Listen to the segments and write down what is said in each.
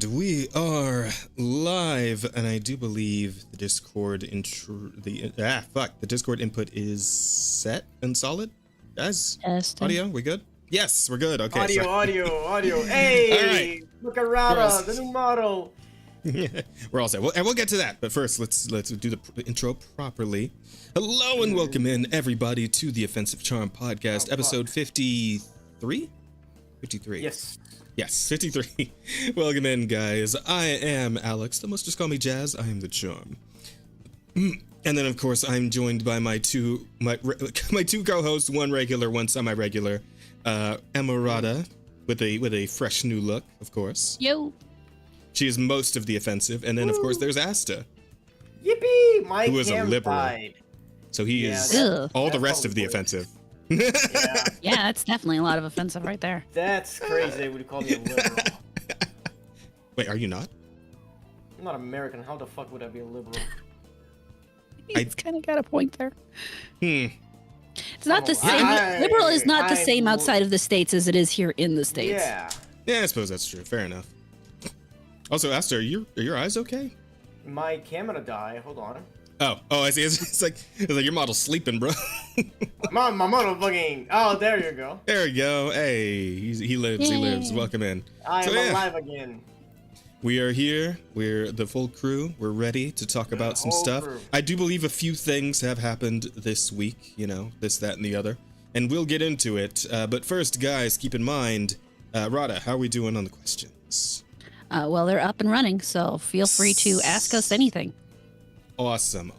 And we are live, and I do believe the Discord the Discord input is set and solid. Guys, audio, we good? Yes, we're good. Okay. Audio. Hey, all right. Look at Rada, the new model. We're all set. And we'll get to that. But first, let's do the intro properly. Hello and welcome in everybody to the Offensive Charm Podcast, episode 53. 53. Yes, 53. Welcome in, guys. I am Alex. The most just call me Jazz. I am the Charm. And then, of course, I'm joined by my two co-hosts, one regular, one semi-regular. Emerada with a fresh new look, of course. Yo. She is most of the offensive, and then of course there's Asta. Yippee! My who is a liberal. Died. So he is all the rest of the offensive. Yeah, that's definitely a lot of offensive right there. That's crazy. They would call me a liberal. Wait, are you not? I'm not American. How the fuck would I be a liberal? He's kind of got a point there. It's not the same. I- Liberal is not the I- same outside of the States as it is here in the States. Yeah. I suppose that's true. Fair enough. Also, Asta, are your eyes okay? My camera died. Hold on. Oh, I see. It's like your model's sleeping, bro. My model fucking. Oh, there you go. There we go. Hey, he lives. He lives. Welcome in. I am alive again. We are here. We're the full crew. We're ready to talk about some whole stuff. crew. I do believe a few things have happened this week, this, that, and the other. And we'll get into it. But first, guys, keep in mind, Rada, how are we doing on the questions? Well, they're up and running, so feel free to ask us anything. Awesome.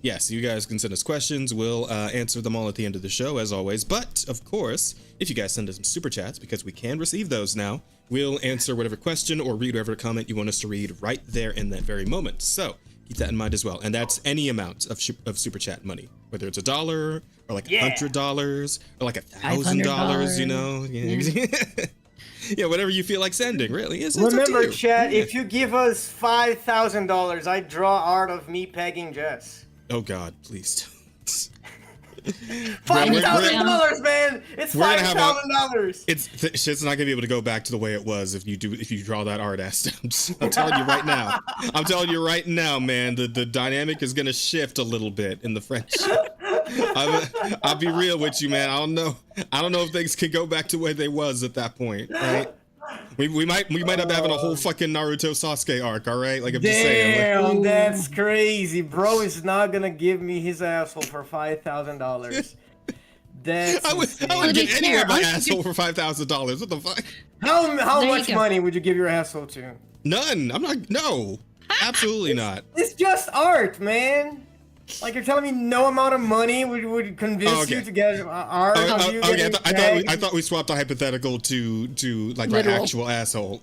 Yes, you guys can send us questions. We'll answer them all at the end of the show, as always. But, of course, if you guys send us some super chats, because we can receive those now, we'll answer whatever question or read whatever comment you want us to read right there in that very moment. So keep that in mind as well. And that's any amount of super chat money, whether it's $1 or like $100 or like $1,000, Yeah, whatever you feel like sending, really. It's Remember, up to you. chat, if you give us $5,000, I draw art of me pegging Jess. Oh, God, please don't. $5,000, man! It's $5,000! Shit's not gonna be able to go back to the way it was if you draw that art ass. I'm telling you right now. Man. The dynamic is gonna shift a little bit in the friendship. I'll be real with you, man. I don't know if things can go back to where they was at that point, right? We might end up having a whole fucking Naruto Sasuke arc, all right? Like I'm just saying. Damn, that's crazy. Bro is not gonna give me his asshole for $5,000. That's I would To be get anywhere fair, my aren't you- asshole for $5,000. What the fuck? How There you much go. money would you give your asshole to? None. I'm not. No. Absolutely not. It's just art, man. Like you're telling me no amount of money would convince you to get art of you Okay. getting I pegged? thought we swapped the hypothetical to like Literal. my actual asshole.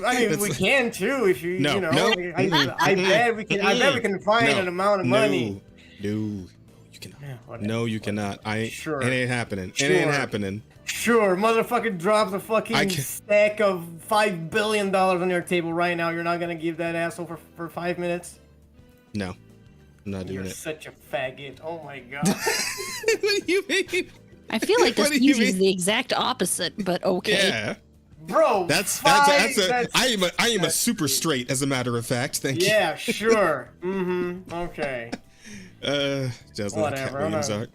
I mean, we can too if you No, you know. no. I bet we can find an amount of money. No, you cannot. Whatever. No, you cannot. Sure. It ain't happening. Sure. It ain't happening. Sure, motherfucker drops a fucking stack of $5 billion on your table right now. You're not gonna give that asshole for 5 minutes? No, I'm not doing You're it. such a faggot. Oh my god. What do you mean? I feel like What this do you uses mean? the exact opposite, but okay. Yeah, Bro, I am a super straight, as a matter of fact. Thank you. Yeah, sure. Okay. Just like Cat Whatever, Williams art.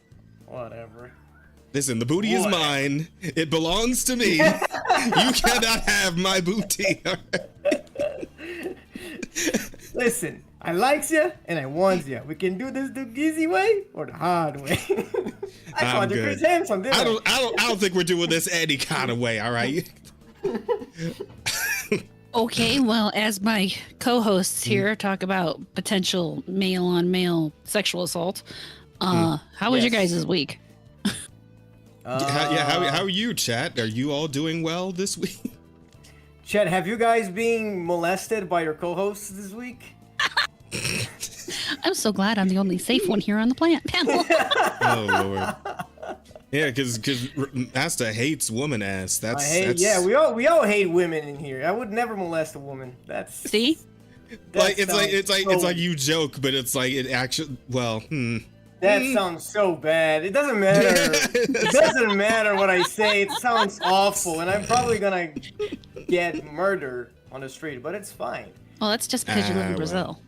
Whatever. Listen, the booty is mine. It belongs to me. You cannot have my booty. Listen, I likes you and I wants you. We can do this the easy way or the hard way. I I'm saw the good. Chris Hansen, didn't I don't think we're doing this any kind of way. All right. Okay, well, as my co-hosts here talk about potential male-on-male sexual assault, how was your guys' week? How are you, chat? Are you all doing well this week? Chad, have you guys been molested by your co-hosts this week? I'm so glad I'm the only safe one here on the panel. Oh Lord. Yeah, because Asta hates woman ass. That's Yeah, we all hate women in here. I would never molest a woman. That's See? like it's like you joke, but it's like it actually. Well, That sounds so bad. It doesn't matter. It doesn't matter what I say. It sounds awful, and I'm probably gonna get murdered. on the street, but it's fine. Well, that's just because you live in Brazil. Well.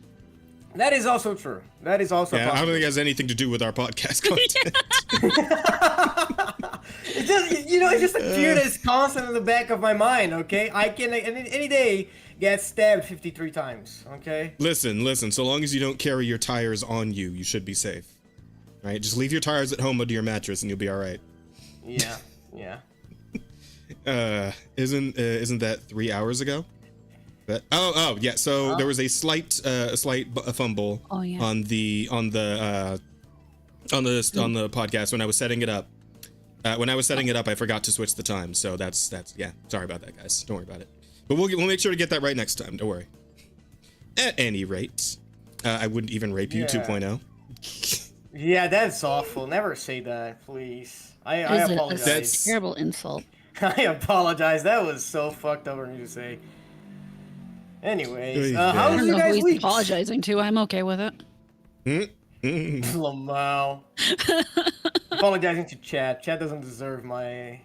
That is also true. That is also Yeah, I don't possible. think it has anything to do with our podcast content. It's just, it's just a fear that's constant in the back of my mind, okay? I can, any day, get stabbed 53 times, okay? Listen. So long as you don't carry your tires on you, you should be safe. Right? Just leave your tires at home under your mattress and you'll be all right. Yeah. Isn't that 3 hours ago? But yeah. So there was a slight fumble on the podcast when I was setting it up. I forgot to switch the time. So that's yeah. Sorry about that, guys. Don't worry about it. But we'll make sure to get that right next time. Don't worry. At any rate, I wouldn't even rape you 2.0. Yeah, that's awful. Never say that, please. I apologize. That's a terrible insult. I apologize. That was so fucked up for me to say. Anyways, how I was don't you know who guys' he's week? apologizing to. I'm okay with it. Lamau. Apologizing to Chad. Chad doesn't deserve my.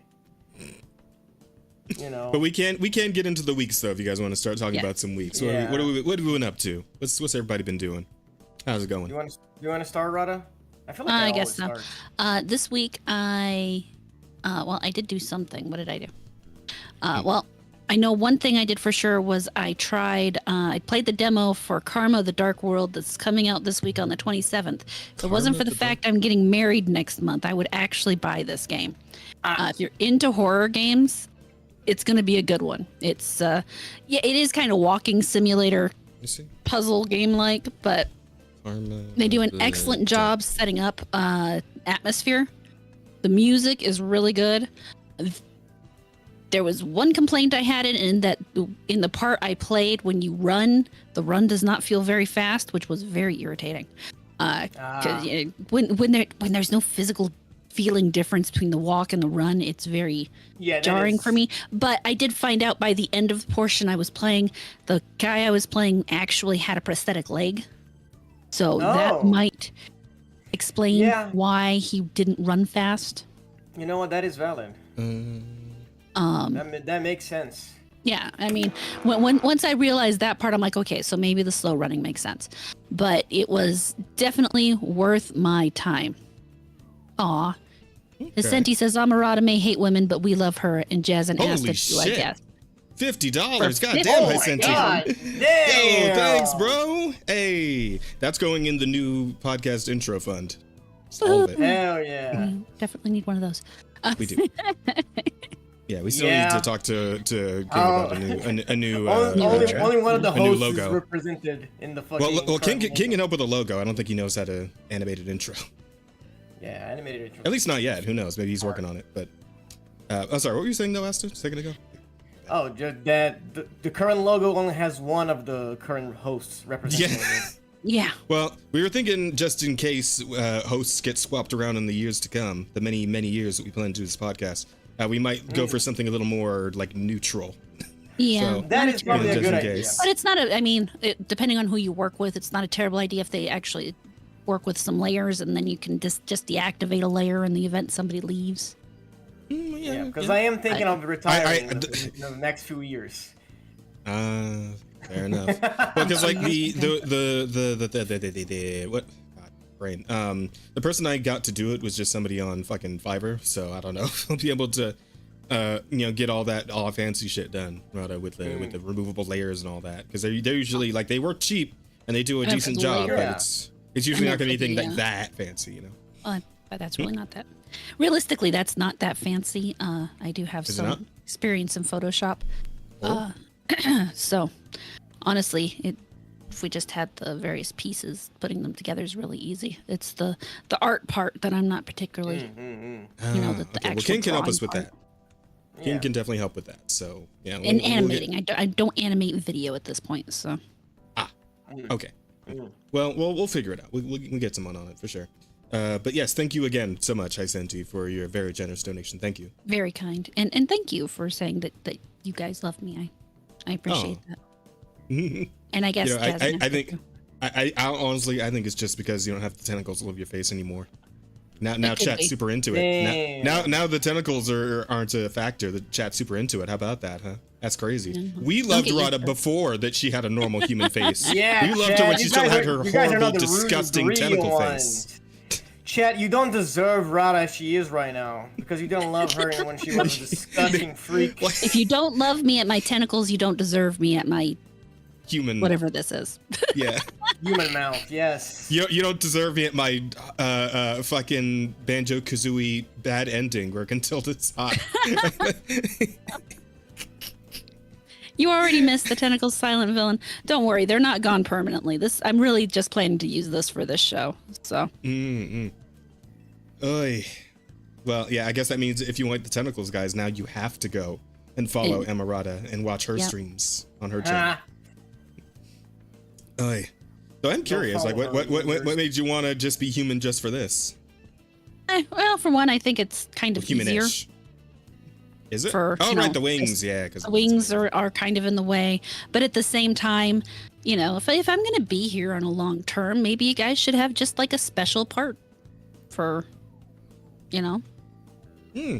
But we can get into the weeks though if you guys want to start talking about some weeks. Yeah. What have we been up to? What's everybody been doing? How's it going? You want to start, Rada? I feel like I I guess so. start. This week I did do something. What did I do? Well, I know one thing I did for sure was I played the demo for Karma: The Dark World that's coming out this week on the 27th. If it wasn't for the fact I'm getting married next month, I would actually buy this game. If you're into horror games, it's going to be a good one. It's it is kind of walking simulator puzzle game like, but they do an excellent job setting up atmosphere. The music is really good. There was one complaint I had in the part I played, when you run, the run does not feel very fast, which was very irritating. Because when there's no physical feeling difference between the walk and the run, it's very jarring for me. But I did find out by the end of the portion I was playing, the guy I was playing actually had a prosthetic leg. So that might explain why he didn't run fast. You know what? That is valid. That makes sense. Yeah, I mean, once I realized that part, I'm like, okay, so maybe the slow running makes sense. But it was definitely worth my time. Aw. Okay. Vicente says, Amarada may hate women, but we love her, and Jasmine asked if you, I guess. $50. God damn, Vicente. God Yo, damn. thanks, bro. Hey, that's going in the new podcast intro fund. Solve it. Hell yeah. We definitely need one of those. We do. Yeah, we still need to talk to King about a new only one of the hosts logo. is represented in the fucking. Well, King can help with a logo. I don't think he knows how to animate an intro. Yeah, animated intro. At least not yet. Who knows? Maybe he's working on it. But I'm sorry. What were you saying though, Asta, a second ago? Oh, that the current logo only has one of the current hosts represented. Yeah. Well, we were thinking just in case hosts get swapped around in the years to come, the many years that we plan to do this podcast, we might go for something a little more like neutral. Yeah, So, That is probably a good idea. but it's not depending on who you work with, it's not a terrible idea if they actually work with some layers, and then you can just deactivate a layer in the event somebody leaves. Yeah, because I am thinking of retiring in the next few years. Fair enough. Well, because like the what? God, brain. The person I got to do it was just somebody on fucking Fiverr, so I don't know if I'll be able to, get all that fancy shit done, right, with the removable layers and all that, because they're usually like they work cheap and they do a decent job, but it's usually not gonna be anything like that fancy, you know. But that's really not that. Realistically, that's not that fancy. I do have some experience in Photoshop. So, honestly, if we just had the various pieces, putting them together is really easy. It's the art part that I'm not particularly, the Okay. actual. Well, King can help us with part. that. King can definitely help with that. So yeah. And animating, I don't animate video at this point. So. Okay. Well, we'll figure it out. We'll get someone on it for sure. But yes, thank you again so much, Hisenti, for your very generous donation. Thank you. Very kind, and thank you for saying that you guys love me. I appreciate that. And I guess I think I honestly I think it's just because you don't have the tentacles all over your face anymore. Now could chat's be. super into it. Now the tentacles aren't a factor. The chat's super into it. How about that, huh? That's crazy. Mhm. We loved get used Rada to it. before that she had a normal human face. Yeah, we loved Chad, her when you she still guys had are- her you guys are horrible, not the disgusting real tentacle ones. face. Chat, you don't deserve Rada as she is right now because you don't love her when she was a disgusting freak. If you don't love me at my tentacles, you don't deserve me at my Human. whatever this is. Yeah. Human mouth, yes. You don't deserve me at my fucking Banjo Kazooie bad ending where Contilda's hot. You already missed the tentacles silent villain. Don't worry, they're not gone permanently. I'm really just planning to use this for this show. So. Oy. Well, yeah, I guess that means if you want the tentacles, guys, now you have to go and follow Emma Rada and watch her streams on her channel. Oy. So I'm curious, like, what made you want to just be human just for this? Well, for one, I think it's kind of easier. Human-ish. Is it? For, oh, you right, know, the wings, yeah. Because the wings are kind of in the way. But at the same time, you know, if I'm going to be here on a long term, maybe you guys should have just like a special part for, you know, Yeah,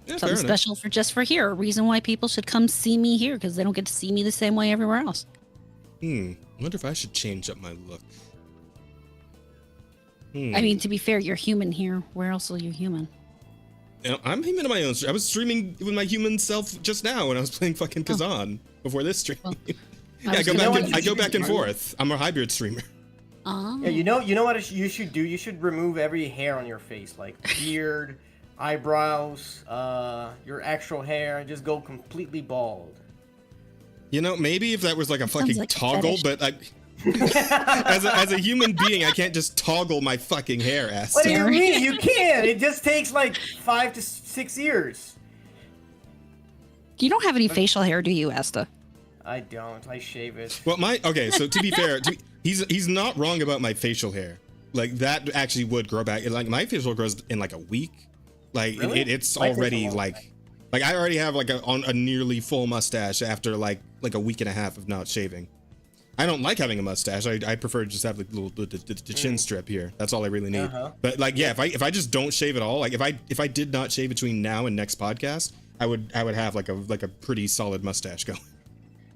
something special for here. A reason why people should come see me here because they don't get to see me the same way everywhere else. I wonder if I should change up my look. I mean, to be fair, you're human here. Where else are you human? You know, I'm human in my own. I was streaming with my human self just now when I was playing fucking Kazan before this stream. Well, yeah, I go back and forth. I'm a hybrid streamer. Yeah, you know what you should do? You should remove every hair on your face, like beard, eyebrows, your actual hair, and just go completely bald. You know, maybe if that was like a Sounds fucking like a toggle, fetish. but as a human being, I can't just toggle my fucking hair, ass. What do you mean? You can. It just takes like 5 to 6 years. You don't have any facial hair, do you, Asta? I don't. I shave it. Well, okay. So to be fair, he's not wrong about my facial hair. Like that actually would grow back. Like my facial grows in like a week. Like Really? it's Mine takes a already long like. time. Like I already have like a nearly full mustache after like a week and a half of not shaving. I don't like having a mustache. I prefer to just have like the chin strip here. That's all I really need. But like yeah, if I just don't shave at all, like if I did not shave between now and next podcast, I would have like a pretty solid mustache going.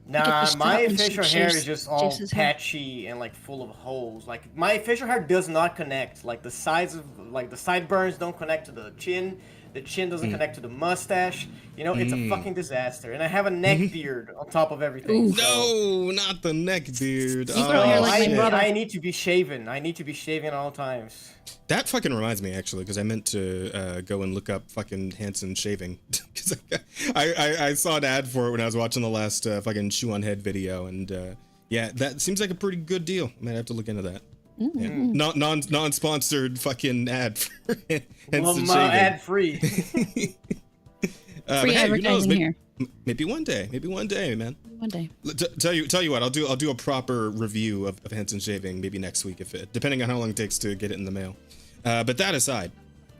Nah, Get the my strap and facial shave hair James- is just all James's hair. patchy and like full of holes. Like my facial hair does not connect. Like the sides of the sideburns don't connect to the chin. The chin doesn't connect to the mustache. You know, it's a fucking disaster. And I have a neck beard on top of everything. So, No, not the neck beard. You grow hair like my shit. brother. I need to be shaven. I need to be shaven at all times. That fucking reminds me actually, because I meant to go and look up fucking Hanson shaving. Because I saw an ad for it when I was watching the last fucking Shoe on Head video, and yeah, that seems like a pretty good deal. I might have to look into that. Yeah. Non-sponsored fucking ad for Hanson shaving. Ad free. Free but hey, who knows? advertising here. Maybe one day, man. One day. Tell you what, I'll do a proper review of Hanson shaving maybe next week, depending on how long it takes to get it in the mail. But that aside,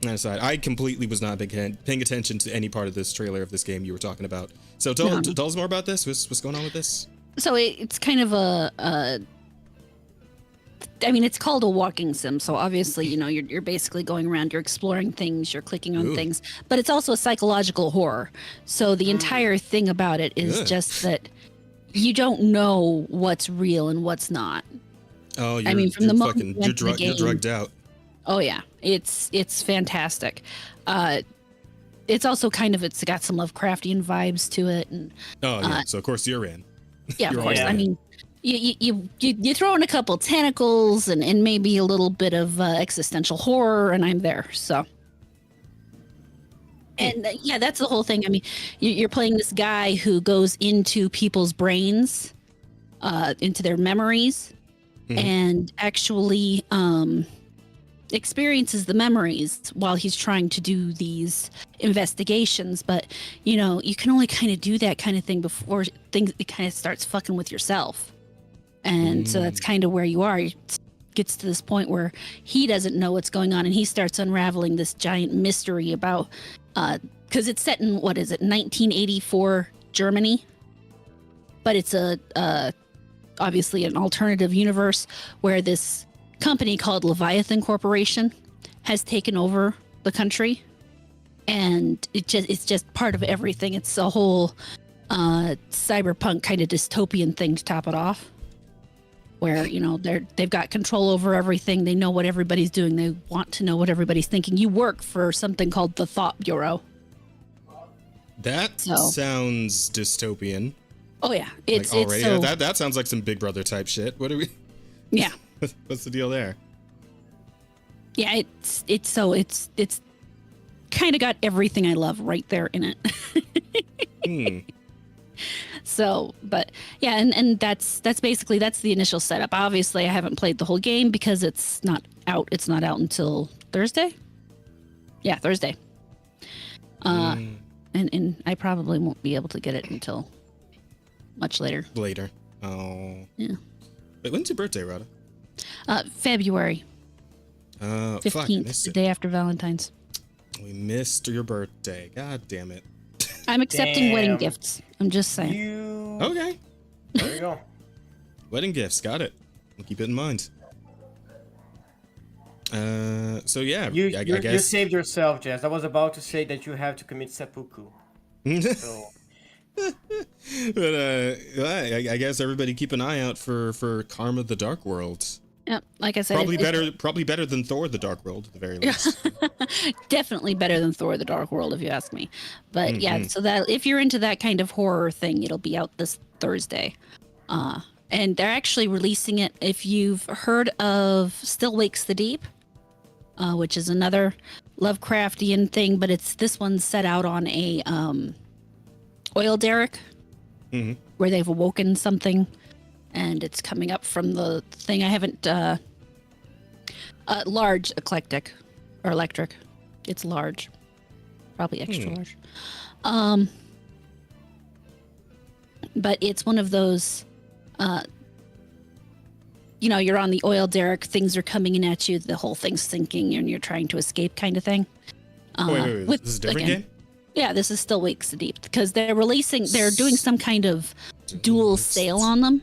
I completely was not paying attention to any part of this trailer of this game you were talking about. So tell us more about this. What's going on with this? So it's kind of I mean, it's called a walking sim, so obviously, you know, you're basically going around, you're exploring things, you're clicking on things, but it's also a psychological horror. So the entire thing about it is just that you don't know what's real and what's not. Oh, I mean, from the moment you you're enter the game, drugged out. Oh yeah, it's fantastic. It's also it's got some Lovecraftian vibes to it, and Oh yeah, so of course you're in. yeah, You're of course. always I mean, you throw in a couple tentacles and maybe a little bit of existential horror, and I'm there. So, and yeah, that's the whole thing. I mean, you're playing this guy who goes into people's brains, into their memories, and actually experiences the memories while he's trying to do these investigations. But you know, you can only kind of do that kind of thing before it kind of starts fucking with yourself. And so that's kind of where you are. It gets to this point where he doesn't know what's going on, and he starts unraveling this giant mystery about because it's set in 1984 Germany, but it's obviously an alternative universe where this company called Leviathan Corporation has taken over the country, and it's just part of everything. It's a whole cyberpunk kind of dystopian thing to top it off, where they've got control over everything. They know what everybody's doing. They want to know what everybody's thinking. You work for something called the Thought Bureau. That sounds dystopian. Oh yeah, it's already. so, that sounds like some Big Brother type shit. What are we? Yeah. What's the deal there? Yeah, it's kind of got everything I love right there in it. So, but yeah, and that's basically the initial setup. Obviously, I haven't played the whole game because it's not out. It's not out until Thursday. Yeah, Thursday. And I probably won't be able to get it until much later. Later. Oh. Yeah. Wait, when's your birthday, Rada? February 15th, the day after Valentine's. We missed your birthday. God damn it. I'm accepting wedding gifts. I'm just saying. Okay. There you go. Wedding gifts. Got it. We'll keep it in mind. So yeah, I guess you saved yourself, Jazz. I was about to say that you have to commit seppuku. So. But I guess everybody keep an eye out for Karma the Dark World. Yep, like I said, probably better than Thor the Dark World at the very least. Definitely better than Thor the Dark World if you ask me. But yeah, so that if you're into that kind of horror thing, it'll be out this Thursday. And they're actually releasing it. If you've heard of Still Wakes the Deep, which is another Lovecraftian thing, but this one's set out on a oil derrick where they've awoken something, and it's coming up from the thing. I haven't large eclectic or electric. It's large, probably extra large. But it's one of those you're on the oil derrick, things are coming in at you, the whole thing's sinking, and you're trying to escape kind of thing. Wait, this is a different game? Yeah, this is Still Wakes the Deep, because they're doing some kind of dual sale on them.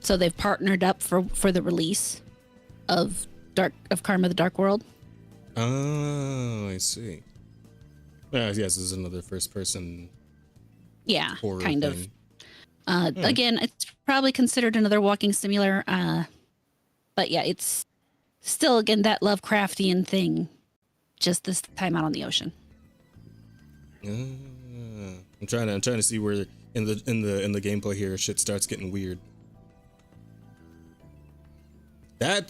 So they've partnered up for the release of Karma the Dark World. Oh, I see. Yes, this is another first person. Yeah, horror kind thing. of. Again, it's probably considered another walking simulator. But yeah, it's still, again, that Lovecraftian thing, just this time out on the ocean. I'm trying to see where in the gameplay here shit starts getting weird. That's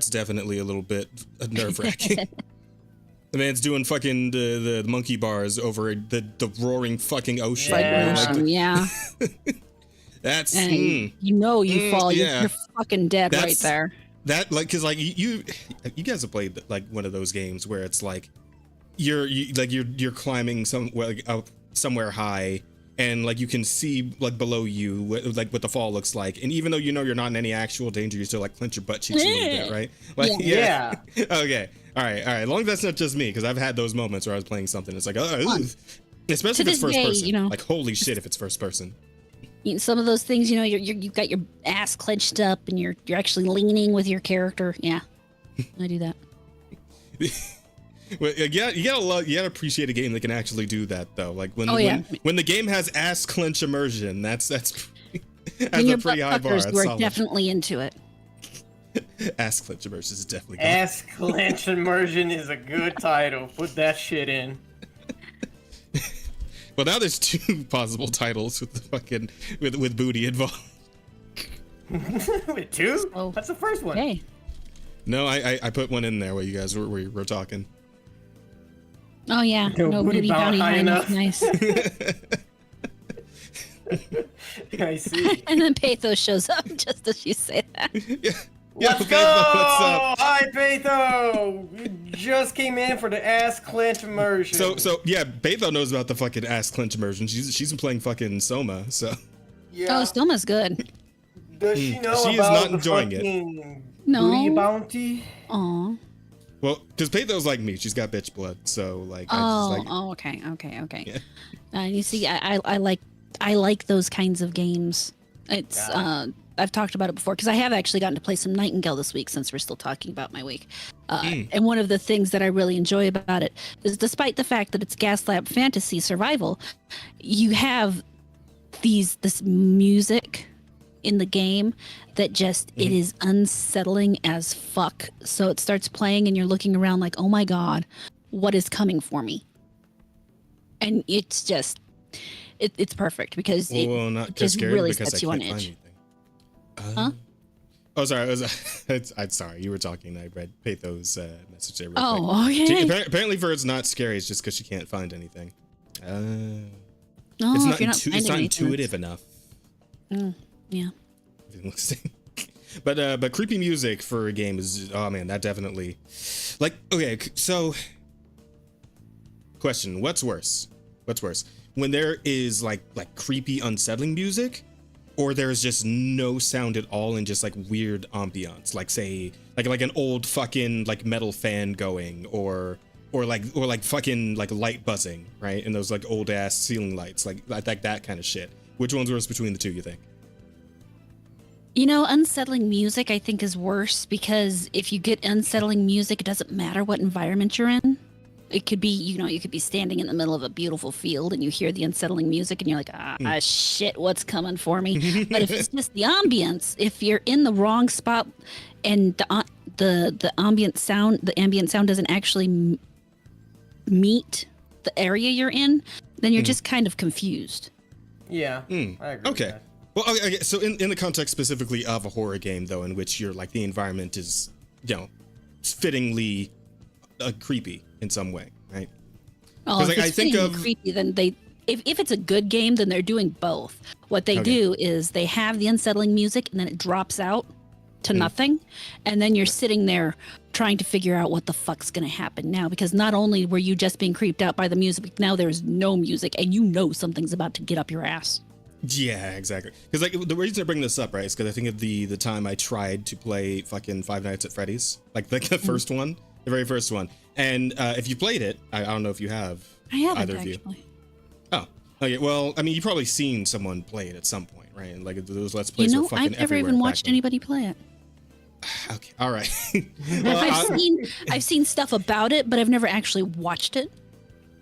definitely a little bit nerve-wracking. The man's doing fucking the monkey bars over the roaring fucking ocean. Yeah. That's and you fall. Yeah. You're fucking dead right there. That because you guys have played like one of those games where it's like you're climbing somewhere high, and like you can see like below you what the fall looks like, and even though you're not in any actual danger, you still like clench your butt cheeks a little bit, right? Like yeah. Okay. All right. As long as that's not just me, because I've had those moments where I was playing something. It's like, especially if it's first person. Like, holy shit, if it's first person. Some of those things, you've got your ass clenched up, and you're actually leaning with your character. Yeah, I do that. Well, yeah, you gotta appreciate a game that can actually do that, though. Like when the game has ass clench immersion, that's a pretty high bar. We're definitely into it. Ass clench immersion is definitely good. Ass clench immersion is a good title. Put that shit in. Well, now there's 2 possible titles with the fucking with booty involved. Wait, 2? Oh. That's the first one. Hey. No, I put one in there while you guys were talking. Oh yeah, no booty bounty high enough. Nice. I see. And then Pathos shows up just as you say that. Let's go! What's up? Hi, Patho! You just came in for the ass clench immersion. So yeah, Patho knows about the fucking ass clench immersion. She's been playing fucking Soma, so. Yeah. Oh, Soma's good. Does she know she about is not enjoying it. No. Booty bounty? Aw. Well, because Patho's like me, she's got bitch blood, so like. Okay. Yeah. You see, I like those kinds of games. It's I've talked about it before because I have actually gotten to play some Nightingale this week since we're still talking about my week. And one of the things that I really enjoy about it is, despite the fact that it's Gaslamp Fantasy Survival, you have this music in the game that just it is unsettling as fuck. So it starts playing and you're looking around like, oh my god, what is coming for me? And it's just it's perfect because it not just scared really because sets I you on can't find edge. anything. Oh, sorry. I'm sorry. You were talking. I read Patho's message there. Real quick. Oh, okay. Apparently, for it's not scary. It's just because she can't find anything. No, It's if you're not. It's not intuitive enough. Yeah. But creepy music for a game is, oh man, that definitely, like, okay, so question, what's worse when there is like creepy unsettling music, or there's just no sound at all and just like weird ambiance, like say like an old fucking like metal fan going, or like fucking like light buzzing, right, and those like old ass ceiling lights, like that kind of shit. Which one's worse between the two, you think? You know, unsettling music I think is worse because if you get unsettling music, it doesn't matter what environment you're in. It could be, you could be standing in the middle of a beautiful field and you hear the unsettling music and you're like, shit, what's coming for me? But if it's just the ambience, if you're in the wrong spot and the ambient sound doesn't actually meet the area you're in, then you're just kind of confused. Yeah, I agree. Okay. With that. Well, okay, so in the context specifically of a horror game, though, in which you're like the environment is, fittingly creepy in some way, right? Oh, if it's fittingly creepy, then if it's a good game, then they're doing both. What they do is they have the unsettling music and then it drops out to nothing, and then you're sitting there trying to figure out what the fuck's gonna happen now, because not only were you just being creeped out by the music, but now there's no music and something's about to get up your ass. Yeah, exactly. Because like the reason I bring this up, right, is because I think of the time I tried to play fucking Five Nights at Freddy's, like the first one, the very first one. And if you played it, I don't know if you have. I haven't either of you. actually. Oh, okay. Well, I mean, you've probably seen someone play it at some point, right? And like those Let's Plays were fucking I've never everywhere even back watched then. anybody play it. Okay, all right. Well, I've seen stuff about it, but I've never actually watched it.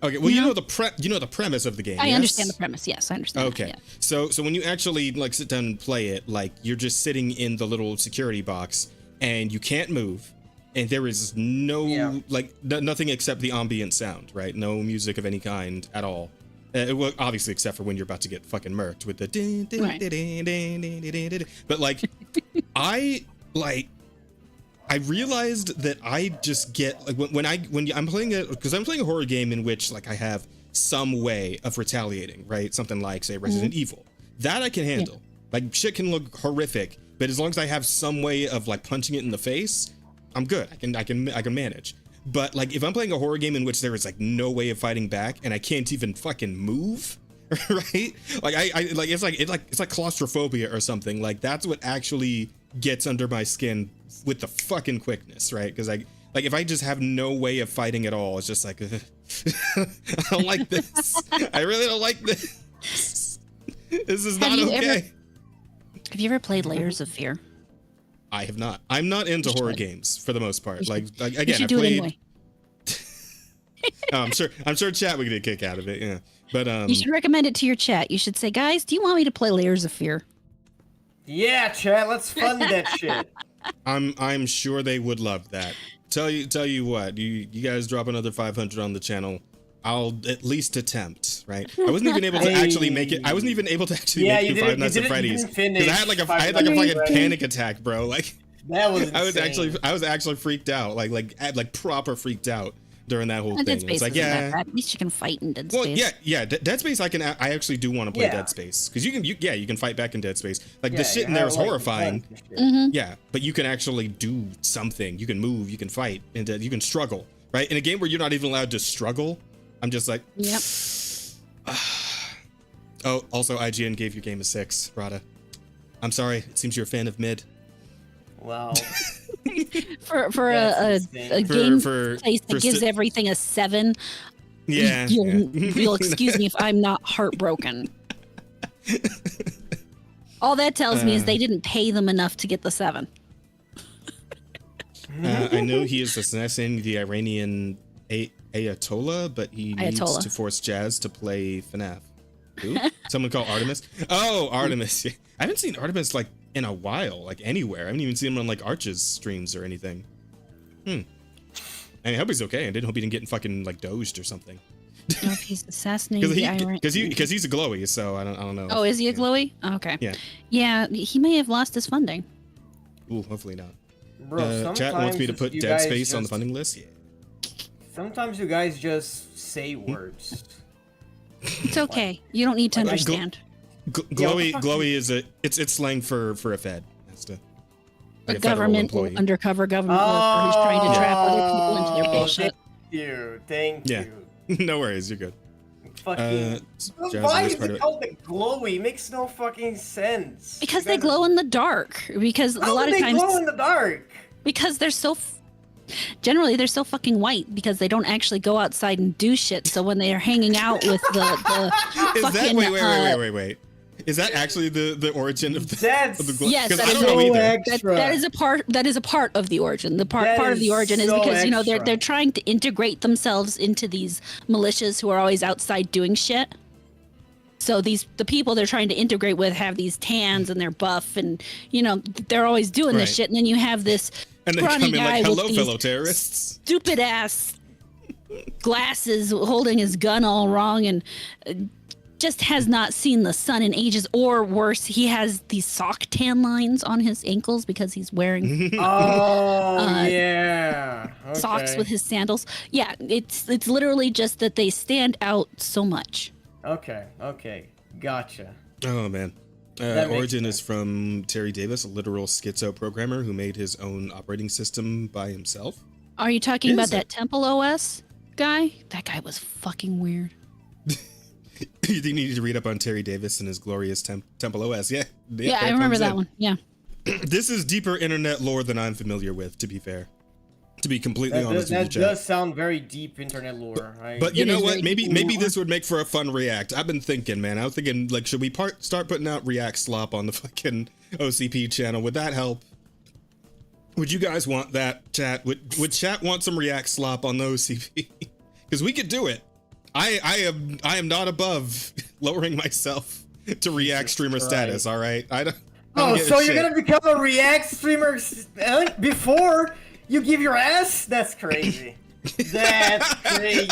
Okay, well, you know the premise of the game. I yes? understand the premise. Yes, I understand. Okay, that, so when you actually like sit down and play it, like you're just sitting in the little security box and you can't move, and there is no nothing except the ambient sound, right? No music of any kind at all. Well, obviously, except for when you're about to get fucking murked with the din, din, Right. din, din, din, din, din, din, din. But like, I realized that I just get like when I'm playing I'm playing a horror game in which like I have some way of retaliating, right? Something like say Resident Evil, that I can handle. Like shit can look horrific, but as long as I have some way of like punching it in the face, I'm good. I can manage. But like if I'm playing a horror game in which there is like no way of fighting back and I can't even fucking move, right? Like I like it's like claustrophobia or something. Like that's what actually gets under my skin with the fucking quickness, right? Because like if I just have no way of fighting at all, it's just like I don't like this. I really don't like this. This is not okay. Have you ever played Layers of Fear? I have not. I'm not into horror games for the most part. Like again, you should do it anyway. I'm sure chat would get a kick out of it. Yeah, but You should recommend it to your chat. You should say, guys, do you want me to play Layers of Fear? Yeah, chat, let's fund that shit. I'm sure they would love that. Tell you what, you guys drop another 500 on the channel, I'll at least attempt, right? I wasn't even able to actually make it. I wasn't even able to actually make it Five Nights at Freddy's because I had like a fucking panic attack, bro. Like that was insane. I was actually freaked out, like proper freaked out during that whole thing. Dead Space It's like isn't that bad. At least you can fight in Dead Space. Well, yeah. Dead Space, I actually do want to play Dead Space because you can fight back in Dead Space. Like the shit in there is horrifying. Yeah, but you can actually do something. You can move. You can fight, and you can struggle. Right, in a game where you're not even allowed to struggle, I'm just like, yep. Oh, also IGN gave your game a 6, Rada. I'm sorry. It seems you're a fan of mid. Wow. for a game place that gives everything a 7. Yeah. You'll excuse me if I'm not heartbroken. All that tells me is they didn't pay them enough to get the 7. I know he is assassinating the Iranian Ayatollah, but he needs to force Jazz to play FNAF. Who? Someone called Artemis? Oh, Artemis. I haven't seen Artemis like in a while, like anywhere. I haven't even seen him on like Arch's streams or anything. I hope he's okay. I didn't hope he didn't get fucking like doged or something. No, if he's assassinating because he's a glowy, so I don't know. Oh, is he a glowy? Okay. Yeah, he may have lost his funding. Ooh, hopefully not. Bro, chat wants me to put Dead Space on the funding list. Yeah. Sometimes you guys just say words. It's okay. You don't need to understand. Glowy is it's slang for a Fed. That's the a government, undercover government worker who's trying to trap other people into their bullshit. Thank you. No worries, you're good. Fucking. Why is it called the glowy? It makes no fucking sense. Because they glow in the dark. Because a lot of times they glow in the dark. Because they're so. Generally, they're so fucking white because they don't actually go outside and do shit. So when they are hanging out with the fucking wait. Is that actually the origin of the glow? Yes, that is so extra. That is a part of the origin. The part of the origin is because they're trying to integrate themselves into these militias who are always outside doing shit. So the people they're trying to integrate with have these tans and they're buff and they're always doing this shit. And then you have this scrawny guy with these fellow terrorists. Stupid ass glasses, holding his gun all wrong and. Just has not seen the sun in ages, or worse, he has these sock tan lines on his ankles because he's wearing socks with his sandals. Yeah, it's literally just that they stand out so much. Okay, gotcha. Oh man, origin is from Terry Davis, a literal schizo programmer who made his own operating system by himself. Are you talking about that Temple OS guy? That guy was fucking weird. You need to read up on Terry Davis and his glorious Temple OS. Yeah, I remember that one. Yeah. This is deeper internet lore than I'm familiar with, to be fair. To be completely honest with you, Jack. That does sound very deep internet lore. But you know what? Maybe this would make for a fun react. I've been thinking, man. I was thinking, like, should we start putting out react slop on the fucking OCP channel? Would that help? Would you guys want that, chat? Would chat want some react slop on the OCP? Because we could do it. I am not above lowering myself to React streamer status. All right, I don't so you're gonna become a React streamer before you give your ass? That's crazy. That's crazy.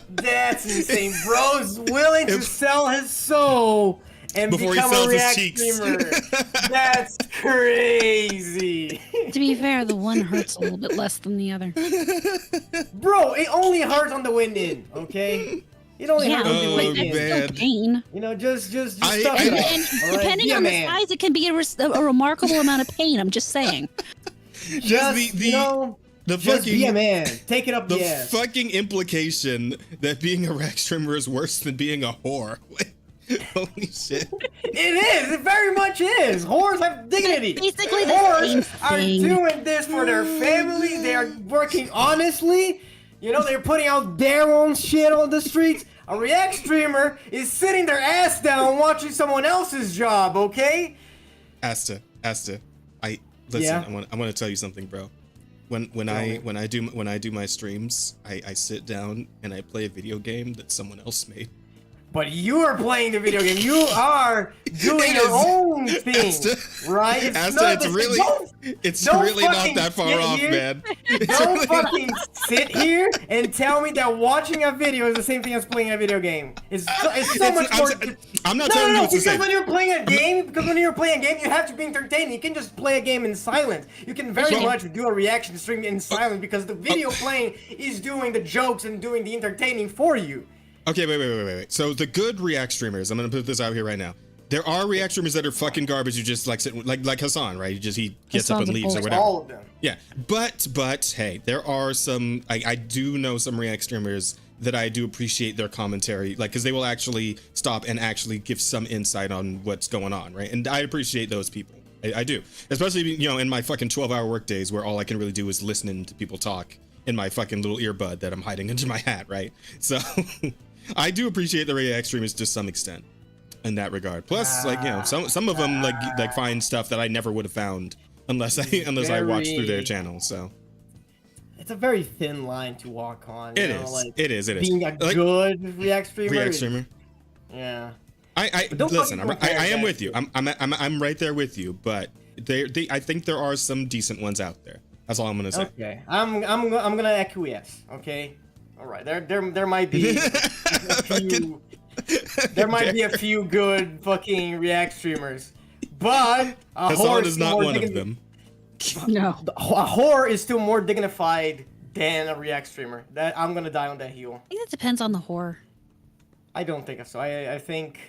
That's insane. Bro's willing to sell his soul and before become he sells a React his cheeks. streamer. That's crazy. To be fair, the one hurts a little bit less than the other. Bro, it only hurts on the wind in, okay? It only hurts on the wind in. Still pain. Just stuff it out. Depending on the size, it can be a remarkable amount of pain. I'm just saying. Just be a man. Take it up the ass. The fucking implication that being a React streamer is worse than being a whore. Holy shit. It is. It very much is. Whores have dignity. Basically, whores are doing this for their family. They are working honestly. They're putting out their own shit on the streets. A React streamer is sitting their ass down watching someone else's job, okay? Asta. I want to tell you something, bro. When I do my streams, I sit down and I play a video game that someone else made. But you are playing the video game. You are doing your own thing, right? It's really not that far off, man. Don't fucking sit here and tell me that watching a video is the same thing as playing a video game. It's so much more. I'm not telling you it's the same. Because when you're playing a game, you have to be entertaining. You can just play a game in silence. You can very much do a reaction stream in silence because the video playing is doing the jokes and doing the entertaining for you. Okay, wait. So the good React streamers, I'm gonna put this out here right now. There are React streamers that are fucking garbage. You just like sit, like Hassan, right? He gets up and leaves or whatever. All of them. Yeah, but hey, there are some. I do know some React streamers that I do appreciate their commentary, like because they will actually stop and actually give some insight on what's going on, right? And I appreciate those people. I do, especially in my fucking 12-hour work days where all I can really do is listening to people talk in my fucking little earbud that I'm hiding under my hat, right? So. I do appreciate the React streamers to some extent. in that regard. Plus, like, you know, some of them like find stuff that I never would have found unless I watched through their channel. So it's a very thin line to walk on. It is. Being a like, good React streamer. Yeah. I listen. I am with you. I'm right there with you. But I think there are some decent ones out there. That's all I'm gonna say. Okay. I'm gonna acquiesce. Okay. All right. There might be a few. There might be a few good fucking React streamers, but Hassan is not one of them. No. A whore is still more dignified than a React streamer. That I'm gonna die on that hill. I think that depends on the whore. I don't think so. I think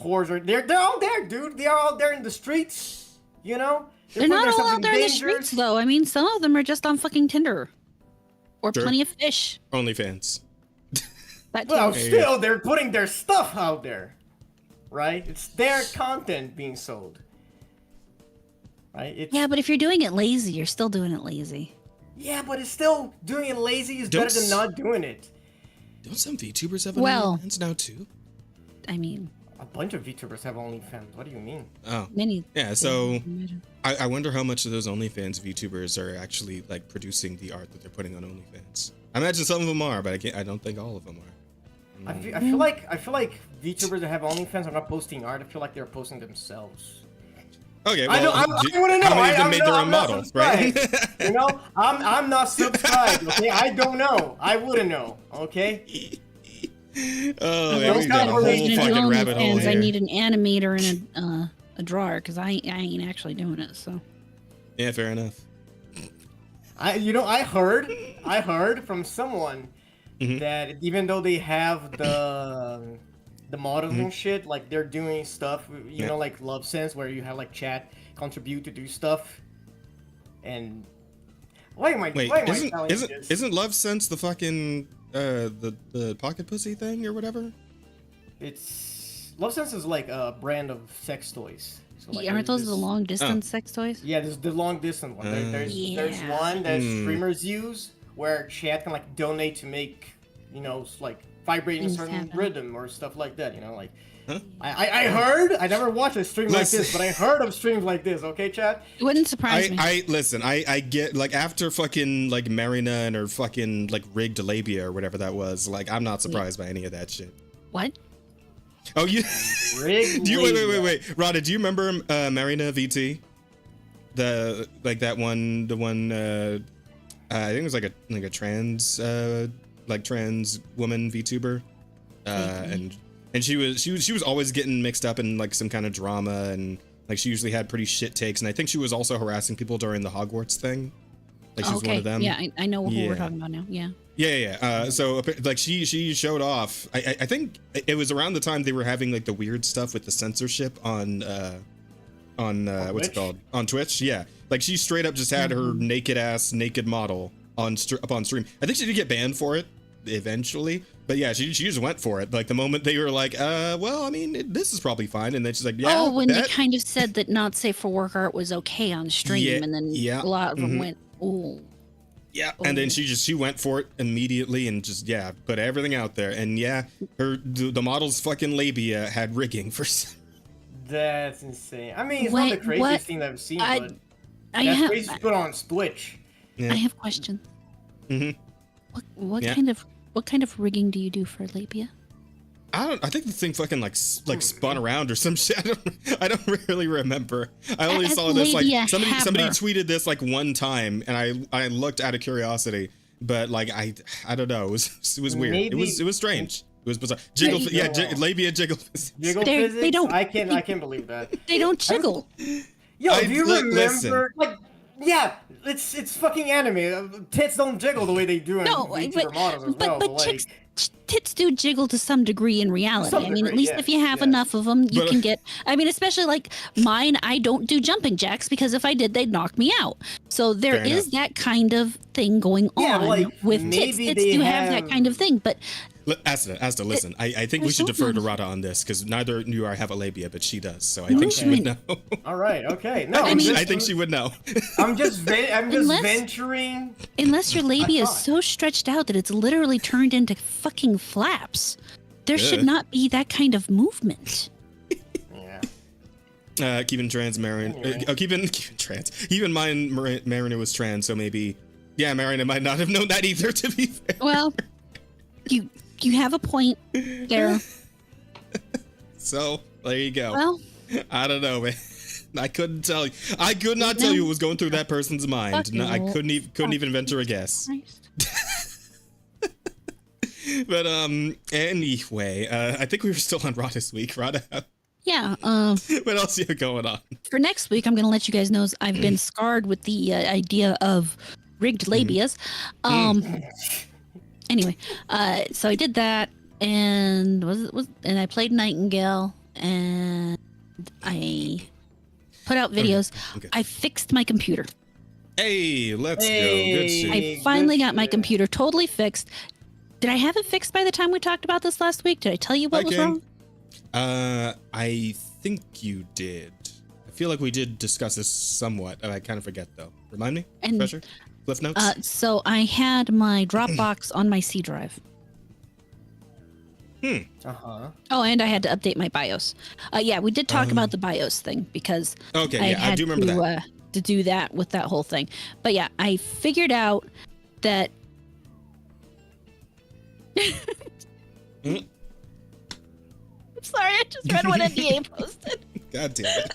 whores are they're out there, dude. They are out there in the streets. You know. They're not all out there in the streets, though. I mean, some of them are just on fucking Tinder, or Sure. Plenty of Fish. OnlyFans. Well, still, they're putting their stuff out there, right? It's their content being sold, right? Yeah, but if you're doing it lazy, you're still doing it lazy. Yeah, but it's still doing it lazy is better than not doing it. Don't some VTubers have OnlyFans now too? I mean, a bunch of VTubers have OnlyFans. What do you mean? Oh, many. Yeah, so I wonder how much of those OnlyFans VTubers are actually like producing the art that they're putting on OnlyFans. I imagine some of them are, but I don't think all of them are. I feel like VTubers that have OnlyFans are not posting art. I feel like they're posting themselves. Okay, well, I want to know. How many of them made their own model, right? You know, I'm not subscribed. Okay, I don't know. I wouldn't know. Okay. Oh, yeah, we got a whole fucking rabbit hole here. I need an animator and a drawer because I ain't actually doing it. So. Yeah, fair enough. I heard from someone that even though they have the models and shit, like they're doing stuff, you know, like Love Sense, where you have like chat contribute to do stuff. And isn't Love Sense the fucking the pocket pussy thing or whatever? It's Love Sense is like a brand of sex toys. So like aren't those the long distance sex toys? Yeah, there's the long distance one. There's one that streamers use where chat can like donate to make, you know, like vibrating a certain rhythm or stuff like that. You know, like I heard. I never watched a stream like this, but I heard of streams like this. Okay, chat. It wouldn't surprise me. I get like after fucking like Marina and her fucking like rigged labia or whatever that was. Like I'm not surprised by any of that shit. What? Oh, you? Wait, Rada, do you remember Marina VT? The one. I think it was like a trans trans woman VTuber, and she was always getting mixed up in like some kind of drama, and like she usually had pretty shit takes, and I think she was also harassing people during the Hogwarts thing. Like she was one of them. Yeah, I know who we're talking about now. Yeah. Yeah. So like she showed off. I think it was around the time they were having like the weird stuff with the censorship on what's it called, on Twitch. Yeah, like she straight up just had her naked model up on stream. I think she did get banned for it eventually, but yeah, she just went for it. Like the moment they were like, well, I mean, this is probably fine, and then she's like, yeah. Oh, when they kind of said that not safe for work art was okay on stream, and then a lot of them went, oh. Yeah, and then she went for it immediately and just put everything out there, and the model's fucking labia had rigging for. That's insane. I mean, it's not the craziest thing that I've seen, but that's crazy to put on Twitch. Yeah. I have questions. What kind of rigging do you do for labia? I think the thing fucking like spun around or some shit. I don't really remember. I only saw this like somebody tweeted this like one time, and I looked out of curiosity, but like I don't know. It was weird. It was strange. It was bizarre. Labia jiggle. Jiggle physics. They don't. I can't believe that. They don't jiggle. Yo, do you remember? Like, yeah, it's fucking anime. Tits don't jiggle the way they do in VTuber models as well. But chicks. Tits do jiggle to some degree in reality. I mean, at least if you have enough of them, you can get. I mean, especially like mine, I don't do jumping jacks because if I did, they'd knock me out. So there is that kind of thing going on with tits. Tits do have that kind of thing, but. Asta, listen. I think we should defer to Rada on this because neither of you have a labia, but she does. So I think she would know. All right. Okay. No, I think she would know. I'm just venturing. Unless your labia is so stretched out that it's literally turned into fucking flaps, there should not be that kind of movement. Keeping trans Marin. Keeping trans. Keep in mind Marina was trans, so maybe. Yeah, Marina might not have known that either. To be fair. Well, you have a point there. So there you go. Well, I don't know, man. I couldn't tell you. I could not tell you what was going through that person's mind. No, I couldn't even venture a guess. But anyway, I think we were still on Raw this week. Raw. Yeah. What else you got going on? For next week, I'm going to let you guys know I've been scarred with the idea of rigged labias. Anyway, so I did that, and and I played Nightingale, and I put out videos. Okay. I fixed my computer. Hey, let's go. Good shit. I finally got my computer totally fixed. Did I have it fixed by the time we talked about this last week? Did I tell you what was wrong? I think you did. I feel like we did discuss this somewhat. I kind of forget though. Remind me. Pressure. Cliff notes. So I had my Dropbox on my C drive. Uh-huh. Oh, and I had to update my BIOS. Yeah, we did talk about the BIOS thing because I do remember that. To do that with that whole thing. But yeah, I figured out that. I'm sorry, I just read what NDA posted. God damn it.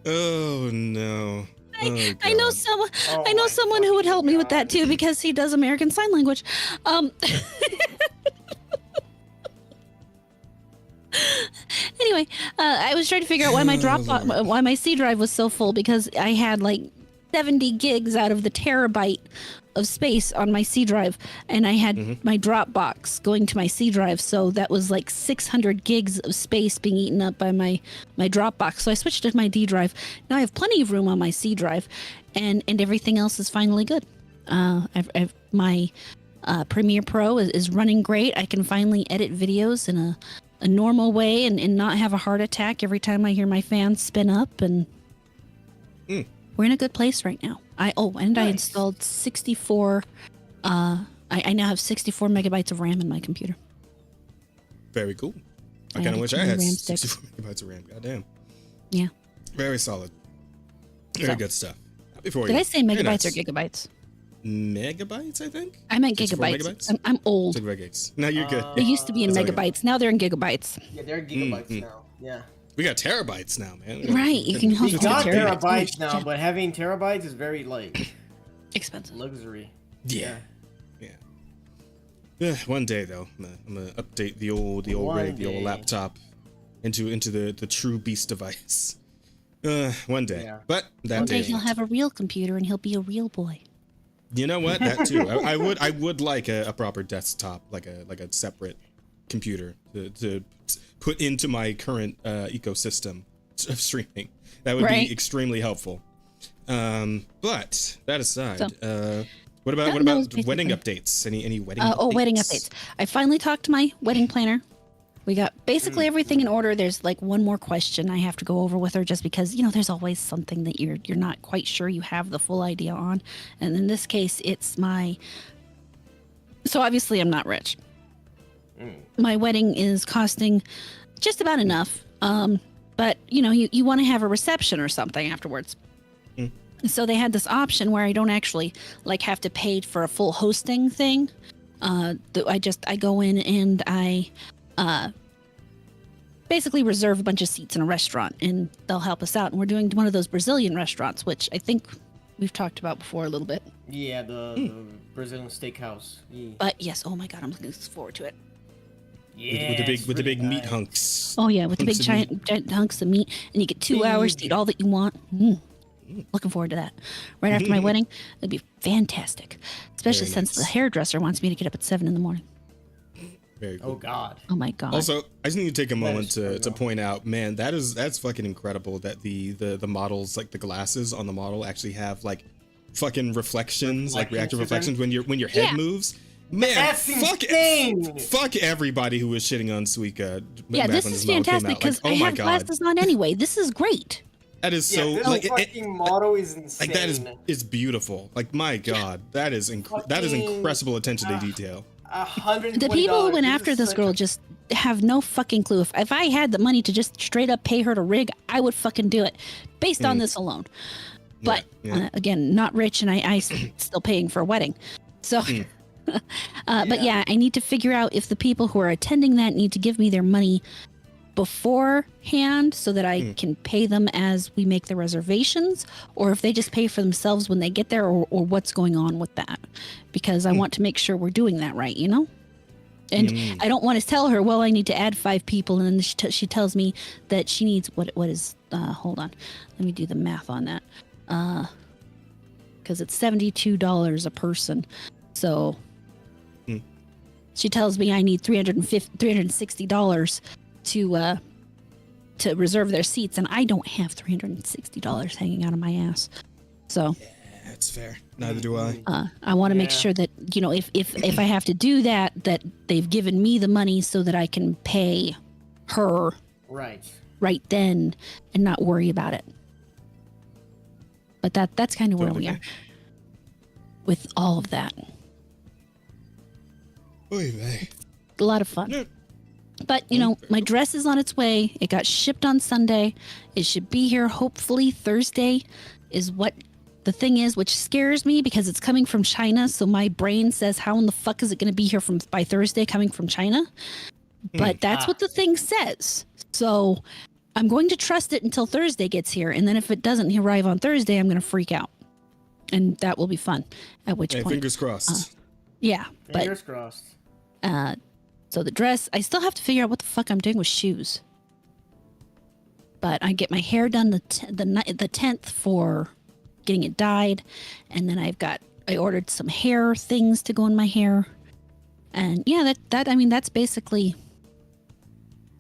Oh no. I know someone. I know someone who would help me with that too because he does American Sign Language. Anyway, I was trying to figure out why why my C drive was so full because I had like 70 gigs out of the terabyte of space on my C drive, and I had my Dropbox going to my C drive, so that was like 600 gigs of space being eaten up by my Dropbox. So I switched to my D drive. Now I have plenty of room on my C drive, and everything else is finally good. My Premiere Pro is running great. I can finally edit videos in a normal way and not have a heart attack every time I hear my fan spin up, and we're in a good place right now. I installed 64. I now have 64 megabytes of RAM in my computer. Very cool. I kind of wish I had 64 megabytes of RAM. Goddamn. Yeah. Very solid. Very good stuff. Did I say megabytes or gigabytes? Megabytes, I think. I meant gigabytes. I'm old. 64 gigabytes. No, you're good. They used to be in megabytes. Now they're in gigabytes. Yeah, they're gigabytes now. Yeah. We got terabytes now, man. Right, you can host terabytes now, but having terabytes is very expensive. Luxury. Yeah. One day though, I'm gonna update the old rig, the old laptop, into the true beast device. One day, but that one day day he'll have a real computer and he'll be a real boy. You know what? That too. I would like a proper desktop, like a separate computer to put into my current ecosystem of streaming. That would be extremely helpful. But that aside, what about wedding updates? Any wedding updates? Wedding updates. I finally talked to my wedding planner. We got basically everything in order. There's like one more question I have to go over with her just because, there's always something that you're not quite sure you have the full idea on. And in this case, it's so obviously I'm not rich. My wedding is costing just about enough. But you want to have a reception or something afterwards. So they had this option where I don't actually have to pay for a full hosting thing. I go in and I basically reserve a bunch of seats in a restaurant and they'll help us out. And we're doing one of those Brazilian restaurants, which I think we've talked about before a little bit. Yeah, the Brazilian steakhouse. Yeah. But yes, oh my God, I'm looking forward to it. Yeah, with the big meat hunks. Oh yeah, with the big giant hunks of meat, and you get 2 hours to eat all that you want. Looking forward to that. Right after my wedding, it'd be fantastic. Especially since the hairdresser wants me to get up at 7 a.m. Very cool. Oh God. Oh my God. Also, I just need to take a moment to point out, man, that's fucking incredible that the models, like the glasses on the model, actually have fucking reflections, reactive reflections when your head moves. Man, that's insane. Fuck everybody who was shitting on Suika. Yeah, this is fantastic because I have glasses on anyway. This is great. That is so this fucking model is insane. That is beautiful. My God, that is incredible attention to detail. $120. The people who went after this girl just have no fucking clue. If I had the money to just straight up pay her to rig, I would fucking do it based on this alone. But again, not rich, and I still paying for a wedding. So, but yeah, I need to figure out if the people who are attending that need to give me their money beforehand so that I can pay them as we make the reservations, or if they just pay for themselves when they get there, or what's going on with that. Because I want to make sure we're doing that right, you know? And I don't want to tell her, well, I need to add 5 people. And then she tells me that she needs, what is, hold on. Let me do the math on that. Because it's $72 a person. So she tells me I need $360 to reserve their seats. And I don't have $360 hanging out of my ass. So yeah, that's fair. Neither do I. I want to make sure that, you know, if I have to do that they've given me the money so that I can pay her right then and not worry about it. But that's kind of where we are with all of that. Oy vey. A lot of fun. Yeah. But, you know, my dress is on its way. It got shipped on Sunday. It should be here hopefully Thursday is what the thing is, which scares me because it's coming from China. So my brain says, how in the fuck is it going to be here by Thursday coming from China? But that's what the thing says. So I'm going to trust it until Thursday gets here. And then if it doesn't arrive on Thursday, I'm going to freak out. And that will be fun. At which point. Fingers crossed. Yeah. Fingers crossed. So the dress, I still have to figure out what the fuck I'm doing with shoes. But I get my hair done the 10th for getting it dyed. And then I ordered some hair things to go in my hair. And yeah, that's basically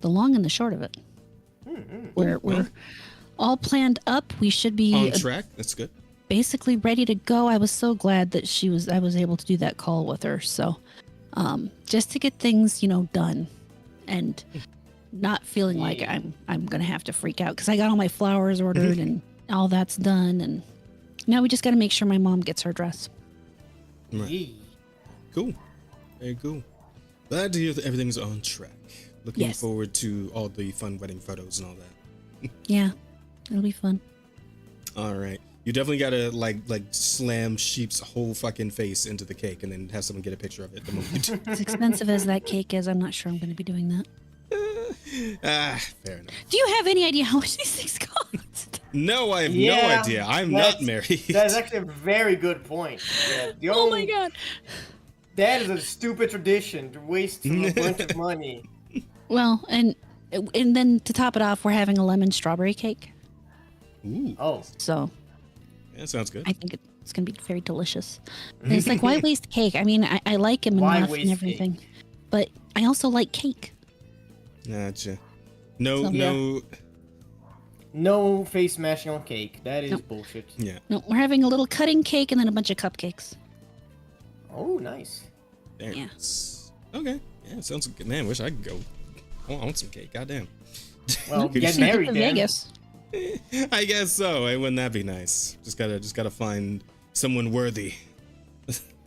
the long and the short of it. We're all planned up. We should be on track. That's good. Basically ready to go. I was so glad that I was able to do that call with her. So, just to get things, you know, done and not feeling like I'm going to have to freak out because I got all my flowers ordered and all that's done. And now we just got to make sure my mom gets her dress. Right. Cool. Very cool. Glad to hear that everything's on track. Looking forward to all the fun wedding photos and all that. Yeah, it'll be fun. All right. You definitely gotta like slam Sheep's whole fucking face into the cake and then have someone get a picture of it the moment you do. As expensive as that cake is, I'm not sure I'm going to be doing that. Fair enough. Do you have any idea how much these things cost? No, I have no idea. I'm not married. That's actually a very good point. Yeah, oh my god. That is a stupid tradition to waste a bunch of money. Well, and then to top it off, we're having a lemon strawberry cake. Ooh. Oh. So. Yeah, sounds good. I think it's going to be very delicious. And it's like, why waste cake? I mean, I like him enough and everything. Cake? But I also like cake. Gotcha. No face smashing on cake. That is bullshit. Yeah. No, we're having a little cutting cake and then a bunch of cupcakes. Oh, nice. There. Yeah. Okay. Yeah, sounds good. Man, wish I could go. I want some cake. Goddamn. Well, get married to then. Vegas. I guess so. Wouldn't that be nice? Just gotta find someone worthy.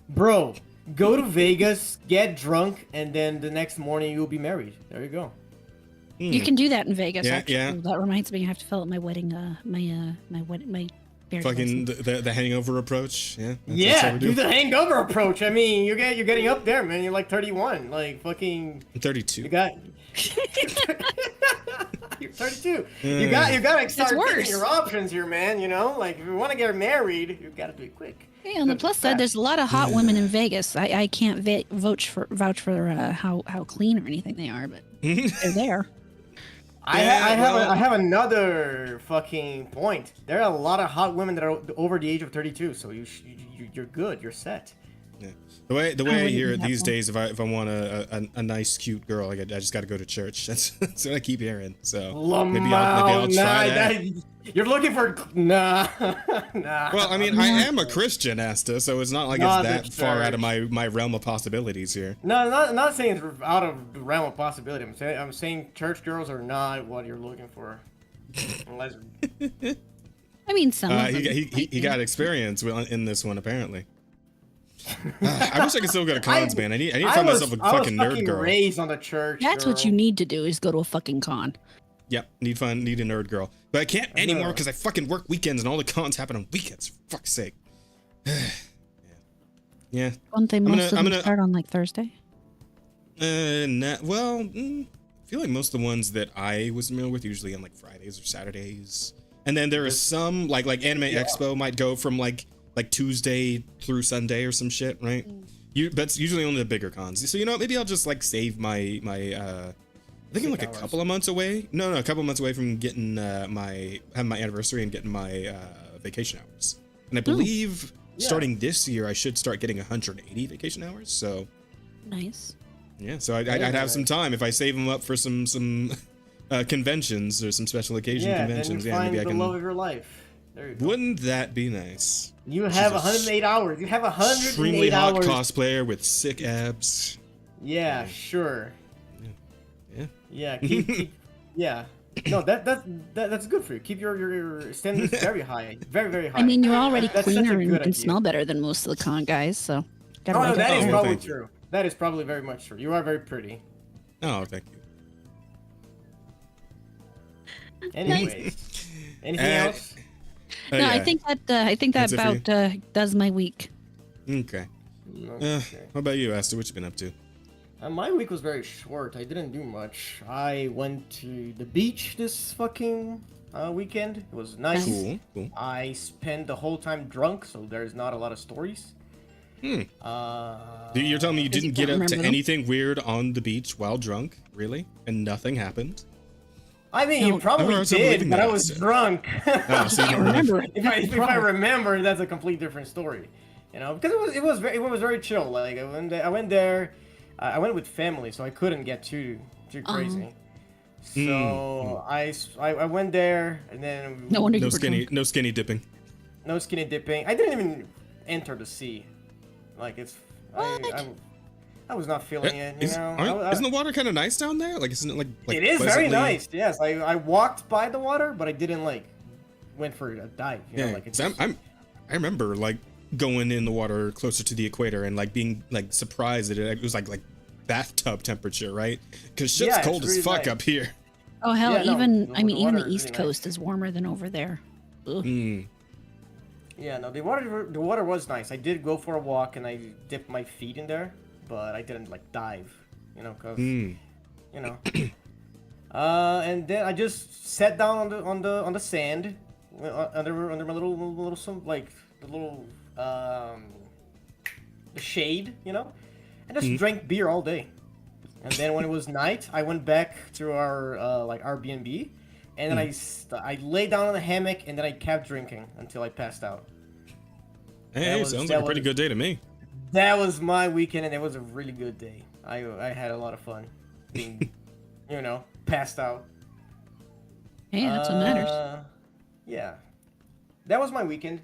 Bro, go to Vegas, get drunk, and then the next morning you'll be married. There you go. You can do that in Vegas. Yeah, actually. yeah. That reminds me, I have to fill out my wedding. My fucking the hangover approach. Yeah. Yeah, do the hangover approach. I mean, you're getting up there, man. You're like 31, like fucking. I'm 32. You got. You're 32. You gotta start thinking your options here, man. You know, like if you want to get married, you gotta do it quick. Hey, on the plus side, there's a lot of hot women in Vegas. I can't vouch for how clean or anything they are, but they're there. I have another fucking point. There are a lot of hot women that are over the age of 32, so you're good. You're set. Yeah. The way I hear it these days, if I want a nice cute girl, I just got to go to church. That's what I keep hearing. So maybe I'll try that. You're looking for nah. Well, I mean, I am a Christian, Asta, so it's not like it's that far out of my realm of possibilities here. No, not saying it's out of the realm of possibility. I'm saying church girls are not what you're looking for, unless. I mean, some. He got experience in this one apparently. I wish I could still go to cons, man. I need to find myself a fucking nerd girl. Raised on the church. That's what you need to do is go to a fucking con. Yep, need a nerd girl. But I can't anymore because I fucking work weekends and all the cons happen on weekends. For fuck's sake. Yeah. Don't they most of them start on like Thursday? I feel like most of the ones that I was familiar with usually on like Fridays or Saturdays. And then there is some like Anime Expo might go from like Tuesday through Sunday or some shit, right? That's usually only the bigger cons. So you know what, maybe I'll just like save my I think I'm like a couple of months away. No, a couple of months away from getting having my anniversary and getting my vacation hours. And I believe starting this year I should start getting 180 vacation hours. So nice. Yeah, so I'd have some time if I save them up for some conventions or some special occasion conventions. Then you find the love of your life. There you go. Wouldn't that be nice? You have 108 hours. You have 108 extremely hours. Extremely hot cosplayer with sick abs. Yeah, sure. Yeah. Yeah. Keep yeah. No, that's good for you. Keep your standards very high, very very high. I mean, you're already cleaner and you can smell better than most of the con guys, so. Oh, that is probably true. That is probably very much true. You are very pretty. Oh, thank you. Anyways, anything else? No, yeah. I think that about does my week. Okay. How about you, Asta? What you been up to? My week was very short. I didn't do much. I went to the beach this fucking weekend. It was nice. Cool. I spent the whole time drunk, so there's not a lot of stories. You're telling me you didn't get up to anything weird on the beach while drunk, really? And nothing happened? I mean, you probably did, but I was drunk. Oh, so you don't remember. If I remember, that's a complete different story. You know, because it was very chill. Like I went there, I went with family, so I couldn't get too crazy. So I went there, and then no skinny dipping. No skinny dipping. I didn't even enter the sea. Like it's I was not feeling it. You know, isn't the water kind of nice down there? Like isn't it like it is very nice. Yes, I walked by the water, but I didn't like went for a dive. You know, like it's I remember like going in the water closer to the equator and like being like surprised that it was like bathtub temperature, right? Because shit's cold as fuck up here. Oh hell, even the East Coast is warmer than over there. Yeah, no, the water was nice. I did go for a walk and I dipped my feet in there, but I didn't like dive, you know, cause you know. And then I just sat down on the sand under my little some like the little the shade, you know, and just drank beer all day. And then when it was night, I went back to our like Airbnb, and then I lay down in the hammock, and then I kept drinking until I passed out. Hey, sounds like a pretty good day to me. That was my weekend, and it was a really good day. I had a lot of fun being, you know, passed out. Hey, that's what matters. Yeah, that was my weekend.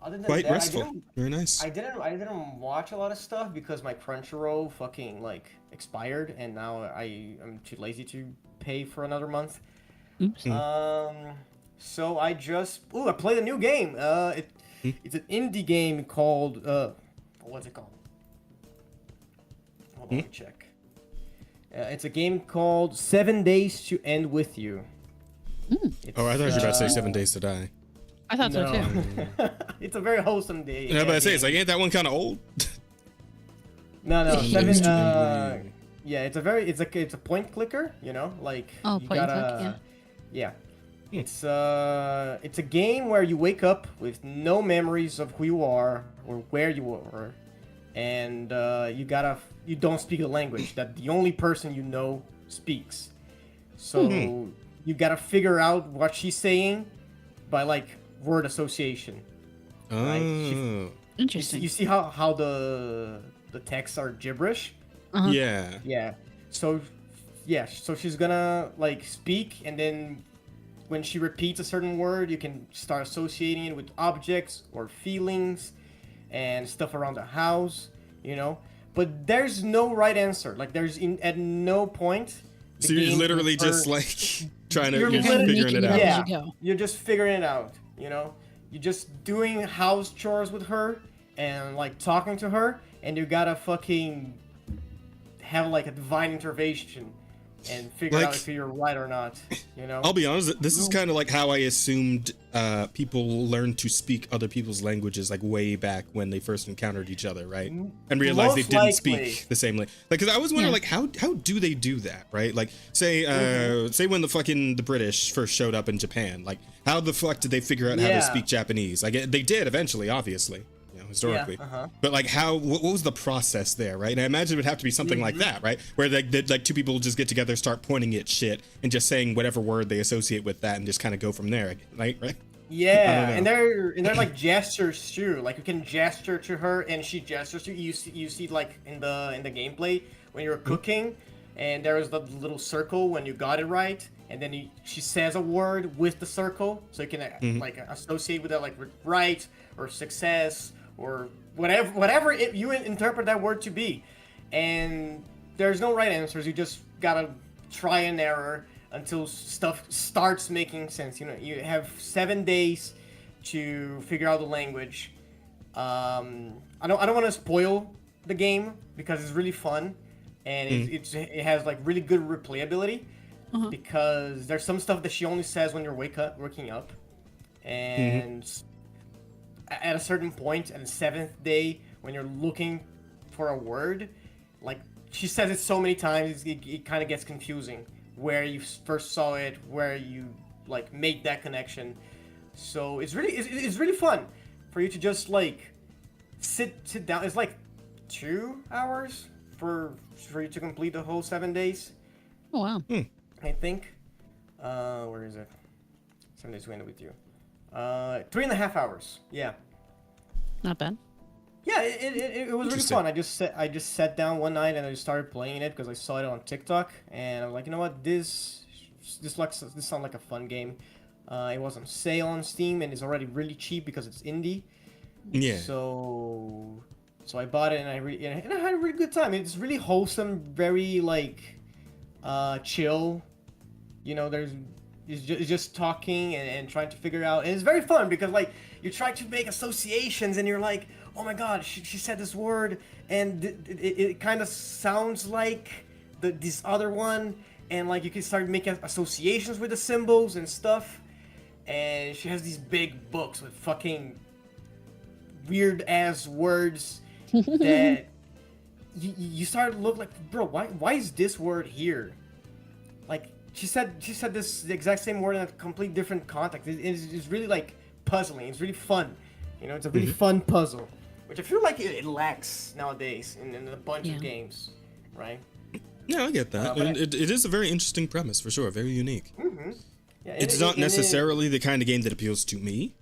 Other than quite that, restful. Very nice. I didn't watch a lot of stuff because my Crunchyroll fucking like expired, and now I'm too lazy to pay for another month. Oops. So I played a new game. It's an indie game called what's it called? Hold on, let me check. It's a game called 7 Days to End With You. I thought you were about to say 7 Days to Die. I thought so too. It's a very wholesome day. Yeah, but I say it's like, ain't that one kind of old? No, 7. Yeah, it's a point clicker. You know, like you point gotta, click, yeah. It's a game where you wake up with no memories of who you are or where you were, and you don't speak a language that the only person you know speaks. So you gotta figure out what she's saying by like word association. Right? Interesting. You see how the texts are gibberish? Yeah. Yeah. So she's gonna like speak, and then when she repeats a certain word, you can start associating it with objects or feelings and stuff around the house, you know. But there's no right answer. Like at no point. So you're literally just like trying to you're figuring it out. Yeah, you're just figuring it out. You know, you're just doing house chores with her, and like talking to her, and you gotta fucking have like a divine intervention and figure out if you're right or not, you know? I'll be honest, this is kind of like how I assumed people learned to speak other people's languages like way back when they first encountered each other, right? And realized they didn't speak the same language. Like, cause I was wondering like how do they do that, right? Like say say when the British first showed up in Japan, like how the fuck did they figure out how to speak Japanese? Like they did eventually, obviously. Historically, but like what was the process there, right? And I imagine it would have to be something like that, right, where like two people just get together, start pointing at shit and just saying whatever word they associate with that and just kind of go from there, right? Yeah, and they're like gestures too. Like you can gesture to her and she gestures to you. You see like in the gameplay when you're cooking, and there is the little circle when you got it right, and then she says a word with the circle, so you can like associate with that, like right or success or whatever you interpret that word to be. And there's no right answers. You just gotta try and error until stuff starts making sense. You know, you have 7 days to figure out the language. I don't want to spoil the game because it's really fun, and it has like really good replayability, because there's some stuff that she only says when you're waking up, and at a certain point, at the 7th day, when you're looking for a word, like she says it so many times, it kind of gets confusing where you first saw it, where you like made that connection. So it's really fun for you to just like sit down. It's like 2 hours for you to complete the whole 7 days. Oh wow! I think. Where is it? 7 days to end it with you. 3.5 hours. Yeah. Not bad. Yeah, it was really fun. I just sat down one night and I just started playing it because I saw it on TikTok, and I was like, you know what, this sounds like a fun game. It was on sale on Steam and it's already really cheap because it's indie. Yeah. So I bought it and I had a really good time. It's really wholesome, very like chill. You know, it's just talking and trying to figure out, and it's very fun because like you try to make associations and you're like, oh my god, she said this word and it kind of sounds like this other one, and like you can start making associations with the symbols and stuff. And she has these big books with fucking weird ass words that you start to look like, bro, why is this word here? Like she said the exact same word in a complete different context. It's really like puzzling. It's really fun. You know, it's a really fun puzzle, which I feel like it lacks nowadays in a bunch of games, right? Yeah, I get that. And it is a very interesting premise for sure. Very unique. Yeah, it's not necessarily the kind of game that appeals to me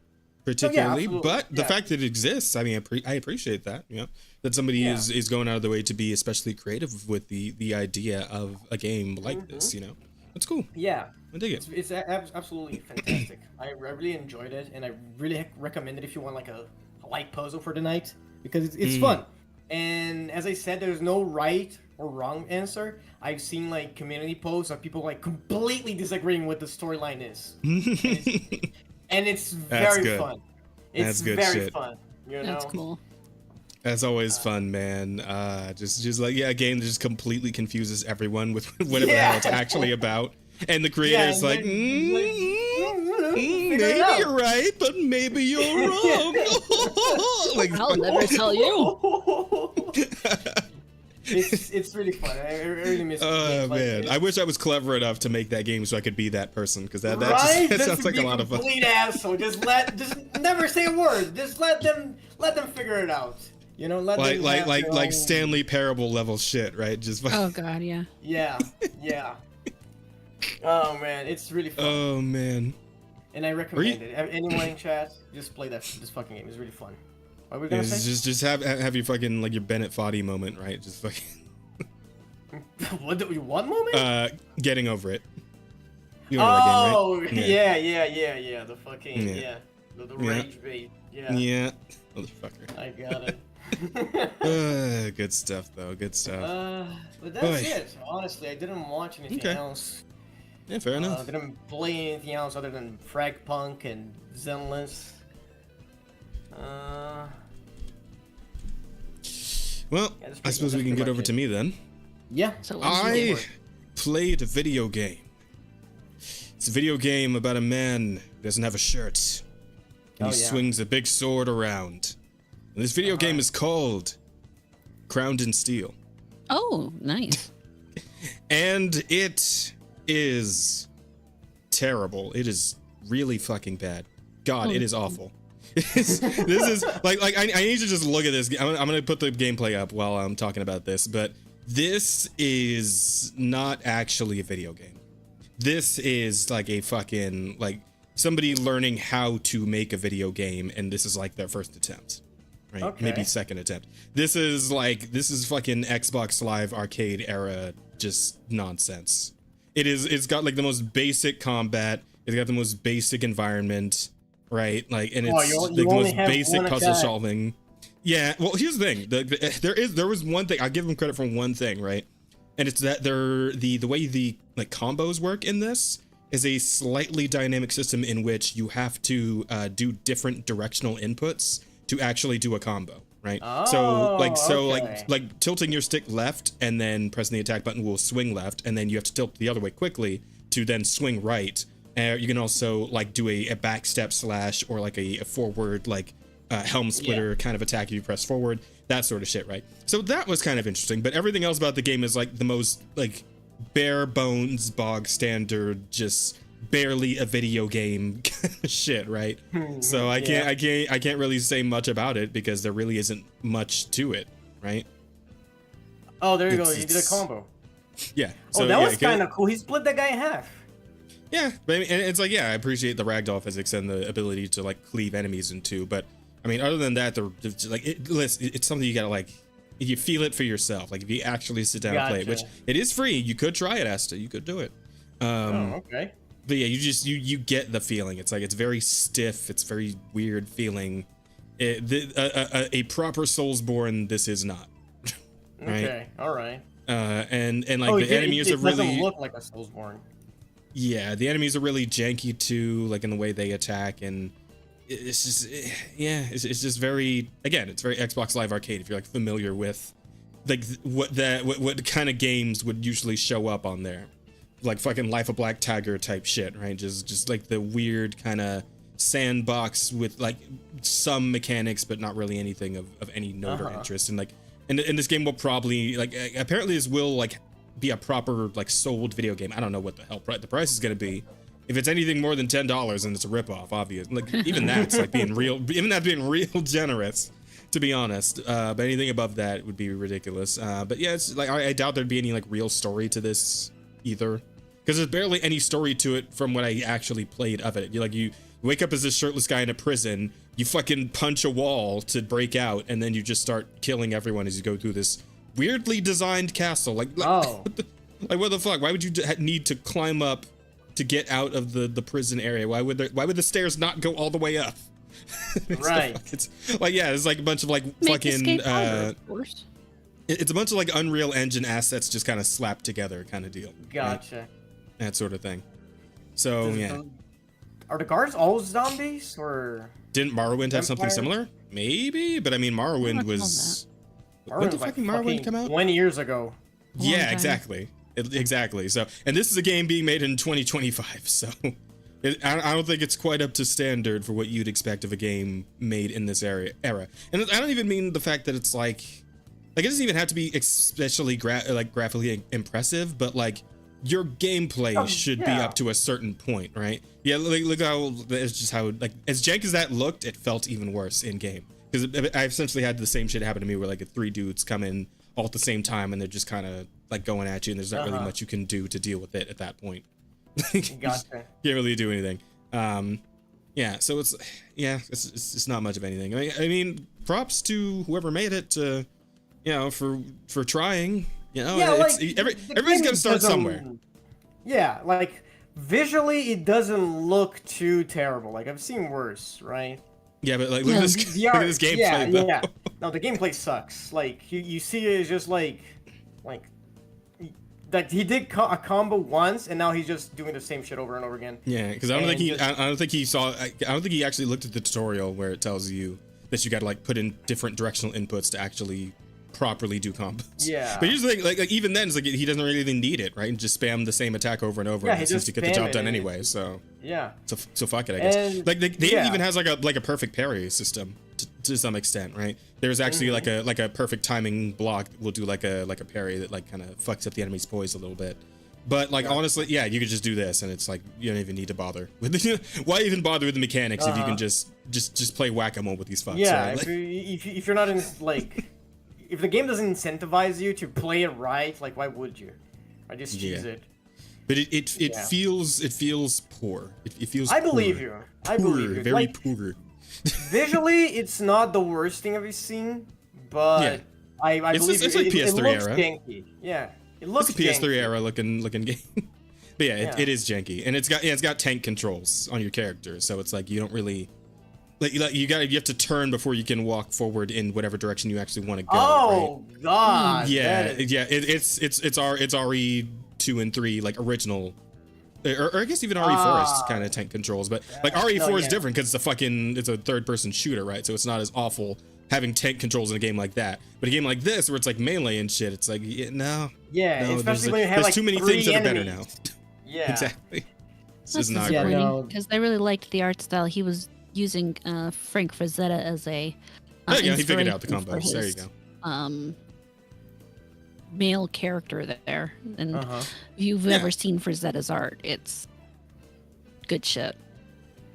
particularly, but the fact that it exists, I mean, I appreciate that. You know, that somebody is going out of their way to be especially creative with the idea of a game like this. You know, that's cool. Yeah, I dig it. It's absolutely fantastic. I really enjoyed it, and I really recommend it if you want like a light puzzle for the night, because it's fun. And as I said, there's no right or wrong answer. I've seen like community posts of people like completely disagreeing what the storyline is, and it's very fun. It's very fun. You know? That's cool. That's always fun, man. Just like a game that just completely confuses everyone with whatever the hell it's actually about, and the creator's like, maybe you're right, but maybe you're wrong. Like, I'll never tell you. It's really fun. I really miss it. Oh man, I wish I was clever enough to make that game so I could be that person, because that sounds like a lot of fun. Complete asshole. Just never say a word. Just let them figure it out. You know, like Stanley Parable level shit, right? Just oh god, yeah. Yeah. Oh man, it's really fun. Oh man. And I recommend it. Anyone in chat, just play this fucking game. It's really fun. What were we gonna say? Just have your fucking like your Bennett Foddy moment, right? Just fucking. What moment? Getting over it. You know that game, right? Yeah. The fucking the rage bait. Yeah. Motherfucker. I got it. Good stuff though. Good stuff. But that's it. Honestly, I didn't watch anything else. Yeah, fair enough. I didn't play anything else other than Fragpunk and Zenless. Well, Yeah, that's I pretty- suppose we that's can get pretty over much to it. me then. Yeah. So what's the I game? played a video game. It's a video game about a man who doesn't have a shirt. And Oh, he yeah. swings a big sword around. And this video game is called Crowned in Steel. Oh, nice. And it is terrible. It is really fucking bad. God, it is awful. This is like I need to just look at this. I'm gonna put the gameplay up while I'm talking about this, but this is not actually a video game. This is like a fucking like somebody learning how to make a video game, and this is like their first attempt, right? Okay. Maybe second attempt. This is fucking Xbox Live Arcade era just nonsense. It's got like the most basic combat. It's got the most basic environment, right? Like, and it's you like the only most have basic one puzzle attack. solving. Yeah, well, here's the thing. There was one thing. I'll give them credit for one thing, right? And it's that the way the like combos work in this is a slightly dynamic system in which you have to do different directional inputs to actually do a combo, right? Oh, okay. like tilting your stick left and then pressing the attack button will swing left, and then you have to tilt the other way quickly to then swing right. You can also like do a back step slash or like a forward like helm splitter kind of attack if you press forward, that sort of shit, right? So that was kind of interesting, but everything else about the game is like the most like bare bones, bog standard, just barely a video game kind of shit, right? So I can't really say much about it because there really isn't much to it, right? Oh, there you go. He did a combo. Yeah. Oh, that was kind of cool. He split that guy in half. Yeah, but I mean, and it's like, yeah, I appreciate the ragdoll physics and the ability to like cleave enemies in two, but I mean, other than that, they're just, like, it's something you gotta like, you feel it for yourself. Like if you actually sit down and play it, which it is free, you could try it, Asta. You could do it. Okay. But yeah, you get the feeling. It's like it's very stiff. It's very weird feeling. A proper Soulsborne, this is not. Right? Okay. All right. And like the enemies are really doesn't look like a Soulsborne. Yeah, the enemies are really janky too, like in the way they attack, and it's just it's just very, again, it's very Xbox Live Arcade if you're like familiar with like what kind of games would usually show up on there, like fucking Life of Black Tiger type shit, right? Just like the weird kind of sandbox with like some mechanics but not really anything of any note or interest, and like and this game will probably like apparently this will like be a proper like sold video game. I don't know what the hell the price is going to be. If it's anything more than $10 and it's a ripoff, obvious. Like even that's like being real, even that being real generous, to be honest. But anything above that would be ridiculous. But yeah, it's like I doubt there'd be any like real story to this either, because there's barely any story to it from what I actually played of it. You wake up as this shirtless guy in a prison, you fucking punch a wall to break out, and then you just start killing everyone as you go through this weirdly designed castle. Like what the fuck? Why would you need to climb up to get out of the prison area? Why would the stairs not go all the way up? Right. It's like, yeah, it's like a bunch of like fucking of course. It's a bunch of like Unreal Engine assets just kind of slapped together kind of deal. Gotcha. Right? That sort of thing. So yeah. Are the guards all zombies or Didn't Morrowind have something similar? Maybe, but I mean Morrowind was when did fucking Morrowind come out? 20 years ago. Yeah, exactly. Exactly. So, and this is a game being made in 2025. So, I don't think it's quite up to standard for what you'd expect of a game made in this era. And I don't even mean the fact that it's like it doesn't even have to be especially graphically impressive, but like your gameplay should be up to a certain point, right? Yeah, look how it's just how like as jank as that looked, it felt even worse in game. Because I essentially had the same shit happen to me where like three dudes come in all at the same time and they're just kind of like going at you, and there's not really much you can do to deal with it at that point. Gotcha. Can't really do anything. Yeah, so it's not much of anything. I mean, props to whoever made it, for trying. Everybody's got to start somewhere. Yeah, like visually, it doesn't look too terrible. Like I've seen worse, right? Yeah, but like look at this gameplay. Yeah. No, the gameplay sucks. Like you see it as just like he did a combo once, and now he's just doing the same shit over and over again. Yeah, because I don't think he actually looked at the tutorial where it tells you that you got to like put in different directional inputs to actually properly do combos. Yeah. But here's the thing, like even then, it's like he doesn't really even need it, right? Just spam the same attack over and over, Yeah, and he it seems just to get the spam job it, done and anyway. So yeah. so fuck it, I guess. And, Like the yeah. even has like a perfect parry system to some extent, right? There's actually like a perfect timing block will do like a parry that like kind of fucks up the enemy's poise a little bit. But like honestly, yeah, you could just do this, and it's like you don't even need to bother with why even bother with the mechanics if you can just play whack-a-mole with these fucks. Yeah, right? Like, if you're not in like, if the game doesn't incentivize you to play it right, like why would you? I just choose it. But it feels poor. It feels. I believe you. I believe you. Very like, poor. Visually, it's not the worst thing I've seen, but I believe it's like PS3 it looks era. janky. Yeah, it looks It's a PS3 janky. era looking game. But yeah, it is janky, and it's got tank controls on your character, so it's like you don't really like you have to turn before you can walk forward in whatever direction you actually want to go. Oh right? God! Yeah, that is- yeah. It's RE2 and 3 like original. Or I guess even RE4 is kind of tank controls, but like RE4 is different because it's a third-person shooter, right? So it's not as awful having tank controls in a game like that. But a game like this, where it's like melee and shit, it's like no, especially when you have there's like too many 3 things that are better now. enemies. Yeah, Exactly. This That's is not disappointing great. because I really liked the art style. He was using Frank Frazetta as a. There you go. He figured out the inspiration for combos. There you his, go. Male character there, and Uh-huh. if you've ever seen Frazetta's art, it's good shit.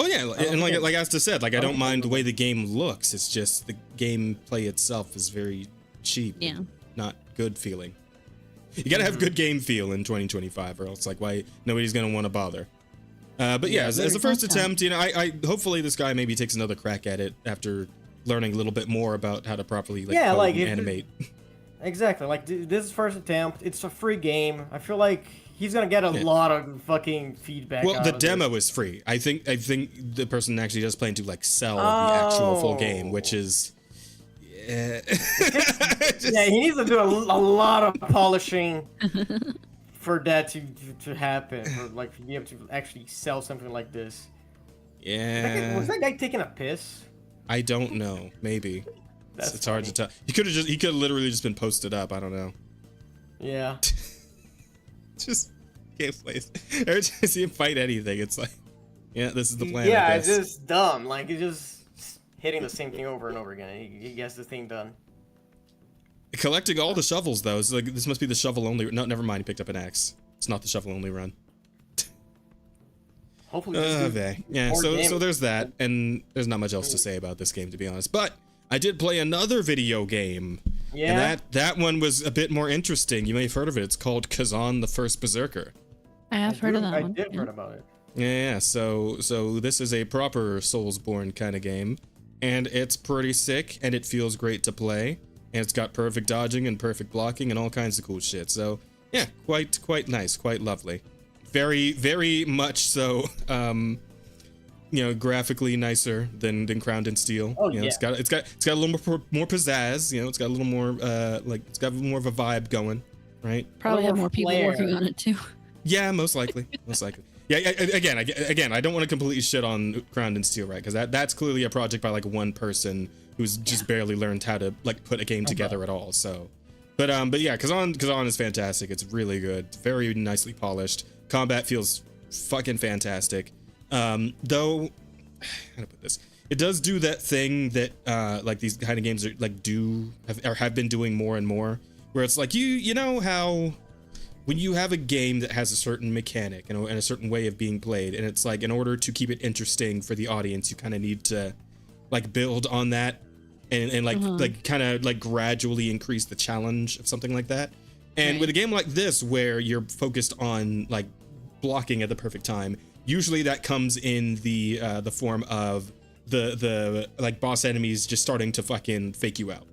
Oh yeah, and like Asta said, like I don't mind the way the game looks. It's just the gameplay itself is very cheap. Yeah. Not good feeling. You gotta have good game feel in 2025, or else like why nobody's gonna want to bother. But yeah, as a first attempt, you know, I hopefully this guy maybe takes another crack at it after learning a little bit more about how to properly code and animate. Exactly. Like this is first attempt. It's a free game. I feel like he's gonna get a lot of fucking feedback. Well, out the of demo this. is free. I think the person actually does plan to like sell the actual full game, which is Yeah, he needs to do a lot of polishing for that to happen, for like to be able to actually sell something like this. yeah. Was that guy taking a piss? I don't know. Maybe it's hard to tell. He could have literally just been posted up. I don't know. Yeah. Just gameplays. Every time I see him fight anything, it's like, yeah, this is the plan. Yeah, I it's guess. just dumb. Like it's just hitting the same thing over and over again. He gets the thing done. Collecting all the shovels though. It's like this must be the shovel only. No, never mind. He picked up an axe. It's not the shovel only run. Hopefully. This Okay. Yeah. So there's that, and there's not much else to say about this game, to be honest. But I did play another video game. Yeah. And that one was a bit more interesting. You may have heard of it. It's called Kazan the First Berserker. I have heard of that one. I did heard about it. Yeah, so this is a proper Soulsborne kind of game, and it's pretty sick, and it feels great to play, and it's got perfect dodging and perfect blocking and all kinds of cool shit. So yeah, quite nice, quite lovely, very much so. You know, graphically nicer than Crowned in Steel. Oh, you know, yeah. it's got a little more pizzazz. You know, it's got a little more like it's got more of a vibe going, right? Probably have more more people flair. working on it too. Yeah, most likely. Yeah, again, I don't want to completely shit on Crowned in Steel, right? Because that's clearly a project by like one person who's just barely learned how to like put a game together at all. So, but yeah, Kazan is fantastic. It's really good. It's very nicely polished. Combat feels fucking fantastic. Though, how to put this? It does do that thing that like these kind of games are like have been doing more and more, where it's like you know how when you have a game that has a certain mechanic and a certain way of being played, and it's like in order to keep it interesting for the audience, you kind of need to like build on that and like kind of like gradually increase the challenge of something like that. And with a game like this, where you're focused on like blocking at the perfect time, usually that comes in the form of the like boss enemies just starting to fucking fake you out.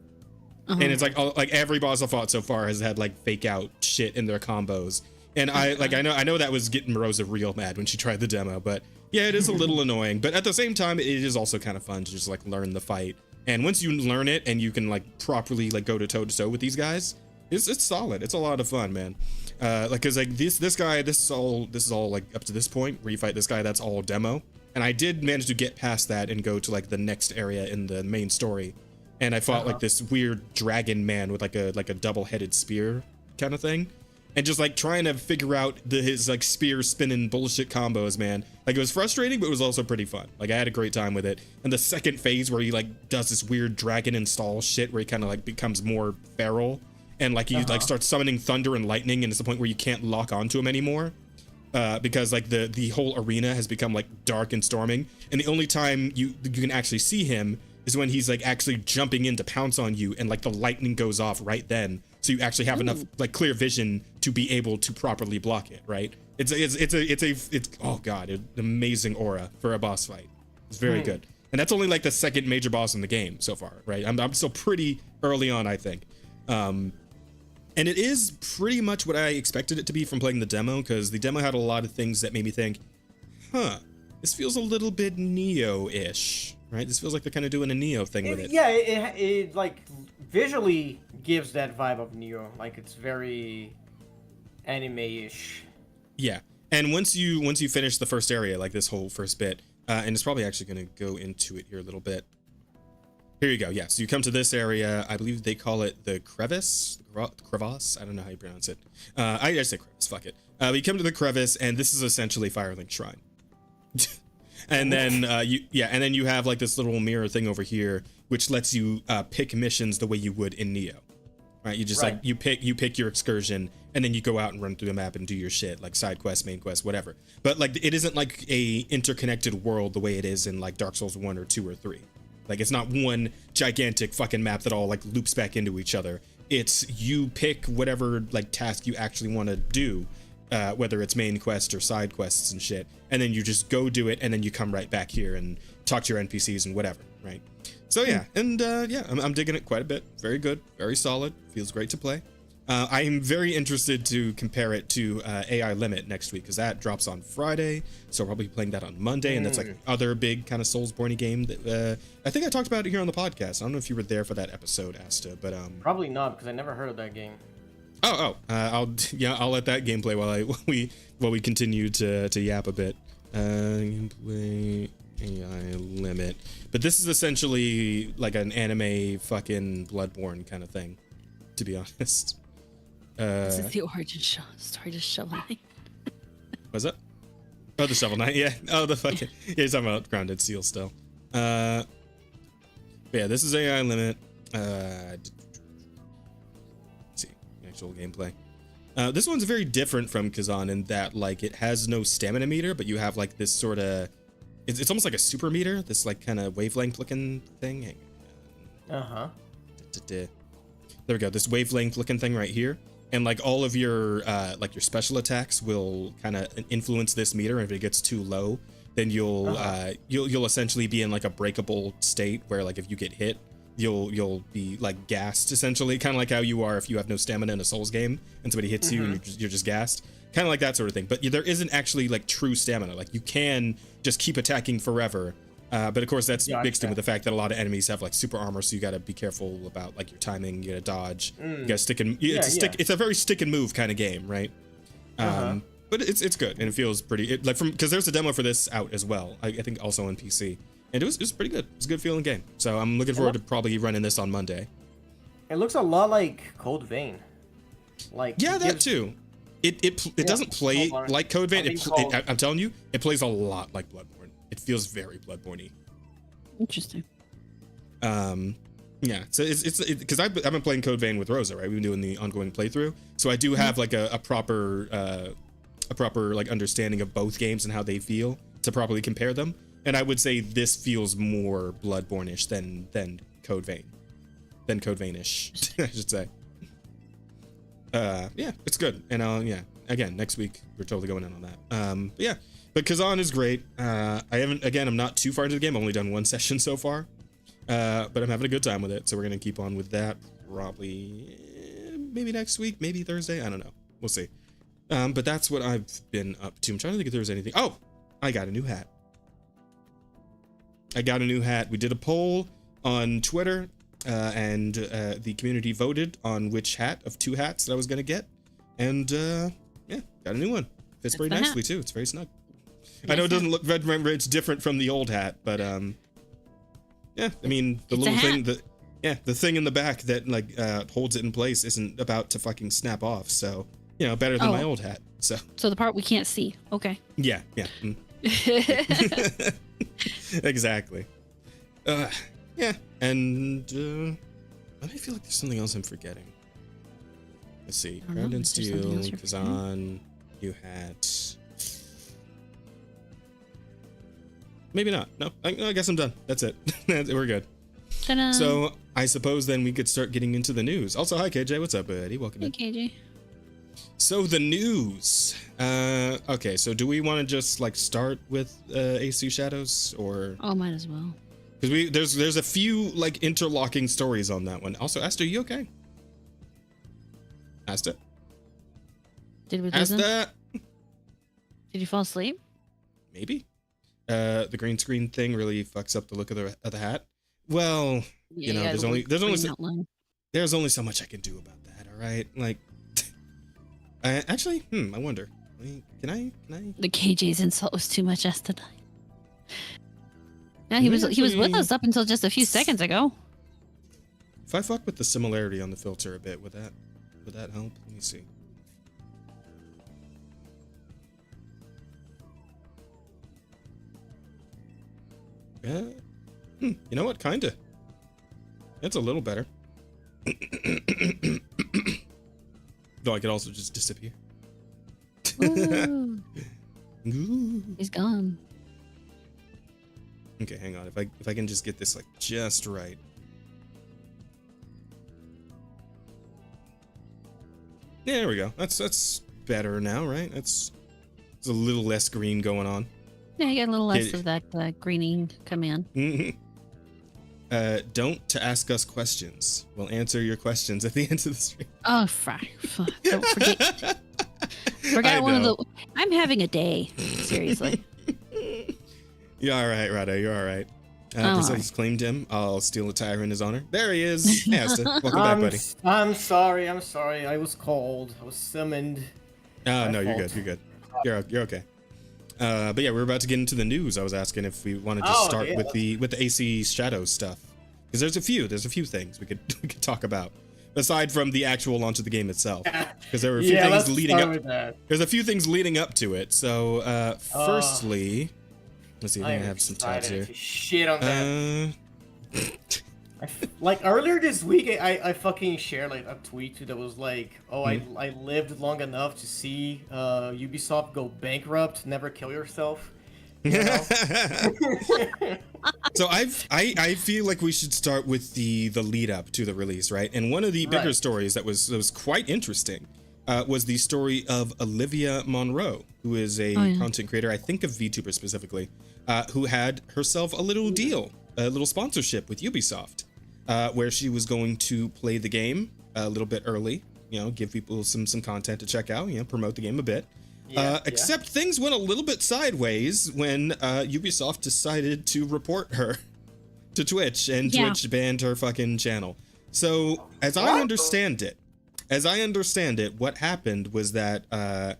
And it's like every boss I've fought so far has had like fake out shit in their combos. And I know that was getting Rosa real mad when she tried the demo, but yeah, it is a little annoying. But at the same time, it is also kind of fun to just like learn the fight. And once you learn it and you can like properly like go to toe to toe with these guys, it's solid. It's a lot of fun, man. Like, cause like this guy, this is all like up to this point where you fight this guy, that's all demo. And I did manage to get past that and go to like the next area in the main story. and I fought like this weird dragon man with like a double-headed spear kind of thing, and just like trying to figure out his like spear spinning bullshit combos, man. Like it was frustrating, but it was also pretty fun. Like I had a great time with it. And the second phase where he like does this weird dragon install shit where he kind of like becomes more feral, and like he like starts summoning thunder and lightning, and it's the point where you can't lock onto him anymore. Because like the whole arena has become like dark and storming, and the only time you can actually see him is when he's like actually jumping in to pounce on you, and like the lightning goes off right then, so you actually have enough like clear vision to be able to properly block it. Right? It's oh god, an amazing aura for a boss fight. It's very good, and that's only like the second major boss in the game so far. Right? I'm still pretty early on, I think. And it is pretty much what I expected it to be from playing the demo, because the demo had a lot of things that made me think, this feels a little bit Neo-ish, right? This feels like they're kind of doing a Neo thing with it. Yeah, it like visually gives that vibe of Neo. Like it's very anime-ish. Yeah, and once you finish the first area, like this whole first bit, and it's probably actually going to go into it here a little bit. Here you go. Yeah, so you come to this area. I believe they call it the crevice. Crevasse. I don't know how you pronounce it. I say crevice. Fuck it. You come to the crevice, and this is essentially Firelink Shrine. And then you have like this little mirror thing over here, which lets you pick missions the way you would in Neo. Right? You just like you pick your excursion, and then you go out and run through the map and do your shit, like side quest, main quest, whatever. But like it isn't like a interconnected world the way it is in like Dark Souls 1 or 2 or 3. Like it's not one gigantic fucking map that all like loops back into each other. It's you pick whatever like task you actually want to do, whether it's main quest or side quests and shit, and then you just go do it, and then you come right back here and talk to your NPCs and whatever, right? So yeah, and I'm digging it quite a bit. Very good, very solid. Feels great to play. I am very interested to compare it to AI Limit next week, because that drops on Friday, so I'll probably be playing that on Monday, and that's like other big kind of Soulsborne game that I think I talked about it here on the podcast. I don't know if you were there for that episode, Asta, but probably not, because I never heard of that game. I'll let that game play while we continue to yap a bit. Gameplay AI Limit, but this is essentially like an anime fucking Bloodborne kind of thing, to be honest. This is the origin story to Shovel Knight. What's that? Oh, the Shovel Knight, yeah. Oh, the fucking... Yeah, he's talking about Grounded Seal still. Yeah, this is AI Limit. Let's see, actual gameplay. This one's very different from Kazan in that, like, it has no stamina meter, but you have, like, this sort of... It's almost like a super meter, this, like, kind of wavelength-looking thing. Uh-huh. There we go, this wavelength-looking thing right here. And like all of your your special attacks will kind of influence this meter. And if it gets too low, then you'll essentially be in like a breakable state where like if you get hit, you'll be like gassed essentially, kind of like how you are if you have no stamina in a Souls game and somebody hits you and you're just gassed, kind of like that sort of thing. But there isn't actually like true stamina. Like you can just keep attacking forever. But of course that's mixed in with the fact that a lot of enemies have like super armor, so you got to be careful about like your timing. You got to dodge. You got to stick and it's a very stick and move kind of game, right? But it's good and it feels pretty because there's a demo for this out as well. I think also on PC, and it was pretty good. It's a good feeling game. So I'm looking forward to probably running this on Monday. It looks a lot like Code Vein. Like that too. It doesn't play like Code Vein. I'm telling you, it plays a lot like Bloodborne. It feels very Bloodborne-y. Interesting. Yeah, so it's because I've been playing Code Vein with Rosa, right? We've been doing the ongoing playthrough, so I do have like a proper like understanding of both games and how they feel to properly compare them. And I would say this feels more Bloodborne-ish than Code Vein, Code Vein-ish, I should say. Yeah, it's good, and again next week we're totally going in on that. But yeah. But Kazan is great. I'm not too far into the game. I've only done one session so far. But I'm having a good time with it. So we're going to keep on with that probably maybe next week, maybe Thursday. I don't know. We'll see. But that's what I've been up to. I'm trying to think if there was anything. Oh, I got a new hat. We did a poll on Twitter and the community voted on which hat of 2 hats that I was going to get. And yeah, got a new one. Fits very nicely too. It's very snug. I know it doesn't look it's different from the old hat, but yeah, I mean the little thing that Yeah, the thing in the back that like holds it in place isn't about to fucking snap off. So, you know, better than my old hat. So the part we can't see. Okay. Yeah. Exactly. Yeah, and I feel like there's something else I'm forgetting. Let's see. Ground and Steel, Kazan, New Hat. Maybe not. No, I guess I'm done. That's it. We're good. Ta-da. So I suppose then we could start getting into the news. Also, hi KJ, what's up, buddy? Welcome in. Hey, KJ. So the news. Okay, so do we want to just like start with AC Shadows or? Oh, might as well. Because there's a few like interlocking stories on that one. Also, Asta, you okay? Asta? Did we lose him? Asta? Did you fall asleep? Maybe. The green screen thing really fucks up the look of the hat. Well, Yeah, you know, there's only so much I can do about that. All right, like, actually, I wonder. Can I? The KJ's insult was too much yesterday. Yeah, he was with us up until just a few seconds ago. If I fuck with the similarity on the filter a bit, would that help? Let me see. Yeah. You know what? Kinda. It's a little better. Though I could also just disappear. Ooh, Ooh. he's gone. Okay, hang on. If I can just get this like just right. Yeah, there we go. That's better now, right? There's a little less green going on. Yeah, you got a little less of that greening come in. Don't to ask us questions. We'll answer your questions at the end of the stream. Oh, don't forget. Forgot one of the. I'm having a day. Seriously. You're all right, Rado. You're all right. Priscilla's claimed him. I'll steal a tire in his honor. There he is. Hey, Asta. Welcome back, buddy. I'm sorry. I was cold. I was summoned. Oh, no, you're good. You're good. You're okay. But yeah, we're about to get into the news. I was asking if we wanted to start with the AC Shadows stuff, because there's a few things we could talk about aside from the actual launch of the game itself, because there were a few things leading up. There's a few things leading up to it. So firstly, let's see. I think I have some tabs here. Shit on that. Like earlier this week, I fucking shared like a tweet that was like, I lived long enough to see Ubisoft go bankrupt. Never kill yourself. You know? So I feel like we should start with the lead up to the release, right? And one of the bigger stories that was quite interesting was the story of Olivia Monroe, who is a content creator, I think of VTuber specifically, who had herself a little deal, a little sponsorship with Ubisoft, where she was going to play the game a little bit early, you know, give people some content to check out, you know, promote the game a bit. Except things went a little bit sideways when Ubisoft decided to report her to Twitch, and Twitch banned her fucking channel. So as I understand it, what happened was that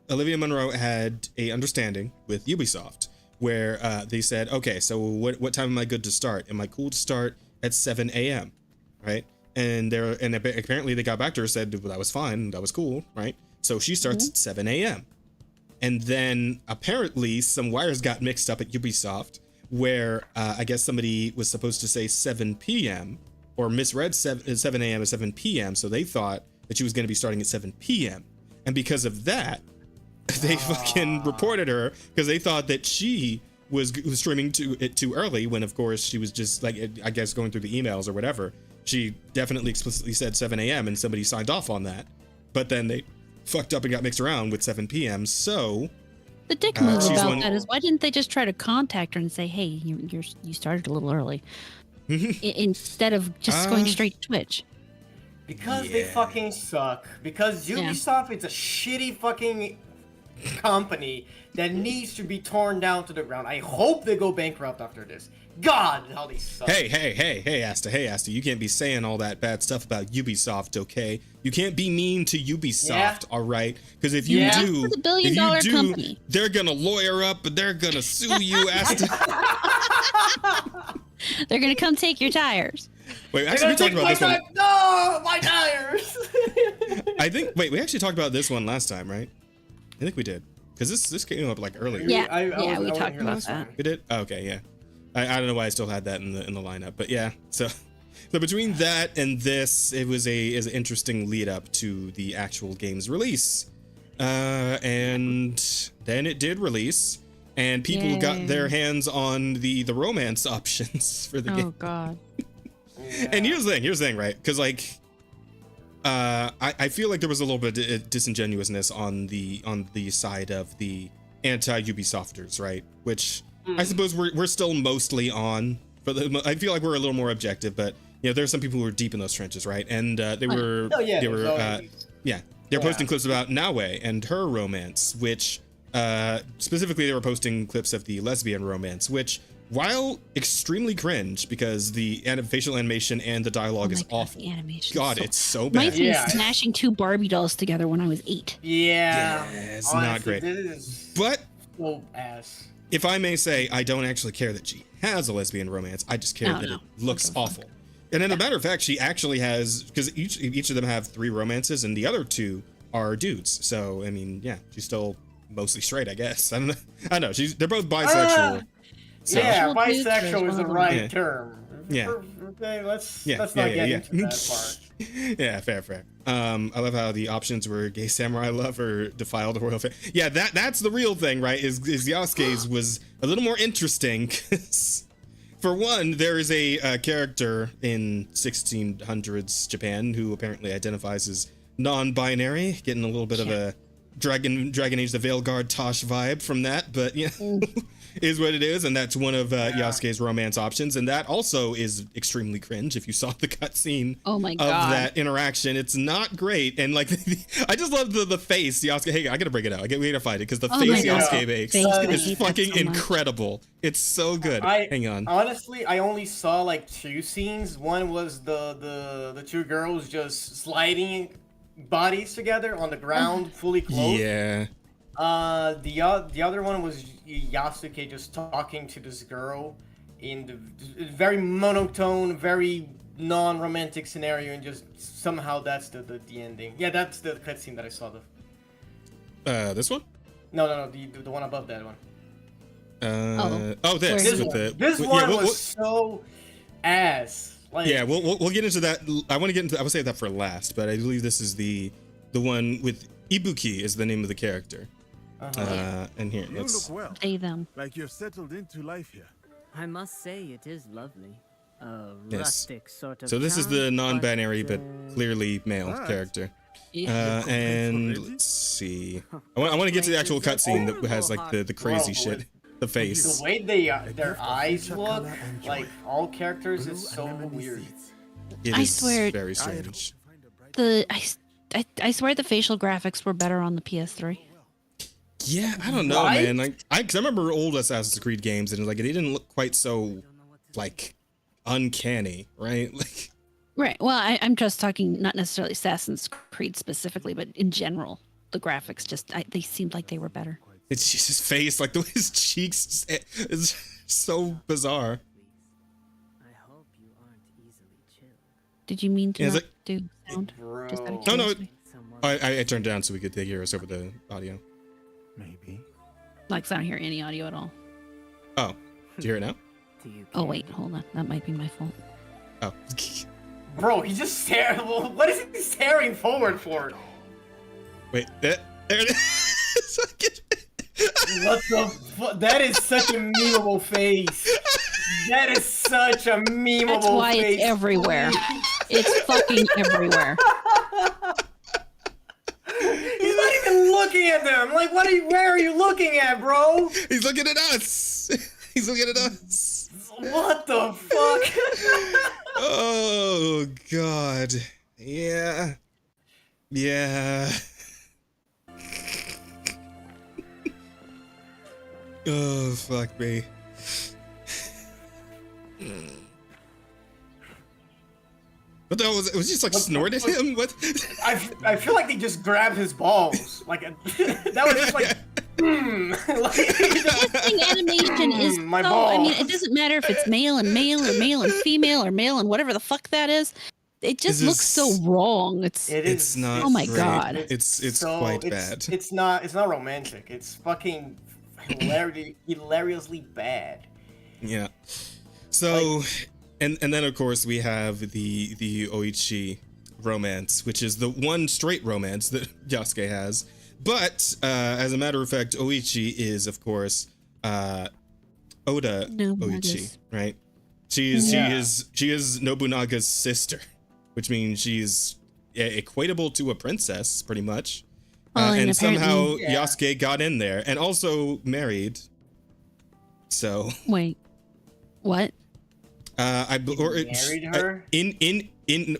Olivia Monroe had a understanding with Ubisoft where they said, okay, so what time am I good to start? Am I cool to start at 7 a.m., right? And apparently they got back to her, said, well, that was fine, that was cool, right? So she starts at 7 a.m. And then apparently some wires got mixed up at Ubisoft where I guess somebody was supposed to say 7 p.m. or misread 7 a.m. as 7 p.m. So they thought that she was going to be starting at 7 p.m. And because of that, they fucking reported her because they thought that she was streaming it too early, when of course she was just like, I guess going through the emails or whatever, she definitely explicitly said 7 a.m. and somebody signed off on that. But then they fucked up and got mixed around with 7 p.m. So the dick move about that is, why didn't they just try to contact her and say, hey, you started a little early, instead of just going straight to Twitch? Because they fucking suck. Because Ubisoft is a shitty fucking company that needs to be torn down to the ground. I hope they go bankrupt after this. God, how they suck. Hey, Asta, you can't be saying all that bad stuff about Ubisoft, okay? You can't be mean to Ubisoft, all right? Because if you do, it's a billion-dollar company. They're gonna lawyer up and they're gonna sue you, Asta. They're gonna come take your tires. Wait, actually, we talked about this one. No, my tires. I think. Wait, we actually talked about this one last time, right? I think we did, because this came up like earlier. Yeah, we talked about that. We did. Oh, okay, yeah. I don't know why I still had that in the lineup, but yeah. So between that and this, it was an interesting lead up to the actual game's release, and then it did release, and people got their hands on the romance options for the game. Oh God. Yeah. And here's the thing, right? Because like, I feel like there was a little bit of disingenuousness on the side of the anti-Ubisofters, right? Which I suppose we're still mostly on. I feel like we're a little more objective, but there's some people who are deep in those trenches, right? And they're posting clips about Naue and her romance, which specifically they were posting clips of the lesbian romance, which, while extremely cringe because the facial animation and the dialogue is awful. God, it's so bad. Reminds me of smashing two Barbie dolls together when I was 8. Yeah. It's honestly, not great. But so ass. if I may say, I don't actually care that she has a lesbian romance. I just care that it looks awful. And as a matter of fact, she actually has, because each of them have 3 romances, and the other 2 are dudes. So I mean, yeah, she's still mostly straight, I guess. I don't know. They're both bisexual. So. Yeah, bisexual is the right term. Yeah. Okay, let's not get into that part. Yeah, fair. I love how the options were gay samurai love or defiled royal family. Yeah, that's the real thing, right? Is Yasuke's was a little more interesting. 'Cause for one, there is a character in 1600s Japan who apparently identifies as non-binary, getting a little bit of a Dragon Age the Veilguard Tosh vibe from that, but is what it is, and that's one of Yasuke's romance options, and that also is extremely cringe. If you saw the cutscene of that interaction, it's not great, and like I just love the face Yasuke. Hey, I gotta bring it out. We gotta find it because the face Yasuke makes is fucking incredible. It's so good. Hang on. Honestly, I only saw like 2 scenes. One was the 2 girls just sliding bodies together on the ground, fully clothed. Yeah. The other one was Yasuke just talking to this girl in the very monotone, very non-romantic scenario, and just somehow that's the ending. Yeah, that's the cutscene that I saw. This one? No, the one above that one. This one was so ass. Like, yeah, we'll get into that. I would say that for last, but I believe this is the one with Ibuki is the name of the character. And here, let's look well. They them. Like you're settled into life here. I must say it is lovely. Rustic sort of. So this is the non-binary but clearly male character. And let's see. I want to get to the actual cutscene that has like the crazy shit. The face. The way their eyes look, like all characters, is so weird. I swear, very strange. I swear the facial graphics were better on the PS3. Yeah, I don't know, man. Like, cause I remember old Assassin's Creed games, and like it didn't look quite so like uncanny, right? Like. Right. Well, I'm just talking not necessarily Assassin's Creed specifically, but in general, the graphics they seemed like they were better. It's just his face, like the way his cheeks is so bizarre. I hope you aren't easily chilled. Did you mean to not do sound? No. I turned down so we could hear us over the audio. Maybe. Like, I don't hear any audio at all. Oh, do you hear it now? Oh wait, hold on. That might be my fault. Oh. Bro, he's just staring. What is he staring forward for? Wait, there it is. What the fuck? That is such a memeable face. That is such a memeable face. That's why it's everywhere. It's fucking everywhere. He's not even looking at them. Like, where are you looking at, bro? He's looking at us. He's looking at us. What the fuck? Oh, God. Yeah. Oh, fuck me. What the hell was it? Was he just like snorted him? What? I feel like they just grabbed his balls. Like, that was just like Kissing animation is My so. I mean, balls. it doesn't matter if it's male and male or male and female or male and whatever the fuck that is. It just This looks so is- wrong. It's It's not. Oh my great. God. It's so- quite it's- bad. It's not romantic. It's fucking hilariously bad. Yeah. So, and then of course we have the Oichi romance, which is the one straight romance that Yasuke has. But as a matter of fact, Oichi is of course Oda Oichi, right? She is Nobunaga's sister, which means she's equatable to a princess, pretty much. Well, And somehow Yeah. Yasuke got in there, and also married. So wait, what? Married her?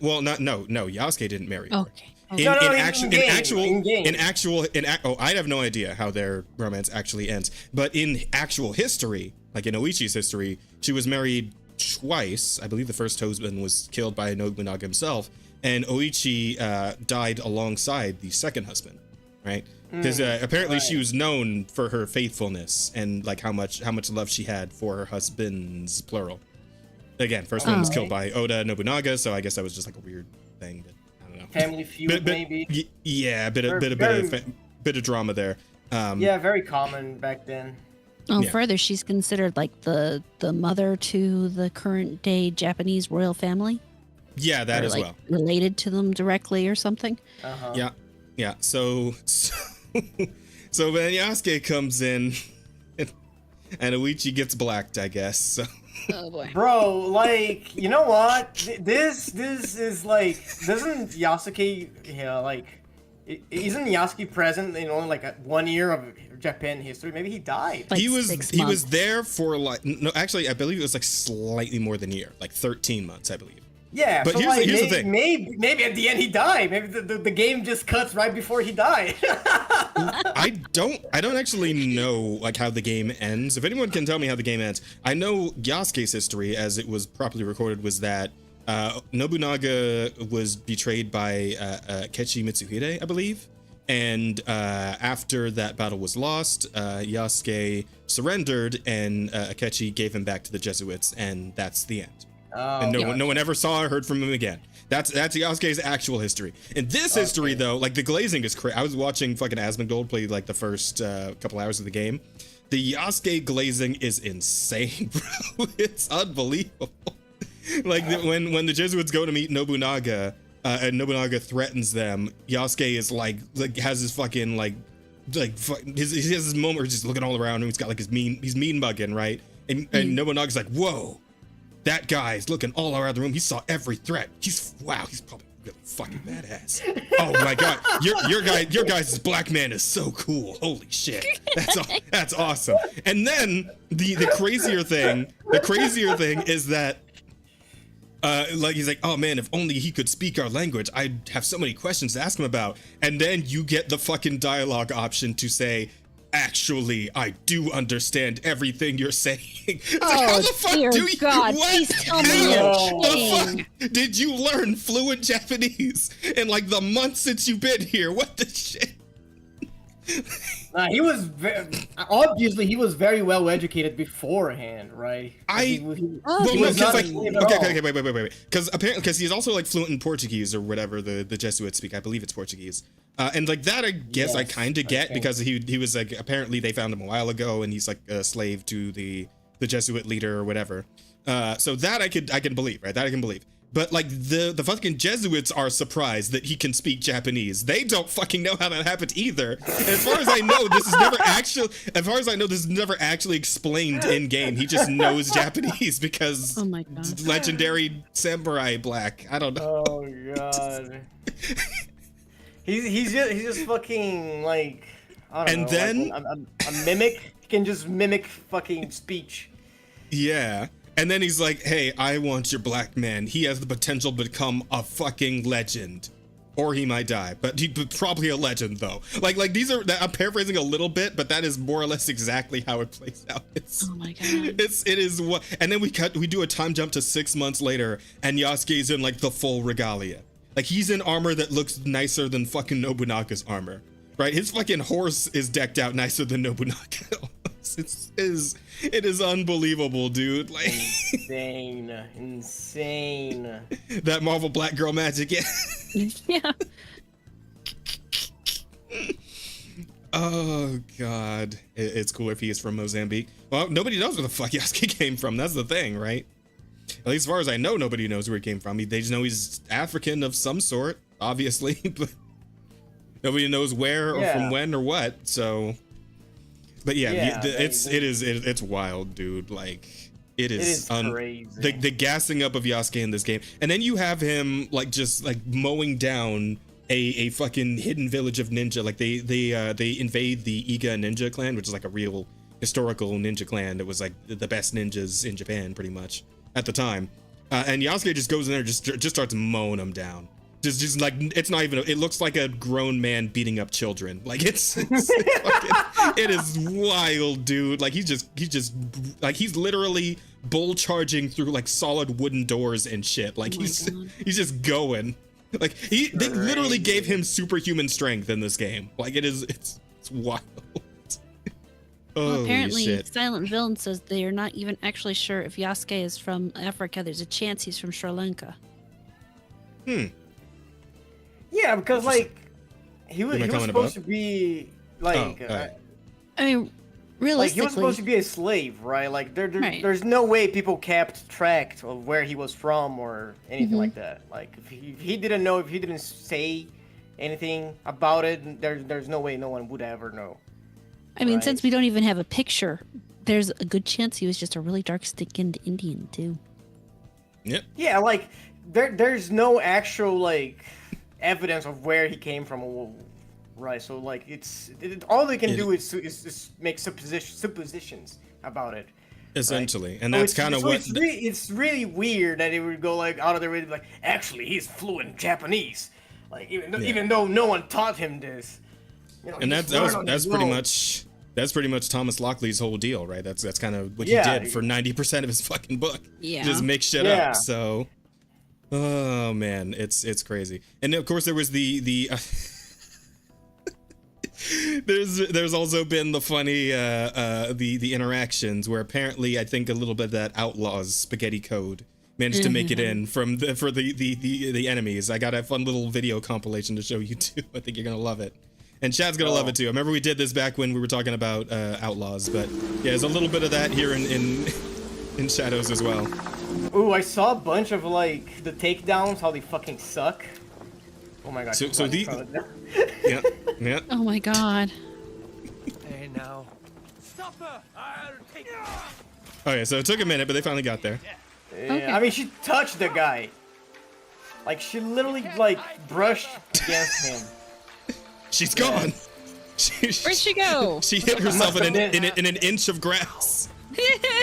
Well, no, Yasuke didn't marry her. Okay. In, No, in, in actu- game, in actual, I have no idea how their romance actually ends. But in actual history, like in Oichi's history, she was married twice. I believe the first husband was killed by Nobunaga himself, and Oichi died alongside the second husband, right? Because apparently she was known for her faithfulness and like how much love she had for her husbands, plural. Again, first one was killed by Oda Nobunaga, so I guess that was just like a weird thing. But I don't know. Family feud, maybe. Yeah, a bit of drama there. Yeah, very common back then. Oh, Yeah. further, she's considered like the mother to the current day Japanese royal family. Yeah, that Or, as like, well. related to them directly or something. Yeah. So when Yasuke comes in, and Oichi gets blacked, I guess. So. Oh boy. Bro, like, you know what? This is like, doesn't Yasuke, isn't Yasuke present in only like 1 year of Japan history? Maybe he died. Like he was 6 he was months. there for like no, actually I believe it was like slightly more than a year, like 13 months, I believe. Yeah, But so here's the- like, here's the thing. maybe at the end he died. Maybe the game just cuts right before he died. I don't actually know like how the game ends. If anyone can tell me how the game ends, I know Yasuke's history as it was properly recorded was that Nobunaga was betrayed by Kechi Mitsuhide, I believe. And after that battle was lost, Yasuke surrendered, and Akechi gave him back to the Jesuits, and that's the end. And no one ever saw or heard from him again. That's Yasuke's actual history. In this history, though, like the glazing is crazy. I was watching fucking Asmongold play like the first couple hours of the game. The Yasuke glazing is insane, bro. It's unbelievable. Like when the Jesuits go to meet Nobunaga, and Nobunaga threatens them, Yasuke is like has his fucking he has this moment where he's just looking all around him. He's got like he's mean mugging, right? And Nobunaga's like, whoa. That guy's looking all around the room. He saw every threat. He's probably really fucking badass. Oh my god, your guys' black man is so cool. Holy shit, that's awesome. And then the crazier thing is that like he's like, oh man, if only he could speak our language, I'd have so many questions to ask him about. And then you get the fucking dialogue option to say, actually, I do understand everything you're saying. It's like, how the fuck dear do you? God, What? please tell me How you're the kidding. fuck did you learn fluent Japanese in like the months since you've been here? What the shit? He was obviously he was very well educated beforehand, right? He was not like, asleep at all. okay, wait. Because he's also like fluent in Portuguese or whatever the Jesuits speak. I believe it's Portuguese. And like that, I guess I kind of get because he was like apparently they found him a while ago and he's like a slave to the Jesuit leader or whatever. So that I can believe, right? That I can believe. But like the fucking Jesuits are surprised that he can speak Japanese. They don't fucking know how that happened either. And as far as I know, this is never actually explained in game. He just knows Japanese because Oh my God. legendary samurai black. I don't know. Oh god. He's just fucking like I don't And know. then- like, a mimic. He can just mimic fucking speech. Yeah. And then he's like, hey, I want your black man. He has the potential to become a fucking legend. Or he might die, but he's probably a legend though. Like these are, I'm paraphrasing a little bit, but that is more or less exactly how it plays out. Oh my God. It is what, and then we do a time jump to 6 months later and Yasuke's in like the full regalia. Like he's in armor that looks nicer than fucking Nobunaga's armor. right? His fucking horse is decked out nicer than Nobunaga. It is unbelievable, dude. Like insane. That Marvel Black Girl magic, yeah. Yeah. Oh god, it's cool if he is from Mozambique. Well, nobody knows where the fuck Yasuke came from. That's the thing, right? At least as far as I know, nobody knows where he came from. They just know he's African of some sort, obviously, but nobody knows where or from when or what. So, but yeah, it's wild, dude. Like it is crazy. The gassing up of Yasuke in this game, and then you have him like just like mowing down a fucking hidden village of ninja. Like they invade the Iga ninja clan, which is like a real historical ninja clan that was like the best ninjas in Japan pretty much at the time. And Yasuke just goes in there, just starts mowing them down. Just like, it's not even, it looks like a grown man beating up children. Like it's fucking, it is wild, dude. Like he's literally bull charging through like solid wooden doors and shit. Like he's just going. Like they literally gave him superhuman strength in this game. Like it's wild. Well, apparently, shit. Silent Villain says they are not even actually sure if Yasuke is from Africa. There's a chance he's from Sri Lanka. Yeah, because like he was supposed to be like. I mean, realistically, like he was supposed to be a slave, right? Like there's no way people kept track of where he was from or anything like that. Like if he didn't know, if he didn't say anything about it, there's no way no one would ever know. I mean, since we don't even have a picture, there's a good chance he was just a really dark-skinned Indian too. Yep. Yeah, like there's no actual like evidence of where he came from, right? So like all they can do is make suppositions about it. Essentially, right? And that's kind of what it's really weird that it would go like out of their way to be like, actually he's fluent Japanese, like even though no one taught him this. You know, and that's pretty much Thomas Lockley's whole deal, right? That's kind of what he did for 90% of his fucking book. Yeah. Just make shit up. So, oh man, it's crazy. And of course there was the there's also been the funny the interactions where apparently I think a little bit of that Outlaws spaghetti code managed to make it in for the enemies. I got a fun little video compilation to show you too. I think you're gonna love it. And Chad's gonna love it too. I remember we did this back when we were talking about Outlaws, but yeah, there's a little bit of that here in Shadows as well. Ooh, I saw a bunch of like the takedowns, how they fucking suck. Oh my god. So the yeah. Oh my god. Hey now. Stop her! I'll take her. Oh yeah, so it took a minute, but they finally got there. Yeah, Okay. I mean, she touched the guy. Like she literally like brushed against him. She's gone. Where'd she go? She hit herself in an inch of grass.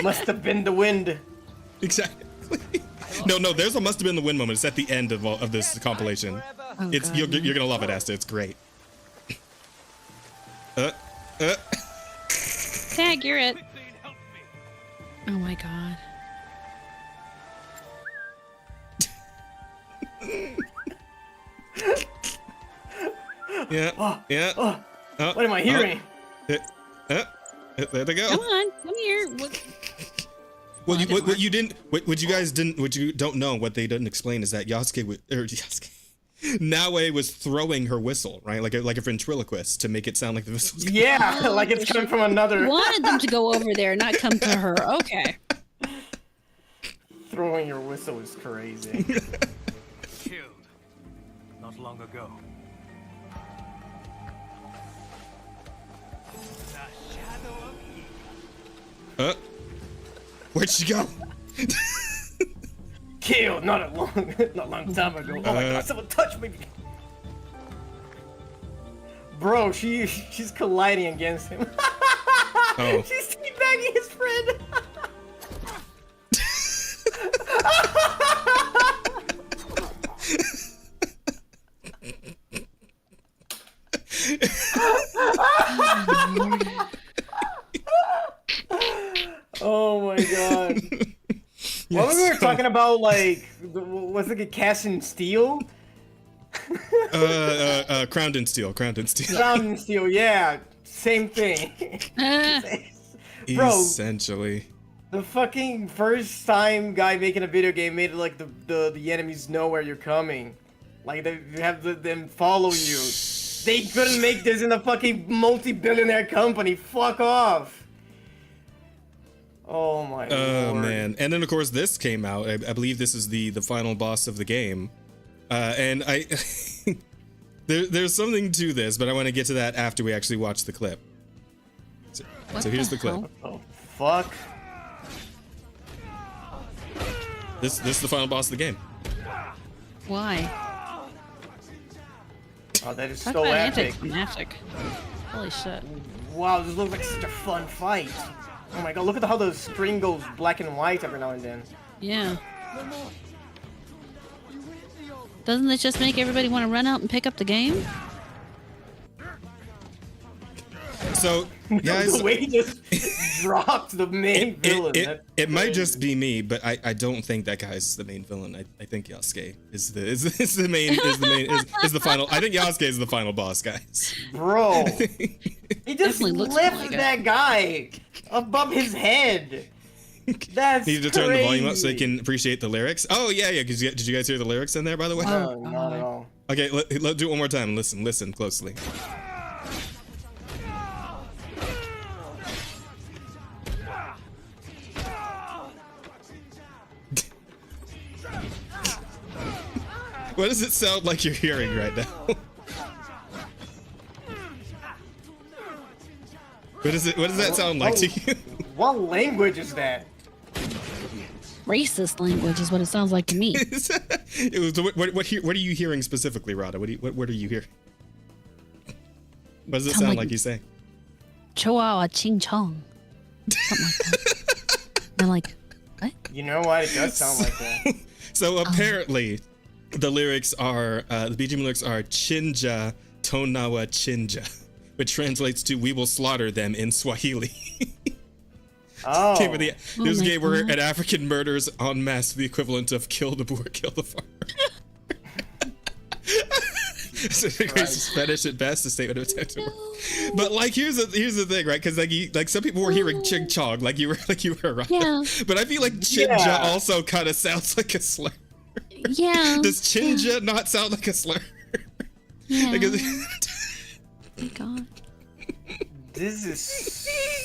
Must have been the wind. Exactly. No, there's a must have been the wind moment. It's at the end of this compilation. Oh, It's God. you're gonna love it, Asta. It's great. Tag, you're it. Oh my god. Yeah. What am I hearing? There they go. Come on, come here. What you don't know, what they didn't explain is that Yasuke, Naue was throwing her whistle, right? Like a ventriloquist to make it sound like the whistle was coming. Yeah, like it's coming from another. Wanted them to go over there, not come to her. Okay. Throwing your whistle is crazy. Killed not long ago. The shadow of Eve. Where'd she go? Killed not a long time ago. Oh my god, someone touched me. Bro, she's colliding against him. Oh. She's teabagging his friend. Oh my god. What we were talking about, like, was it Cass and Steel? Crowned in Steel. Crowned in Steel. Crown and Steel, yeah, same thing. Bro, Essentially. the fucking first time guy making a video game made it like the enemies know where you're coming. Like they have them follow you. They couldn't make this in a fucking multi-billionaire company. Fuck off. Oh my Oh lord. man. And then of course this came out. I believe this is the final boss of the game. And I there's something to this, but I want to get to that after we actually watch the clip. So here's the clip. hell? Oh fuck. This is the final boss of the game. Why? Oh, that is Talk so about epic. anticlimactic. Holy shit. Wow, this looks like such a fun fight. Oh my god, look at how the screen goes black and white every now and then. Yeah. Doesn't this just make everybody want to run out and pick up the game? So guys, The way he just dropped the main villain. that's it might crazy. just be me, but I don't think that guy's the main villain. I think Yasuke is the final. I think Yasuke is the final boss, guys. Bro, he just Definitely looks lifted like it. that guy above his head. That's Need to turn the volume up so you crazy. can appreciate the lyrics. Oh yeah. Did you guys hear the lyrics in there, by the way? No, not at all. Okay, let's do it one more time. Listen closely. What does it sound like you're hearing right now? What does that sound like to you? What language is that? Racist language is what it sounds like to me. What are you hearing specifically, Rada? What are you hearing? What does it Sound sound like- like he's saying? Chihuahua ching chong. Something like that. I'm like, what? You know what? It does sound like that. So apparently, the lyrics are the BGM lyrics are Chinja Tonawa Chinja, which translates to "We will slaughter them" in Swahili. Oh. Okay, but this my game where God. an African murders en masse the equivalent of kill the boer, kill the farmer. So it's Spanish at best, a statement of intent. But like, here's the thing, right? Because like some people were hearing ching chong, like you were right. Yeah. But I feel like chinja Yeah. also kind of sounds like a slur. Yeah. Does chinja not sound like a slur? Yeah. Like, Thank God. This is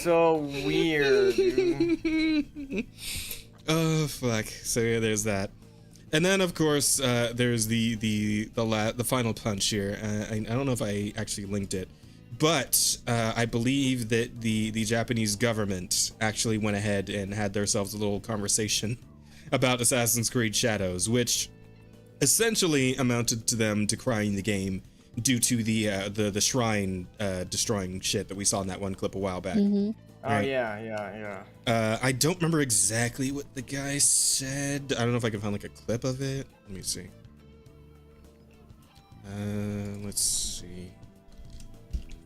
so weird, dude. oh fuck! So yeah, there's that, and then of course there's the final punch here. I don't know if I actually linked it, but I believe that the Japanese government actually went ahead and had themselves a little conversation about Assassin's Creed Shadows, which essentially amounted to them decrying the game due to the shrine destroying shit that we saw in that one clip a while back. Oh Right. yeah. I don't remember exactly what the guy said. I don't know if I can find like a clip of it. Let me see. Let's see.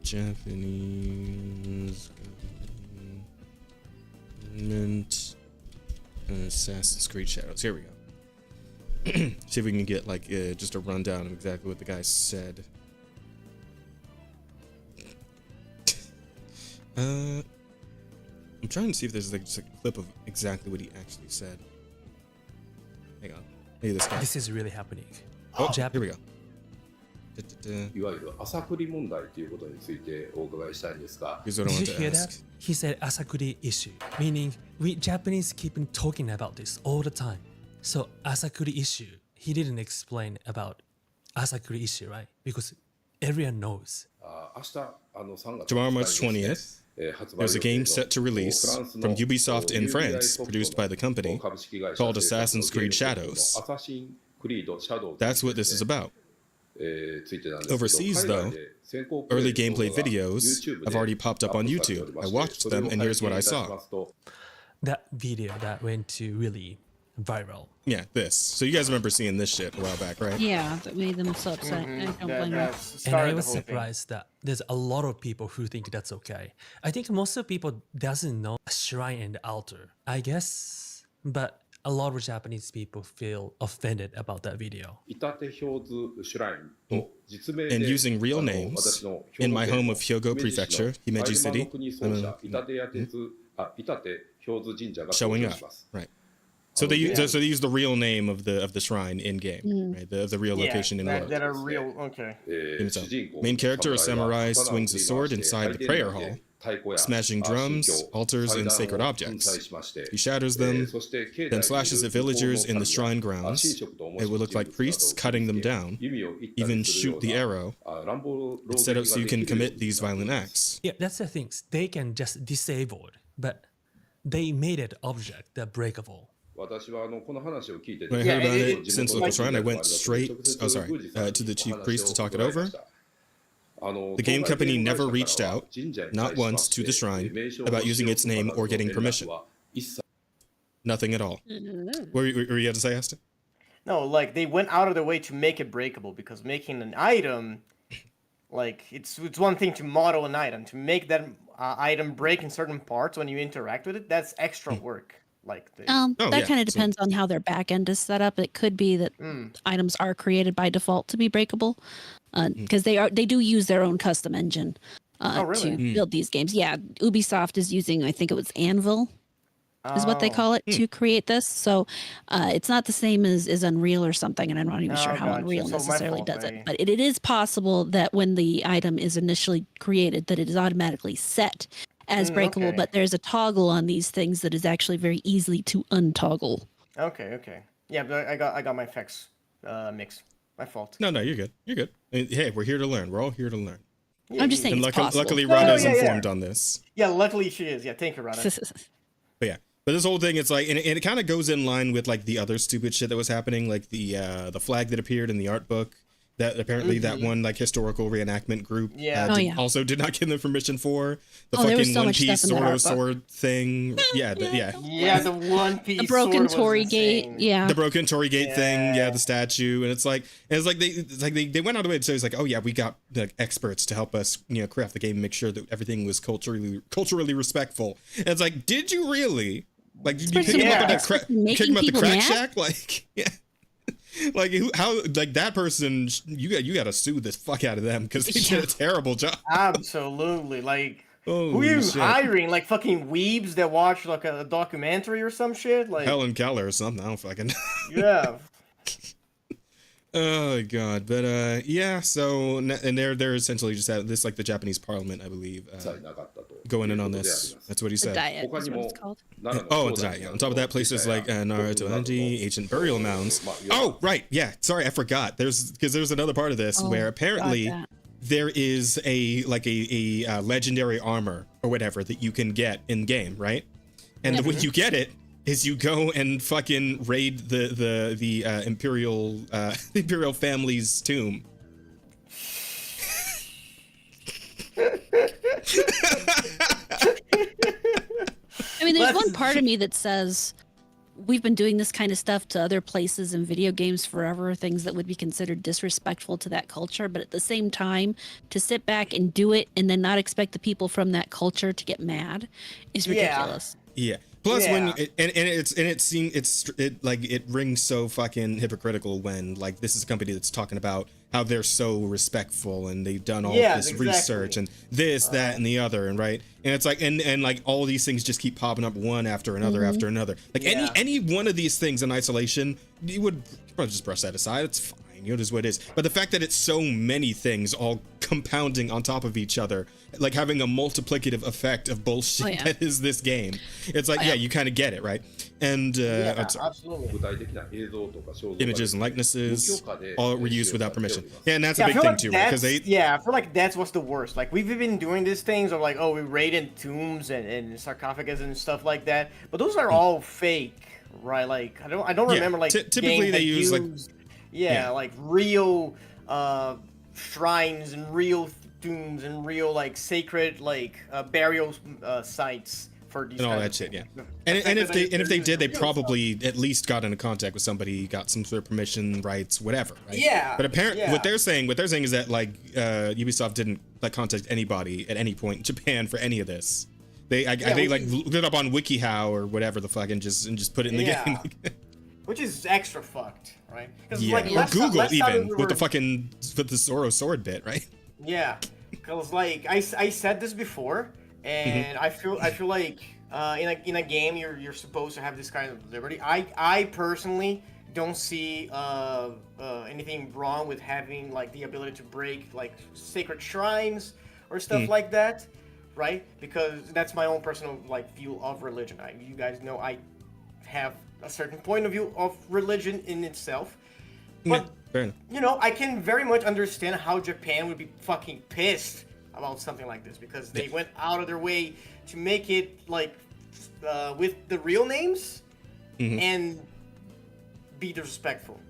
Japanese government Assassin's Creed Shadows. Here we go. See if we can get like just a rundown of exactly what the guy said. I'm trying to see if there's like just a clip of exactly what he actually said. Hang on. Maybe this guy. This is really happening. Oh, here we go. いわゆる朝繰り問題ということについてお伺いしたいんですが、 Here's what I Did want you to hear ask. that? He said Asakuri issue, meaning we Japanese keep on talking about this all the time. So Asakuri issue, he didn't explain about Asakuri issue, right? Because everyone knows. 明日3月 Tomorrow, March 20th, 発売 there's a 予定 game の set to release フランスの from Ubisoft in 有利 France, ソフトの produced by the company, 株式会社 called 制作の Assassin's Creed ゲーム Shadows. アサシンクリードシャドウ That's what this is about. ついてなんですけど Overseas, 海外 though, で先行プレイ Early の動 gameplay 画が videos YouTube have で already popped up on アップされてお YouTube. りま I して watched それ them, を and here's what I 拝見いたし saw. ますと That video that went to really viral. Yeah, this. So you guys remember seeing this shit a while back, right? Yeah, that made them so upset. I don't blame them. And I was surprised that there's a lot of people who think that's okay. I think most of people doesn't know a shrine and altar, I guess, but a lot of Japanese people feel offended about that video. 板手表図シュラインと実名で And using real 私 names の in my 兵庫 home 県 of Hyogo 姫路市 Prefecture, の Himeji 有馬 City, の国総社板手屋鉄板手表図神社が登 showing 場 up. します。 Right. So they use so they use the real name of the shrine in game, right? The real Yeah, location in that, world. that are real. Okay. そう 主人公 Main character, a 侍 samurai, は刀を swings 振 a り sword 回して inside the 大 prayer 殿内 hall, で太鼓や smashing 宗 drums, 教 altars, 祭 and 壇 sacred を粉砕 objects. しまして He shatters them, そして境内 then にい slashes る the 向こうの villagers in the 神 shrine は grounds. 神職と面 It 白 would い look 人 like 物などを priests 切 cutting り them つけ down, 弓を射った even りする shoot よう the な arrow. 乱暴 It's set up so you can できるよ commit うに these なってい violent ます acts. Yeah, that's the things. They can just disable it, but they made it object that breakable. 私はこの話を聞いて When I Yeah, heard about it- it since local shrine, I went straight, to the chief priest to talk it over. The game company never reached out, not once, to the shrine about using its name or getting permission. Nothing at all. What were you had to say, Asta? No, like they went out of their way to make it breakable because making an item, like it's one thing to model an item. To make that item break in certain parts when you interact with it, that's extra work. Like the, Oh, That yeah, kind of so- depends on how their back end is set up. It could be that items are created by default to be breakable, because they do use their own custom engine really? to build these games. Yeah, Ubisoft is using, I think it was Anvil, is what they Oh. call it, to create this. So it's not the same as Unreal or something, and I'm not even sure Oh, how gotcha. Unreal So my necessarily fault, does maybe. it. But it is possible that when the item is initially created, that it is automatically set as breakable. okay. But there's a toggle on these things that is actually very easily to untoggle. Okay. Yeah, but I got my effects mixed. My fault. No, you're good. You're good. Hey, we're here to learn. We're all here to learn. Yeah, I'm just saying And it's possible. luckily, No, Rada's yeah, yeah. informed on this. Yeah, luckily she is. Yeah, thank you, Rada. But yeah, but this whole thing, it's like, and it kind of goes in line with like the other stupid shit that was happening, like the flag that appeared in the art book. That apparently that one like historical reenactment group Yeah. also did not give them permission for the There was fucking so One much Piece stuff in that art book. sword thing. Yeah, Yeah, the One Piece The broken sword was Tory insane. Gate. Yeah. the broken Tory Gate thing, Yeah. the statue, and it's like they went out of the way to say, it's like, oh yeah, we got like experts to help us craft the game and make sure that everything was culturally respectful. And it's like, did you really? Like, you kick him out the crack shack? Like, yeah. Like how like that person, you got to sue the fuck out of them because they did a terrible job. Absolutely. Like, Oh, who are you shit. hiring? Like fucking weebs that watch like a documentary or some shit? Like, Helen Keller or something. I don't fucking. yeah. Oh god, but yeah. So and they're essentially just at this like the Japanese Parliament, I believe, さえなかったと going in on いうことであり this. ます That's what he The said. diet is 他に what も it's called. 奈良の Oh, 兄弟 it's yeah. On top of that, places like Naruto Anji, ancient burial mounds. まあ Oh, right. Yeah. Sorry, I forgot. There's another part of this where apparently got that. there is a legendary armor or whatever that you can get in game, right? And the way you get it is you go and fucking raid the imperial imperial family's tomb. I mean, there's Let's- one part of me that says we've been doing this kind of stuff to other places in video games forever, things that would be considered disrespectful to that culture. But at the same time, to sit back and do it and then not expect the people from that culture to get mad is Yeah. ridiculous. Yeah. Plus, when Yeah. it rings so fucking hypocritical when like this is a company that's talking about how they're so respectful and they've done all Yeah, this exactly. research and this, that, and the other, and right, and it's like and like all these things just keep popping up one after another after another. Like Yeah. any one of these things in isolation, you would probably just brush that aside. It's fine. It is what it is. But the fact that it's so many things all compounding on top of each other, like having a multiplicative effect of bullshit Oh, yeah. that is this game, it's like, yeah, you kind of get it, right? And Yeah, I'm sorry, absolutely. 具体的な映像とか肖像画 images and 無 likenesses 許可で all were 使用 used され without ており permission. ます Yeah, and that's Yeah, a I big feel thing like too, right? Because that's- they, yeah, I feel like that's what's the worst. Like we've been doing these things of like, oh, we raided tombs and sarcophagus and stuff like that, but those are all fake, right? Like I don't Yeah, remember like typically games they that use, like- yeah, like real shrines and real tombs and real like sacred like burial sites for these and all kinds that of shit, yeah. things. And if Effectively, they did, they real stuff. probably at least got into contact with somebody, got some sort of permission, rights, whatever, right? Yeah, But apparently, yeah. what they're saying is that like Ubisoft didn't like contact anybody at any point in Japan for any of this. They like looked it up on WikiHow or whatever the fuck and just put it in the game. Which is extra fucked, right? Yeah, like, or Google even with the fucking Zoro sword bit, right? Yeah, because like I said this before, and I feel like in a game you're supposed to have this kind of liberty. I personally don't see anything wrong with having like the ability to break like sacred shrines or stuff like that, right? Because that's my own personal like view of religion. You guys know I have a certain point of view of religion in itself, but you know, I can very much understand how Japan would be fucking pissed about something like this because they went out of their way to make it like with the real names and be disrespectful,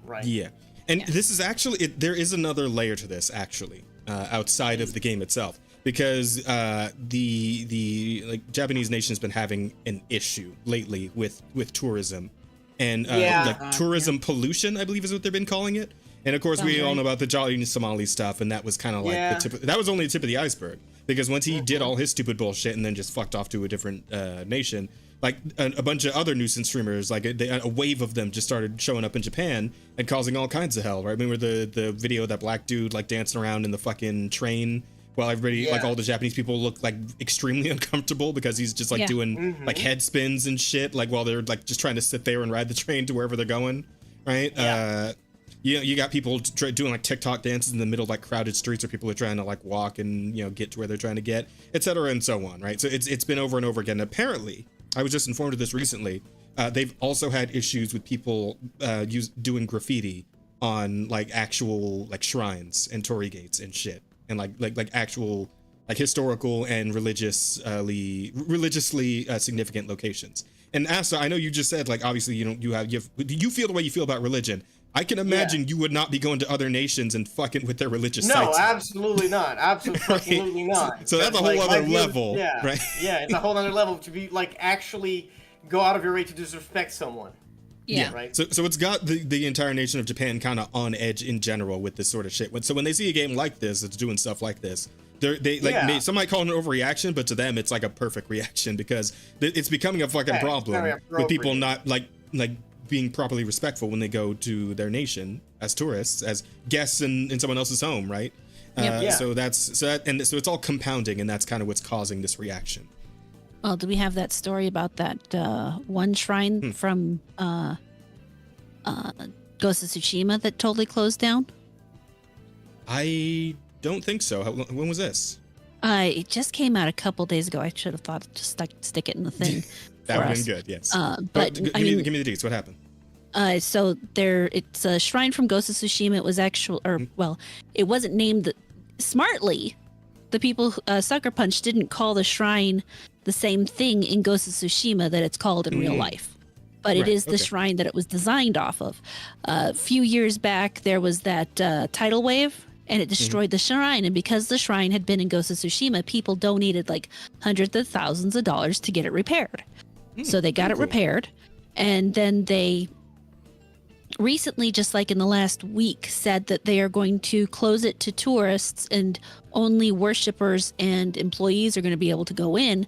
right? Yeah, and this is actually there is another layer to this actually outside of the game itself. Because the like Japanese nation has been having an issue lately with tourism and like tourism pollution, I believe is what they've been calling it. And of course, we all know about the Jolly Somali stuff, and that was kind of like that was only the tip of the iceberg. Because once he did all his stupid bullshit and then just fucked off to a different nation, like a bunch of other nuisance streamers, like a wave of them just started showing up in Japan and causing all kinds of hell. Right? Remember the video of that black dude like dancing around in the fucking train? While everybody, like all the Japanese people look like extremely uncomfortable because he's just like doing like head spins and shit, like while they're like just trying to sit there and ride the train to wherever they're going, right? You got people doing like TikTok dances in the middle of like crowded streets where people are trying to like walk and, you know, get to where they're trying to get, etc. and so on, right? So it's been over and over again. Apparently, I was just informed of this recently. They've also had issues with people doing graffiti on like actual like shrines and torii gates and shit. And like actual like historical and religiously significant locations. And Asa, I know you just said like obviously you feel the way you feel about religion. I can imagine you would not be going to other nations and fucking with their religious sites. No, absolutely not. Absolutely not. So that's a whole other level, right? Yeah, it's a whole other level to be like actually go out of your way to disrespect someone. Yeah. Right. So it's got the entire nation of Japan kind of on edge in general with this sort of shit. So when they see a game like this that's doing stuff like this, some might call it an overreaction, but to them it's like a perfect reaction because it's becoming a fucking problem with people not like being properly respectful when they go to their nation as tourists, as guests in someone else's home, right? So it's all compounding, and that's kind of what's causing this reaction. Well, do we have that story about that one shrine from Ghost of Tsushima that totally closed down? I don't think so. When was this? It just came out a couple days ago. I should have thought to stick it in the thing. That would have been good, yes. But give me the deets. What happened? So it's a shrine from Ghost of Tsushima. It was it wasn't named smartly. The people Sucker Punch didn't call the shrine the same thing in Ghost of Tsushima that it's called in real life. But it is the shrine that it was designed off of. A few years back, there was that tidal wave, and it destroyed the shrine. And because the shrine had been in Ghost of Tsushima, people donated like hundreds of thousands of dollars to get it repaired. So they got it repaired, and then they recently, just like in the last week, said that they are going to close it to tourists and only worshipers and employees are going to be able to go in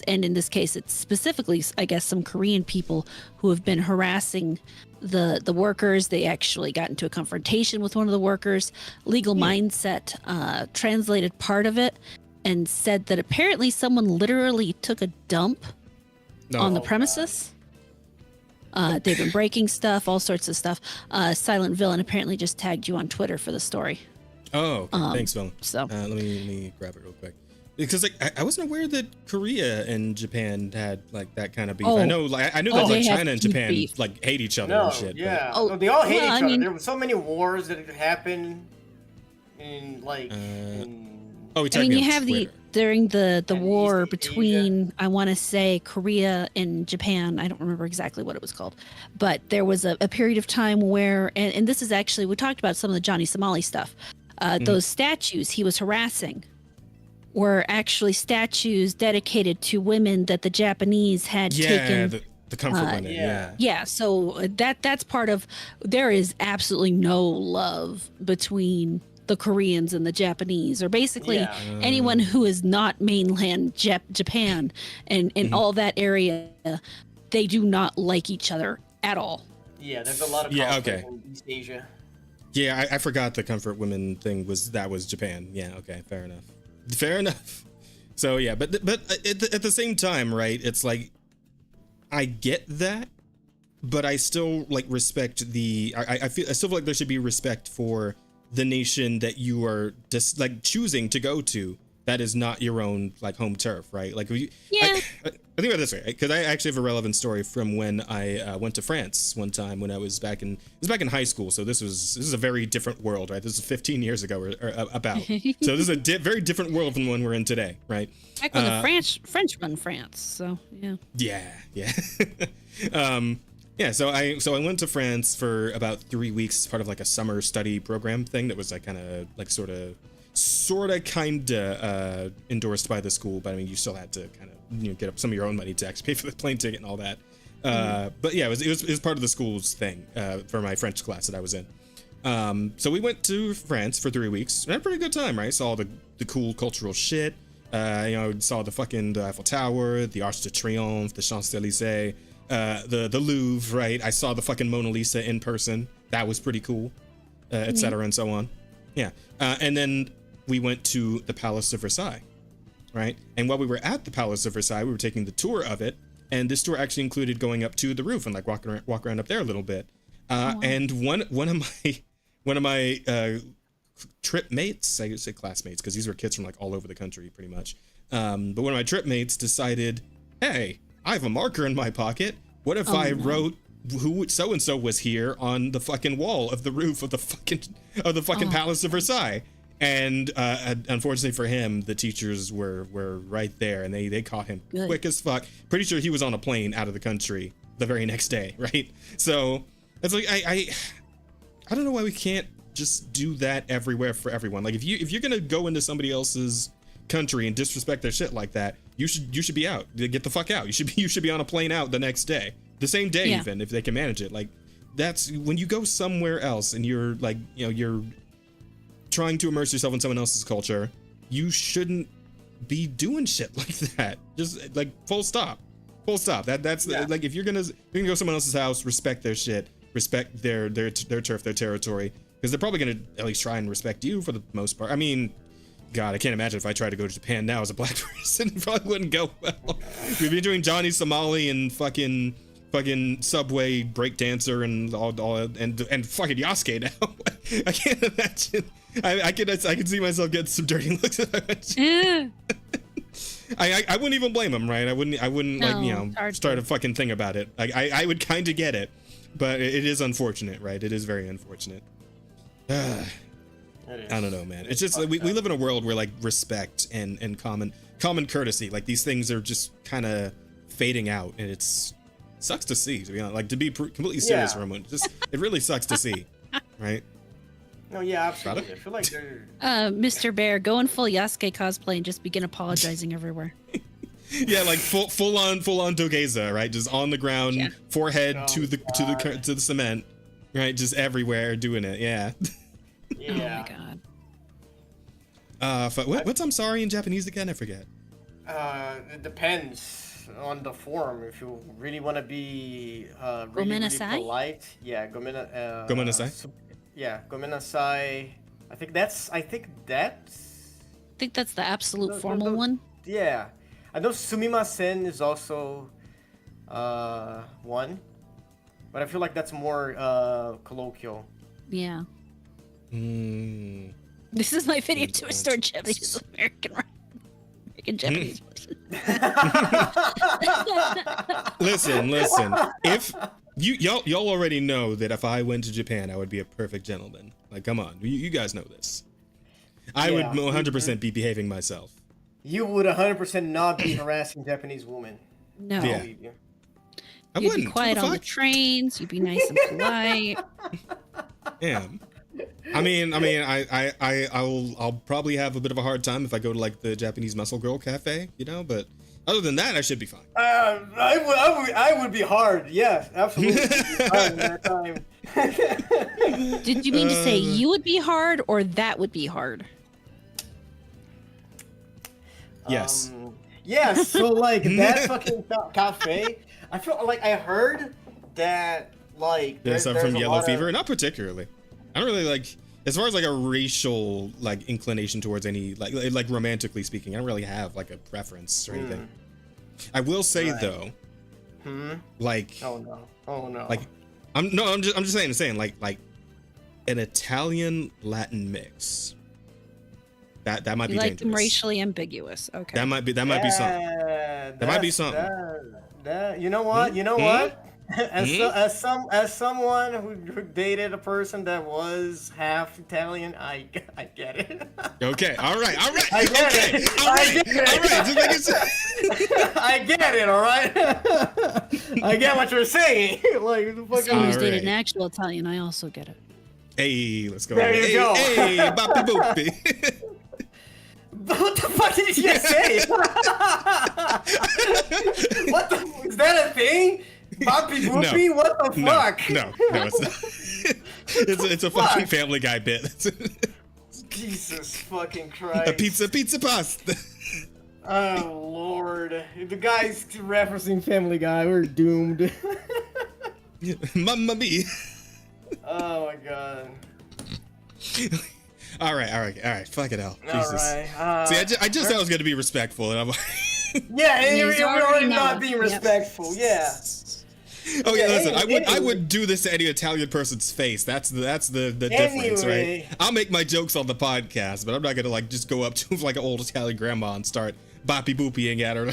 and in this case, it's specifically, I guess, some Korean people who have been harassing the workers. They actually got into a confrontation with one of the workers. Legal Mindset translated part of it and said that apparently someone literally took a dump on the premises. They've been breaking stuff, all sorts of stuff. Silent Villain apparently just tagged you on Twitter for the story. Oh, okay. Thanks, Villain. So let me grab it real quick because like I wasn't aware that Korea and Japan had like that kind of beef. I know that like China and Japan like hate each other and shit. Yeah, they all hate each other. There were so many wars that happened in like. You have during the war between I want to say Korea and Japan. I don't remember exactly what it was called, but there was a period of time where, and this is actually, we talked about some of the Johnny Somali stuff. Those statues he was harassing were actually statues dedicated to women that the Japanese had taken. The comfort women. Yeah. So that's part of. There is absolutely no love between the Koreans and the Japanese, or basically Yeah. anyone who is not mainland Japan and all that area. They do not like each other at all. Yeah, there's a lot of Yeah, conflict okay. in East Asia. Yeah, I forgot the comfort women thing was Japan. Yeah, okay, fair enough. Fair enough. So yeah, but at the same time, right? It's like I get that, but I still like respect the. I still feel like there should be respect for the nation that you are just like choosing to go to. That is not your own like home turf, right? Like Yeah. I think about it this way, because I actually have a relevant story from when I went to France one time when I was back in high school. So this is a very different world, right? This is 15 years ago or about. So this is a very different world from the one we're in today, right? Back when the French run France, so yeah. Yeah. Yeah, so I went to France for about 3 weeks as part of like a summer study program thing that was like kind of like sort of endorsed by the school, but I mean you still had to kind of get up some of your own money to actually pay for the plane ticket and all that. But yeah, it was part of the school's thing for my French class that I was in. So we went to France for 3 weeks. We had a pretty good time, right? Saw the cool cultural shit. Saw the fucking the Eiffel Tower, the Arc de Triomphe, the Champs-Élysées, the Louvre, right? I saw the fucking Mona Lisa in person. That was pretty cool, et cetera, and so on. Yeah. And then we went to the Palace of Versailles, right? And while we were at the Palace of Versailles, we were taking the tour of it. And this tour actually included going up to the roof and like walk around up there a little bit. And one of my trip mates, I say classmates, because these were kids from like all over the country pretty much. But one of my trip mates decided, hey, I have a marker in my pocket. What if I wrote who so and so was here on the fucking wall of the roof of the fucking Palace of Versailles? And unfortunately for him, the teachers were right there, and they caught him quick as fuck. Pretty sure he was on a plane out of the country the very next day, right? So it's like I don't know why we can't just do that everywhere for everyone. Like if you're gonna go into somebody else's country and disrespect their shit like that, you should be out. Get the fuck out. You should be on a plane out the next day, the same day even if they can manage it. Like that's when you go somewhere else and you're like you're trying to immerse yourself in someone else's culture, you shouldn't be doing shit like that. Just like full stop. That's like if you're gonna go to someone else's house, respect their shit, respect their turf, their territory, because they're probably gonna at least try and respect you for the most part. I mean, God, I can't imagine if I tried to go to Japan now as a black person, it probably wouldn't go well. We'd be doing Johnny Somali and fucking subway breakdancer and all and fucking Yasuke now. I can't imagine. I can see myself getting some dirty looks if I went to I wouldn't even blame him, right? I wouldn't start a fucking thing about it. Like I would kind of get it, but it is unfortunate, right? It is very unfortunate. I don't know, man. It's just like we live in a world where like respect and common courtesy, like these things are just kind of fading out, and it's sucks to see, to be honest. Like to be completely serious for a moment, it really sucks to see, right? No, yeah, absolutely. I feel like they're Mr. Bear, go in full Yasuke cosplay and just begin apologizing everywhere. Yeah, like full on Dogeza, right? Just on the ground, forehead to the cement, right? Just everywhere doing it. Yeah. Yeah. Oh my god. What's I'm sorry in Japanese again? I forget. It depends on the form. If you really want to be really Gomenasai? polite, yeah, Gomenasai? Yeah, gomenasai. I think that's I think that's the absolute formal one. Yeah. I know sumimasen is also one, but I feel like that's more colloquial. Yeah. This is my video to restore Japanese American Japanese person. Listen. If y'all already know that if I went to Japan, I would be a perfect gentleman. Like, come on, you guys know this. I would 100% be behaving myself. You would 100% not be harassing Japanese women. No. Yeah. I You'd wouldn't. be quiet What the on the fuck? trains. You'd be nice and polite. Yeah. I mean, I'll probably have a bit of a hard time if I go to like the Japanese Muscle Girl Cafe, but other than that, I should be fine. I would be hard. Yes, absolutely. Hard in that time. Did you mean to say you would be hard or that would be hard? Yes. Yeah, so like that fucking cafe, I feel like I heard that like There's some from a Yellow lot Fever? of- Not particularly. I don't really like, as far as like a racial like inclination towards any like romantically speaking, I don't really have like a preference or anything. I will say though, like Oh no. like I'm just saying like an Italian Latin mix. That might You be like dangerous. them racially ambiguous. Okay. That might be something. That might be something. You know what? You know what? Hmm? As someone who dated a person that was half Italian, I get it. Okay. All right. I get Okay. it. All I right. get it. All right. Just making sure. I get it. All right. I get what you're saying. Like the fucking. Someone who's All dated right. an actual Italian, I also get it. Hey, let's go. There you hey, go. Hey, boppy boopy. What the fuck did you just say? What the? Is that a thing? Boppy boopy? No. What the fuck? No, it's not. It's a fucking Family Guy bit. Jesus fucking Christ. A pizza pasta. Oh lord. The guy's referencing Family Guy. We're doomed. Mamma mia. Oh my god. All right. Fuck it hell. All Jesus. right. See, I just said I was gonna be respectful, and I'm like, Yeah, and He's you're already already not. not being Yep. respectful. Yeah. okay, Yeah, listen. I anyway. would do this to any Italian person's face. That's the difference, Anyway. right? I'll make my jokes on the podcast, but I'm not gonna like just go up to like an old Italian grandma and start boppy boopying at her.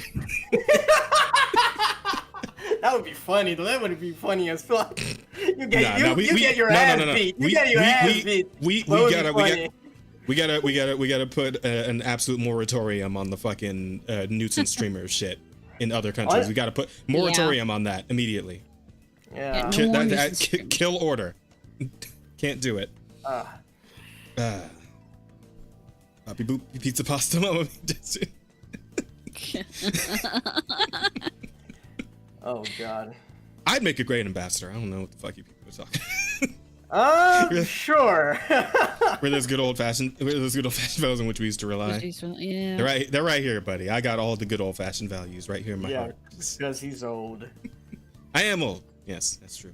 That would be funny though. That would be funny as fuck. You get Nah, you get your ass beat. You get your ass beat. We That would be gotta funny. we gotta put an absolute moratorium on the fucking nuisance streamer shit in other countries. What? We gotta put moratorium on that immediately. Yeah. No Ki- more that- nuisance ki- streamers. kill order. Can't do it. Poppy boop pizza pasta mama. Oh god. I'd make a great ambassador. I don't know what the fuck you people are talking. Sure. We're those good old fashioned values in which we used to rely. Yeah. They're right here, buddy. I got all the good old fashioned values right here in my Yeah, heart. because he's old. I am old. Yes, that's true.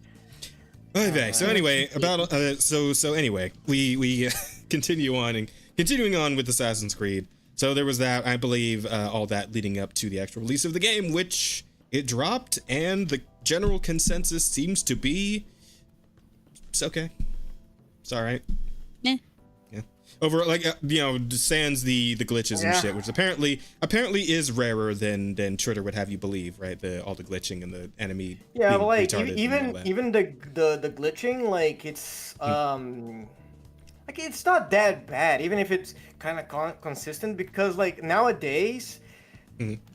Okay, so anyway, about so anyway, we continuing on with Assassin's Creed. So there was that, I believe, all that leading up to the actual release of the game, which it dropped, and the general consensus seems to be it's okay. It's all right. Yeah. Yeah. Over like sans the glitches and Yeah. shit, which apparently is rarer than Twitter would have you believe, right? The glitching and the enemy. Yeah, being but like retarded and all that. even the glitching, like it's like it's not that bad, even if it's kind of consistent, because like nowadays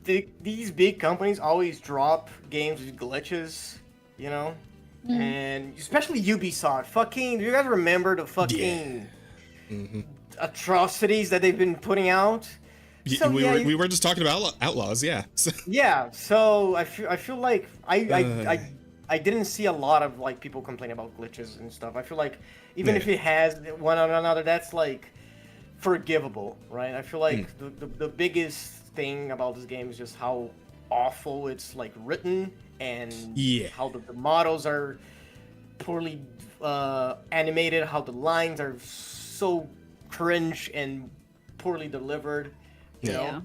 these big companies always drop games with glitches, you know. And especially Ubisoft, fucking, do you guys remember the fucking atrocities that they've been putting out? So, we were just talking about Outlaws, yeah. So, yeah, so I feel like I didn't see a lot of like people complain about glitches and stuff. I feel like even if it has one or another, that's like forgivable, right? I feel like the biggest thing about this game is just how awful it's like written, and how the models are poorly animated, how the lines are so cringe and poorly delivered, you know?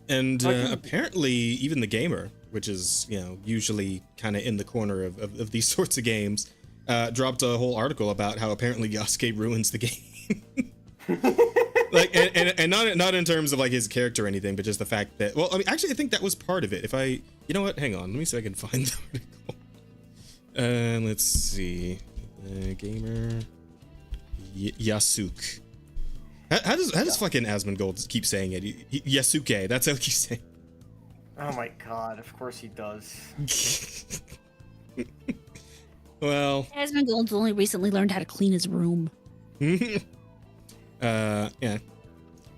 and apparently even the gamer, which is usually kind of in the corner of these sorts of games, dropped a whole article about how apparently Yasuke ruins the game. Like and not in terms of like his character or anything, but just the fact that, well, I mean, actually I think that was part of it. If I, you know what, hang on, let me see if I can find the article. Let's see, gamer Yasuke. How does fucking Asmongold keep saying it? Yasuke, that's how he's saying. Oh my god, of course he does. Well, Asmongold's only recently learned how to clean his room. yeah.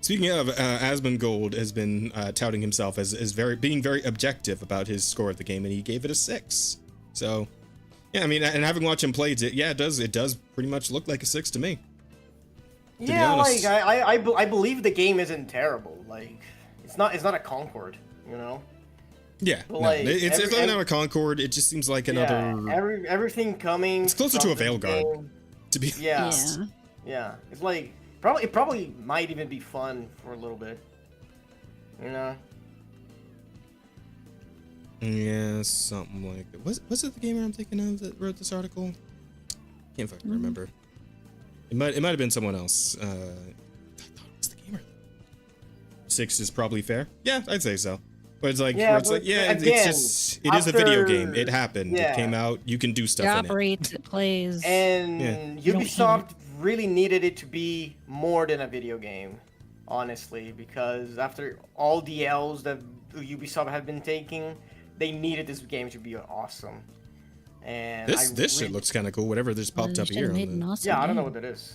Speaking of, Asmongold has been touting himself as being very objective about his score of the game, and he gave it a 6. So, Yeah, I mean, and having watched him play, it does pretty much look like a 6 to me. To be Yeah, like honest. I believe the game isn't terrible. Like it's not a Concord, you know. Yeah, But, no, like, it's definitely not a Concord. It just seems like another. Yeah, everything coming. It's closer to from a the Veilguard, game. to be Yeah, honest. yeah. It's like it probably might even be fun for a little bit. You know. Yeah, something like that. Was it the gamer I'm thinking of that wrote this article? Can't fucking remember. It might have been someone else. I thought it was the gamer. 6 is probably fair. Yeah, I'd say so. But it's like, Yeah, it's like, but yeah, again, it's is a video game. after- It happened. yeah. It came out. You can do It stuff in it. operates, it plays. And You don't hate Ubisoft really needed it to be more than a video game, honestly, because after all the L's that Ubisoft had been taking, they needed this game to be awesome. And This shit looks kind of cool. Whatever just popped up here. On the, Yeah, I don't know what that is.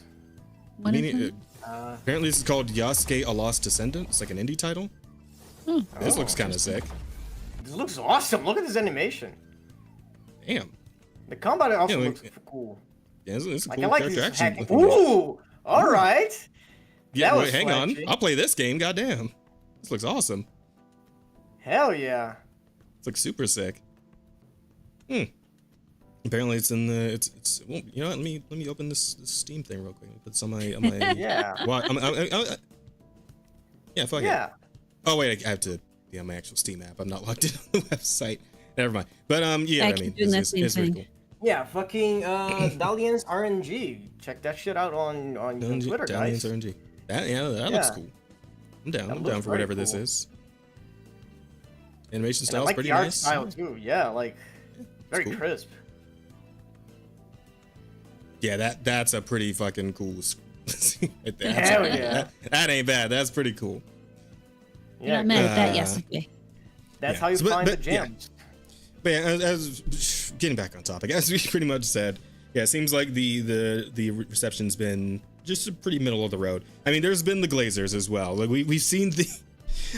What is it? apparently, this is called Yasuke: A Lost Descendant. It's like an indie title. This looks kind of sick. This looks awesome. Look at this animation. Damn. The combat also Yeah, looks cool. Yeah, it's a Like cool I like character this action. hacking. looking game. Ooh, all right. Yeah, that wait, was hang on. flashy. I'll play this game. Goddamn. This looks awesome. Hell yeah. It's like super sick. Apparently it's in the it's well, you know what, let me open this Steam thing real quick. Put some on my Yeah. What? Yeah, fuck it. Yeah. Oh wait, I have to be on my actual Steam app. I'm not logged in on the website. Never mind. But yeah, I I keep mean, doing that it's same pretty thing. cool. Yeah, fucking Dalian's RNG. Check that shit out on Twitter, guys. RNG. That looks Yeah. cool. I'm down. That I'm looks down for very whatever this cool. is. Animation And I style's like pretty the art nice. style too. Yeah, like very cool. crisp. Yeah, that's a pretty fucking cool. Right there. Hell yeah. That ain't bad. That's pretty cool. You're not mad at that, Uh, Yasuke. That's yeah. how you So, but- find the but, yeah. gems. But yeah, as getting back on topic, as we pretty much said, yeah, it seems like the reception's been just pretty middle of the road. I mean, there's been the Glazers as well. Like we've seen the.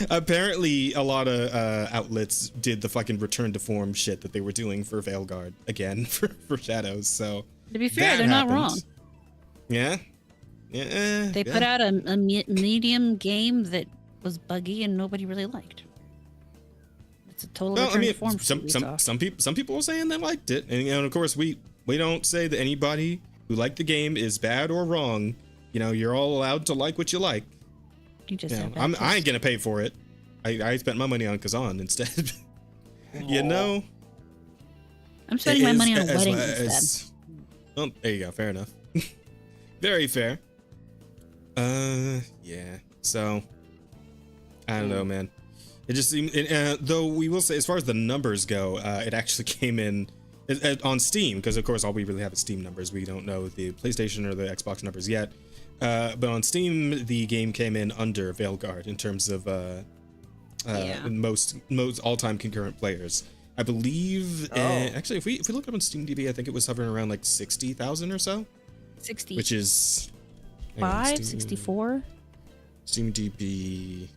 Apparently, a lot of outlets did the fucking return to form shit that they were doing for Veilguard again for Shadows. So To be fair, that they're not happened. wrong. Yeah. Yeah. They put out a medium game that was buggy and nobody really liked. It's a total Well, I return mean, to form. for Ubisoft. some people were saying they liked it, and of course we don't say that anybody who liked the game is bad or wrong. You know, you're all allowed to like what you like. You just You know, have that I taste. ain't gonna pay for it. I spent my money on Kazan instead. You know, I'm spending my As- money on as- weddings as- instead. Well, there you go. Fair enough. Very fair. Yeah. So, I don't know, man. It just seemed, though we will say, as far as the numbers go, it actually came in on Steam, because of course all we really have is Steam numbers. We don't know the PlayStation or the Xbox numbers yet. But on Steam, the game came in under Veilguard in terms of most all-time concurrent players. I believe. Actually, if we look up on SteamDB, I think it was hovering around like 60,000 or so, 60. which is hang on, 65, 64, SteamDB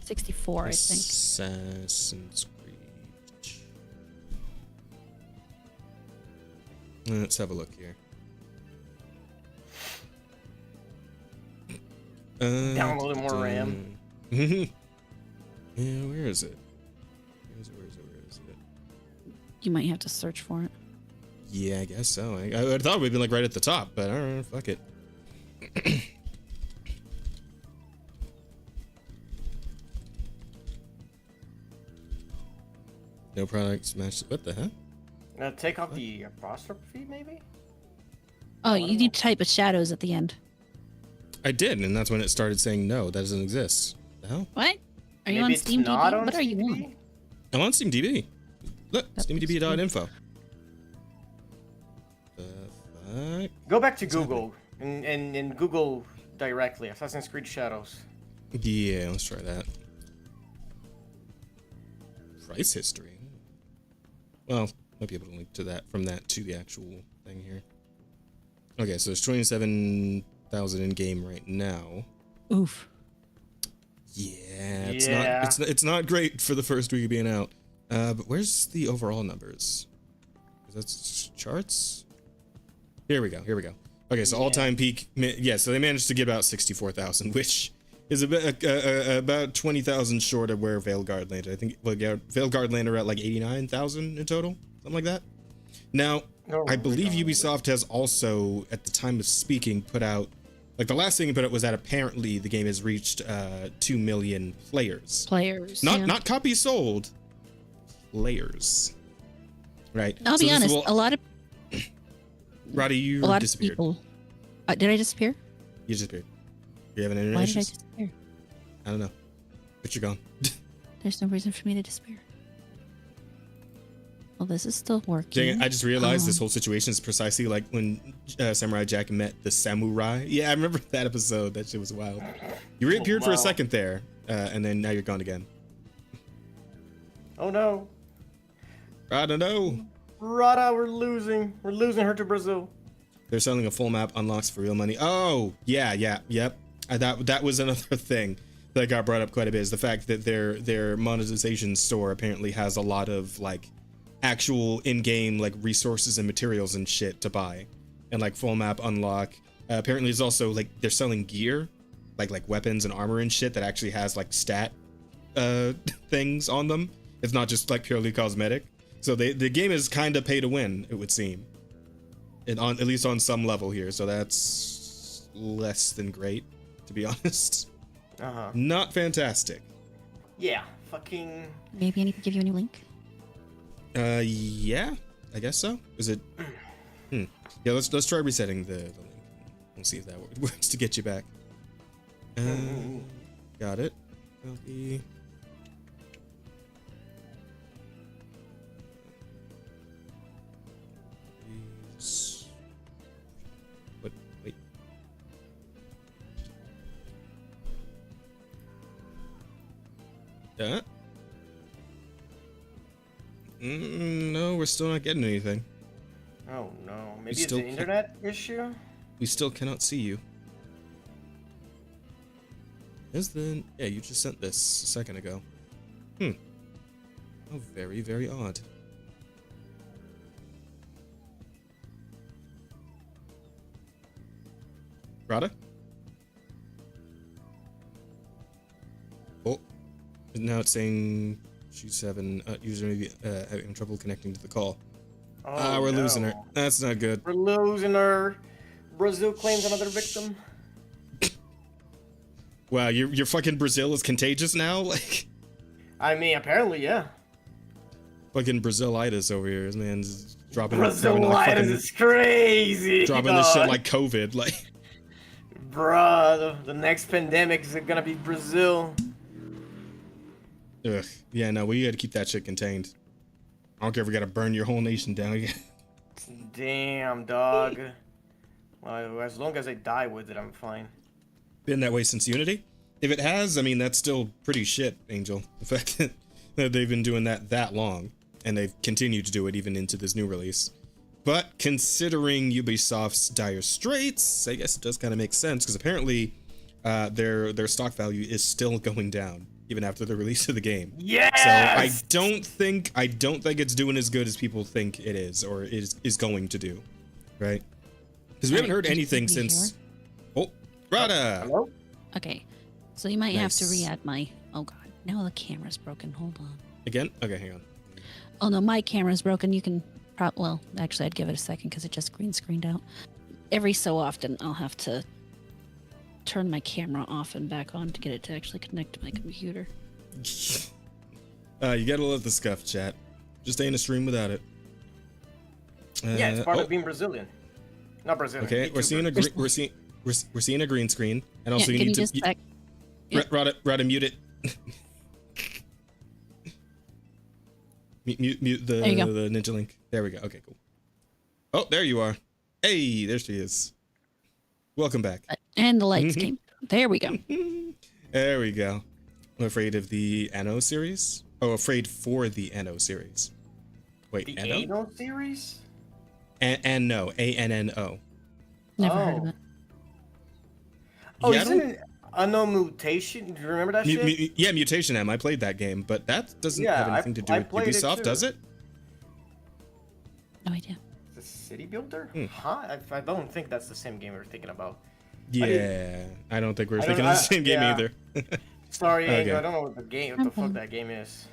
64, I think. Assassin's Creed. Let's have a look here. Downloading more RAM. Yeah, where is it? Where is it? You might have to search for it. Yeah, I guess so. I thought it would be like right at the top, but I don't know. Fuck it. No products matched. What the hell? Take off the apostrophe, maybe? Oh, you need to type with shadows at the end. I did, and that's when it started saying no, that doesn't exist. The hell? What? Are you Maybe on it's Steam not DB? on What are you SteamDB? on? I'm on SteamDB. Look, That looks SteamDB.info. The fuck? Go back to Google and Google directly Assassin's Creed Shadows. Yeah, let's try that. Price history. Well, might be able to link to that from that to the actual thing here. Okay, so there's 27,000 in game right now. Oof. Yeah, Yeah. it's not great for the first week of being out. But where's the overall numbers? 'Cause That's charts. Here we go. Okay, so all-time peak. Yeah, so they managed to get about 64,000, which is about 20,000 short of where Veilguard landed. I think Veilguard landed at like 89,000 in total, something like that. Now, I believe Ubisoft has also, at the time of speaking, put out, like the last thing he put out was that apparently the game has reached 2 million players. Not copies sold, players. Right. I'll be honest, a lot of Roddy, you disappeared. People, did I disappear? You disappeared. You having internet Why did I issues? disappear? I don't know. But you're gone. There's no reason for me to disappear. Well, this is still working. Dang it, I just realized this whole situation is precisely like when Samurai Jack met the samurai. Yeah, I remember that episode. That shit was wild. You reappeared for a second there, and then now you're gone again. Oh no. I don't know. Rada, we're losing. We're losing her to Brazil. They're selling a full map unlocks for real money. Oh, yep. That was another thing that got brought up quite a bit, is the fact that their monetization store apparently has a lot of like actual in-game like resources and materials and shit to buy, and like full map unlock. Apparently there's also like they're selling gear, like weapons and armor and shit that actually has like stat things on them. It's not just like purely cosmetic. So the game is kind of pay to win, it would seem, and at least on some level here. So that's less than great, to be honest. Not fantastic. Yeah, fucking. Maybe I need to give you a new link. Yeah, I guess so. Is it? Yeah, let's try resetting the link. We'll see if that works to get you back. Got it. Copy. What? Wait. No, we're still not getting anything. Oh no, maybe it's an internet issue? We still cannot see you. Yeah, you just sent this a second ago. Oh, very, very odd. Rada? Oh, now it's saying she's having user may be having trouble connecting to the call. Oh, we're losing her. That's not good. We're losing her. Brazil claims another victim. Wow, your fucking Brazil is contagious now? Like, I mean, apparently, yeah. fucking Brazilitis over here. This man's dropping Brazilitis is crazy. Dropping this shit like COVID, like. Bruh, the next pandemic is gonna be Brazil. Ugh. Yeah, no, we gotta keep that shit contained. I don't care if we gotta burn your whole nation down. Damn, dog. Well, as long as I die with it, I'm fine. Been that way since Unity? If it has, I mean, that's still pretty shit, Angel. The fact that they've been doing that long, and they've continued to do it even into this new release. But considering Ubisoft's dire straits, I guess it does kind of make sense, because apparently their stock value is still going down even after the release of the game. Yes! So I don't think it's doing as good as people think it is, or is going to do, right? Because we haven't heard anything since. Oh, Rada. Hello? Okay, so you might have to re-add my. Oh god, now the camera's broken. Hold on. Again? Okay, hang on. Oh no, my camera's broken. You can. Well, actually, I'd give it a second because it just green screened out. Every so often, I'll have to turn my camera off and back on to get it to actually connect to my computer. You gotta love the scuff, chat. Just ain't a stream without it. Yeah, it's part of being Brazilian. Not Brazilian. Okay, we're seeing a green screen, and also you need to. Rada, mute it. mute the Ninja Link. There we go. Okay, cool. Oh, there you are. Hey, there she is. Welcome back. And the lights came. There we go. There we go. I'm afraid of the Anno series. Oh, afraid for the Anno series. Wait, the Anno? Anno series? Anno. ANNO. Never heard of it. Oh, Yeah, isn't it Anno Mutation? Do you remember that shit? Yeah, Mutation M. I played that game, but that doesn't have anything to do with Ubisoft, does it? No idea. The City Builder? Huh? I don't think that's the same game we're thinking about. Yeah, I don't think we're I thinking don't- of the same game yeah. either. Sorry, Okay. Angel, I don't know what the fuck that game is.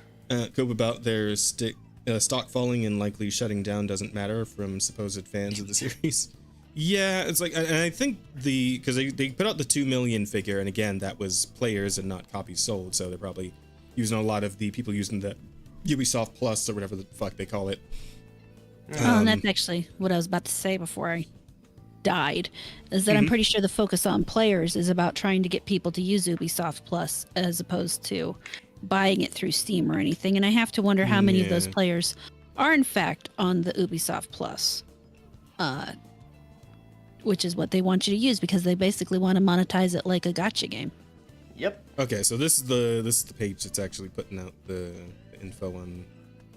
Cope about their stock falling and likely shutting down doesn't matter from supposed fans of the series. Yeah, it's like, and I think because they put out the 2 million figure, and again, that was players and not copies sold, so they're probably using a lot of the people using the Ubisoft Plus or whatever the fuck they call it. And that's actually what I was about to say before I died, is that I'm pretty sure the focus on players is about trying to get people to use Ubisoft Plus as opposed to buying it through Steam or anything. And I have to wonder how many of those Yeah. players are in fact on the Ubisoft Plus, which is what they want you to use because they basically want to monetize it like a gacha game. Yep. Okay, so this is the page that's actually putting out the info on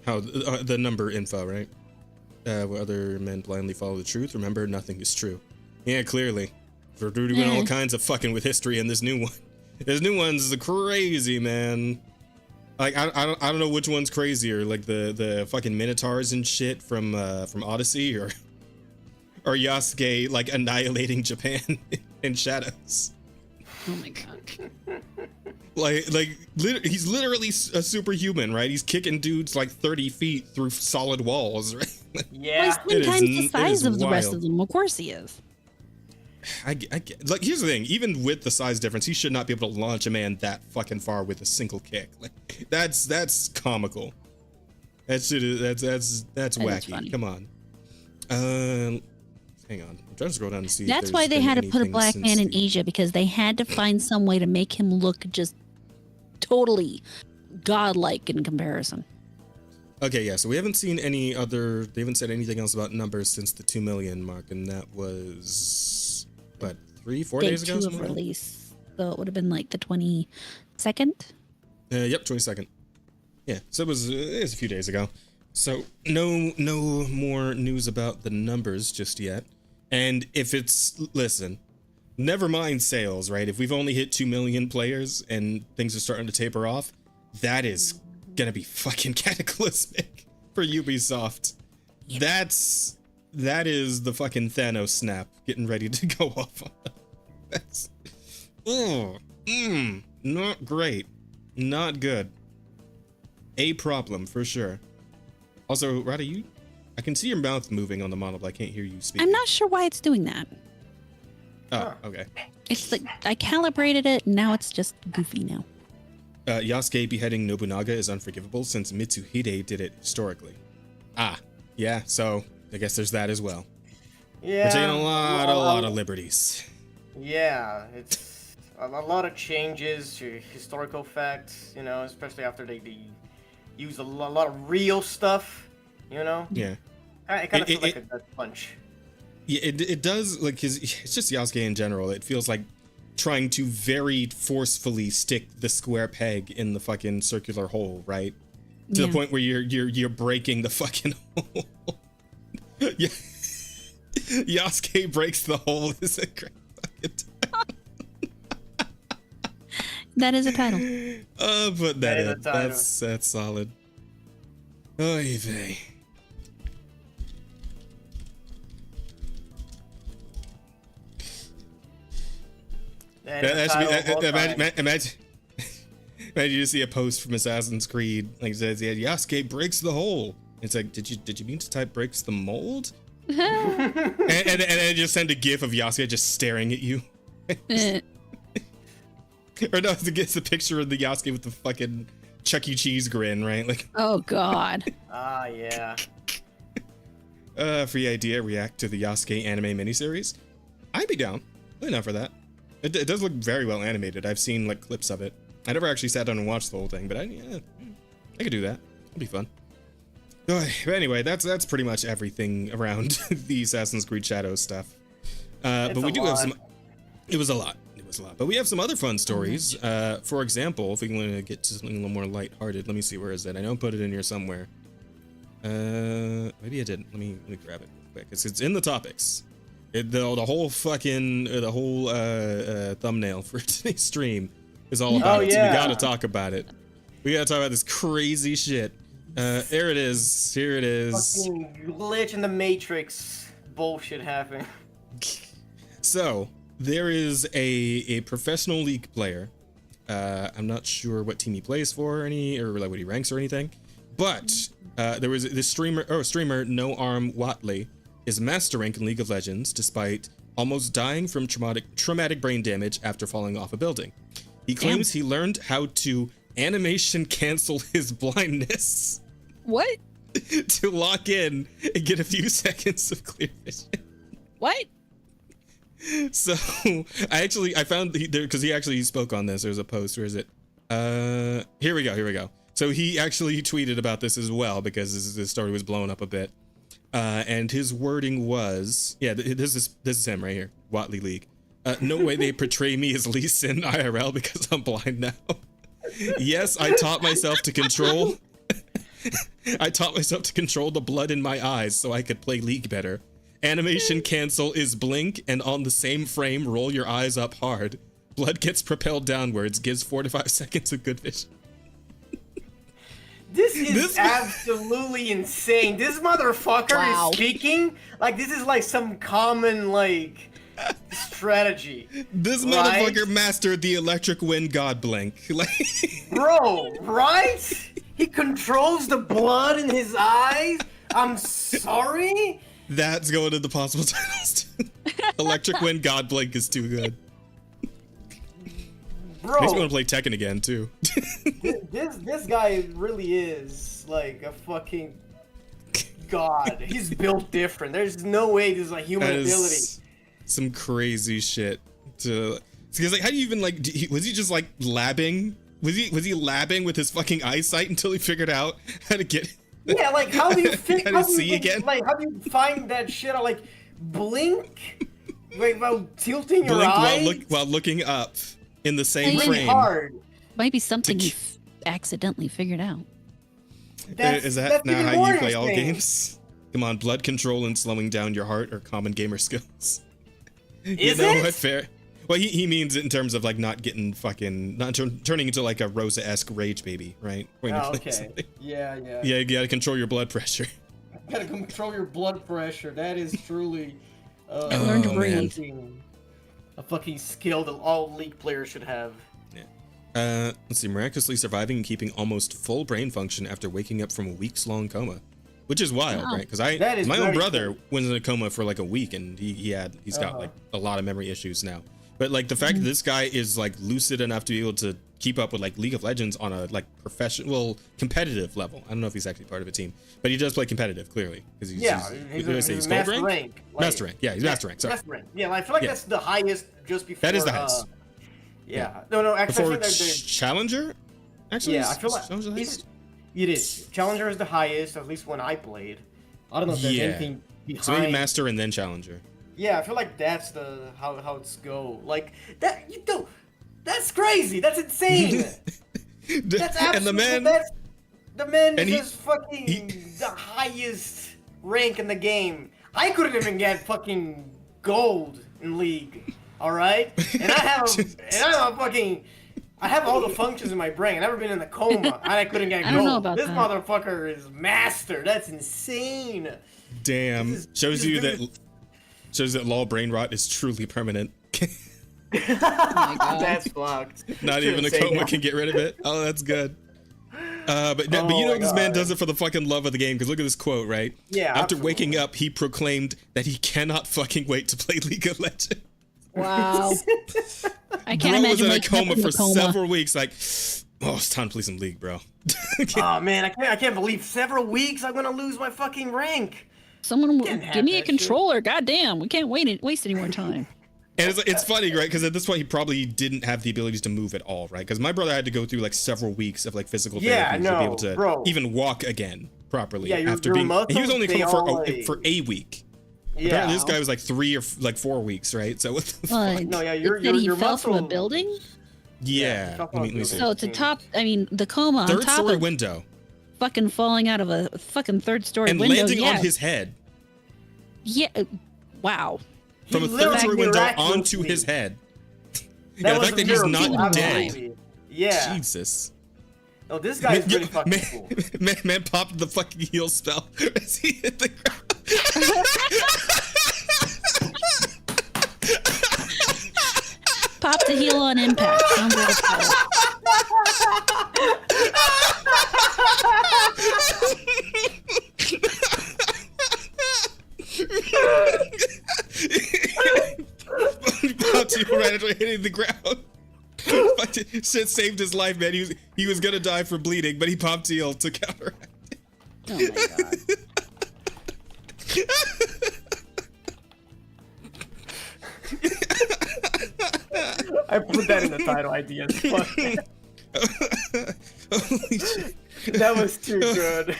how the number info, right? Where other men blindly follow the truth. Remember, nothing is true. Yeah, clearly. We're doing all kinds of fucking with history in this new one. This new one's crazy, man. Like I don't know which one's crazier, like the fucking minotaurs and shit from Odyssey, or Yasuke like annihilating Japan in shadows. Oh my god. He's literally a superhuman, right? He's kicking dudes like 30 feet through solid walls, right? Yeah. Well, he's 10 times the it is size of the rest wild. of them. Of course he is. I get, like, here's the thing, even with the size difference, he should not be able to launch a man that fucking far with a single kick. Like, that's comical. That's wacky. funny. Come on. Hang on. I'm trying to scroll down and see. if That's there's why they been had to put a anything black since man in the- Asia, because they had to find some way to make him look just totally godlike in comparison. Okay, yeah, so we haven't seen they haven't said anything else about numbers since the 2 million mark, and that was, what, 3-4 Day days ago? 2 of something like that? release. So it would have been like the 22nd. Yep, 22nd. Yeah, so it was a few days ago. So no more news about the numbers just yet. And if listen, never mind sales, right? If we've only hit 2 million players and things are starting to taper off, that is gonna be fucking cataclysmic for Ubisoft. That is the fucking Thanos snap getting ready to go off on them. That's not great. Not good. A problem for sure. Also, Rada, I can see your mouth moving on the model, but I can't hear you speak. I'm not sure why it's doing that. Oh, okay. It's like I calibrated it, and now it's just goofy now. Yasuke beheading Nobunaga is unforgivable since Mitsuhide did it historically. Yeah, so I guess there's that as well. Yeah. We're taking a lot of liberties. Yeah, it's a lot of changes to historical facts, especially after they use a lot of real stuff, Yeah. It kind of feels like a gut punch. Yeah, it does, like, it's just Yasuke in general. It feels like trying to very forcefully stick the square peg in the fucking circular hole, right? To the point where you're breaking the fucking hole. Yeah. Yasuke breaks the hole is a great fucking title. That is a title. Put that That is a in. title. That's solid. Oy vey. Imagine you see a post from Assassin's Creed like it says, yeah, Yasuke breaks the hole. It's like, did you mean to type breaks the mold? and then just send a gif of Yasuke just staring at you. Or no, it's a picture of the Yasuke with the fucking Chuck E. Cheese grin, right? Like, Oh God. Yeah. free idea, react to the Yasuke anime miniseries. I'd be down. Really down for that. It does look very well animated. I've seen like clips of it. I never actually sat down and watched the whole thing, but I could do that. It'd be fun. But anyway, that's pretty much everything around the Assassin's Creed Shadows stuff. But we do have some. It was a lot. But we have some other fun stories. For example, if we want to get to something a little more lighthearted, let me see, where is it? I know I put it in here somewhere. Maybe I didn't. Let me grab it real quick. It's in the topics. The whole thumbnail for today's stream is all about it. So we gotta talk about it. We gotta talk about this crazy shit. There it is. Here it is. Fucking glitch in the Matrix bullshit happening. So there is a professional league player. I'm not sure what team he plays for, or like what he ranks or anything. But there was this streamer No Arm Watley is master rank in League of Legends despite almost dying from traumatic brain damage after falling off a building. He claims he learned how to animation cancel his blindness. What? To lock in and get a few seconds of clear vision. What? So I found because he actually spoke on this. There's a post. Where is it? Here we go. So he actually tweeted about this as well because this story was blown up a bit. And his wording was, this is him right here, Watley League. No way they portray me as Lee Sin IRL because I'm blind now. Yes, I taught myself to control the blood in my eyes so I could play League better. Animation cancel is blink and on the same frame roll your eyes up hard. Blood gets propelled downwards, gives 4 to 5 seconds of good vision. This is absolutely insane. This motherfucker is speaking like this is like some common like strategy. This motherfucker mastered the electric wind god blink. Like, bro, right? He controls the blood in his eyes. I'm sorry. That's going to the possible titles. Electric wind god blink is too good. Bro, makes me want to play Tekken again too. this guy really is like a fucking god. He's built different. There's no way this is a human ability. Some crazy shit. Because like, how do you even like? Was he just like labbing? Was he labbing with his fucking eyesight until he figured out how to get? Yeah, like how do you see again? Like how do you find that shit? Like blink, like while tilting your eyes while looking up in the same frame. Hard. Might be something he accidentally figured out. Is that now how you play all games? Come on, blood control and slowing down your heart are common gamer skills. Is it? What, fair? Well, he means it in terms of like not getting fucking, not turning into like a Rosa-esque rage baby, right? When you play something. Yeah. Yeah, you gotta control your blood pressure. You gotta control your blood pressure. That is truly I learned to breathe. A fucking skill that all League players should have. Yeah. Let's see. Miraculously surviving and keeping almost full brain function after waking up from a weeks-long coma. Which is wild, right? Because my own brother was in a coma for like a week, and he's got like a lot of memory issues now. But like the fact that this guy is like lucid enough to be able to keep up with like League of Legends on a like professional, competitive level. I don't know if he's actually part of a team, but he does play competitive clearly because he's master rank. Master rank, yeah, he's master rank. Sorry. Master rank. Yeah, I feel like that's the highest just before. That is the highest. Yeah. No. Actually, before Challenger. Actually, yeah, I feel like it is. Challenger is the highest, at least when I played. I don't know if there's anything behind. So maybe Master and then Challenger. Yeah, I feel like that's how it's go. Like that, that's crazy. That's insane. That's absolutely. And the man is just fucking the highest rank in the game. I couldn't even get fucking gold in League. All right, and I have all the functions in my brain. I've never been in a coma, and I couldn't get gold. I don't know about this that. motherfucker is master. That's insane. Damn, shows that law brain rot is truly permanent. Oh my God. That's fucked. Not even a coma can get rid of it. Oh, that's good. But you know this man does it for the fucking love of the game. Because look at this quote, right? Yeah. After waking up, he proclaimed that he cannot fucking wait to play League of Legends. Wow. I can't Bro imagine was in a waking up coma in for several weeks. Like, oh, it's time to play some League, bro. Oh man, I can't believe several weeks I'm gonna lose my fucking rank. Someone give me a controller. Goddamn, we can't waste any more time. And it's funny, right? Because at this point, he probably didn't have the abilities to move at all, right? Because my brother had to go through like several weeks of like physical therapy to be able to even walk again properly. Yeah, after being. He was only in coma for a week. Yeah. Apparently, this guy was like 3 or like 4 weeks, right? So what the fuck? No, yeah, he fell from a building. Yeah. Let me see. So to top, I mean, the coma on top third story of window. Fucking falling out of a fucking third story and window. landing on his head. Yeah. Wow. From a third story window onto his head. Yeah, the fact that he's not dead. Yeah. Jesus. No, this guy is really fucking man, cool. man popped the fucking heal spell as he hit the ground. Pop the heal on impact. Sounds like a power. Popped heal right after hitting the ground. Shit saved his life, man. He was gonna die from bleeding, but he popped heal to counteract it. Oh my god. I put that in the title idea. Fuck. Holy shit. That was too good.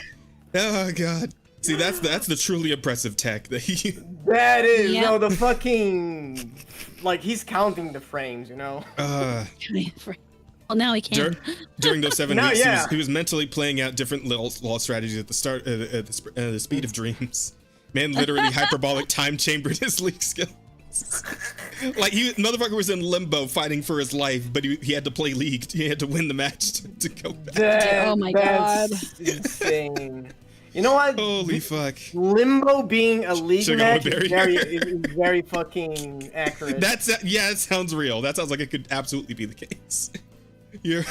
Oh god. See, that's the truly impressive tech that he. That is Yeah. no the fucking like he's counting the frames, you know. Uh, Well, now he can. during those 7 No, weeks, yeah. he was mentally playing out different little strategies at the start at the speed of dreams. Man literally hyperbolic time chambered his league skills. Like motherfucker was in limbo fighting for his life, but he had to play league. He had to win the match to go back. Oh my that's insane. You know what? Holy fuck. Limbo being a league Should've gone match with is very fucking accurate. Yeah, it sounds real. That sounds like it could absolutely be the case. You're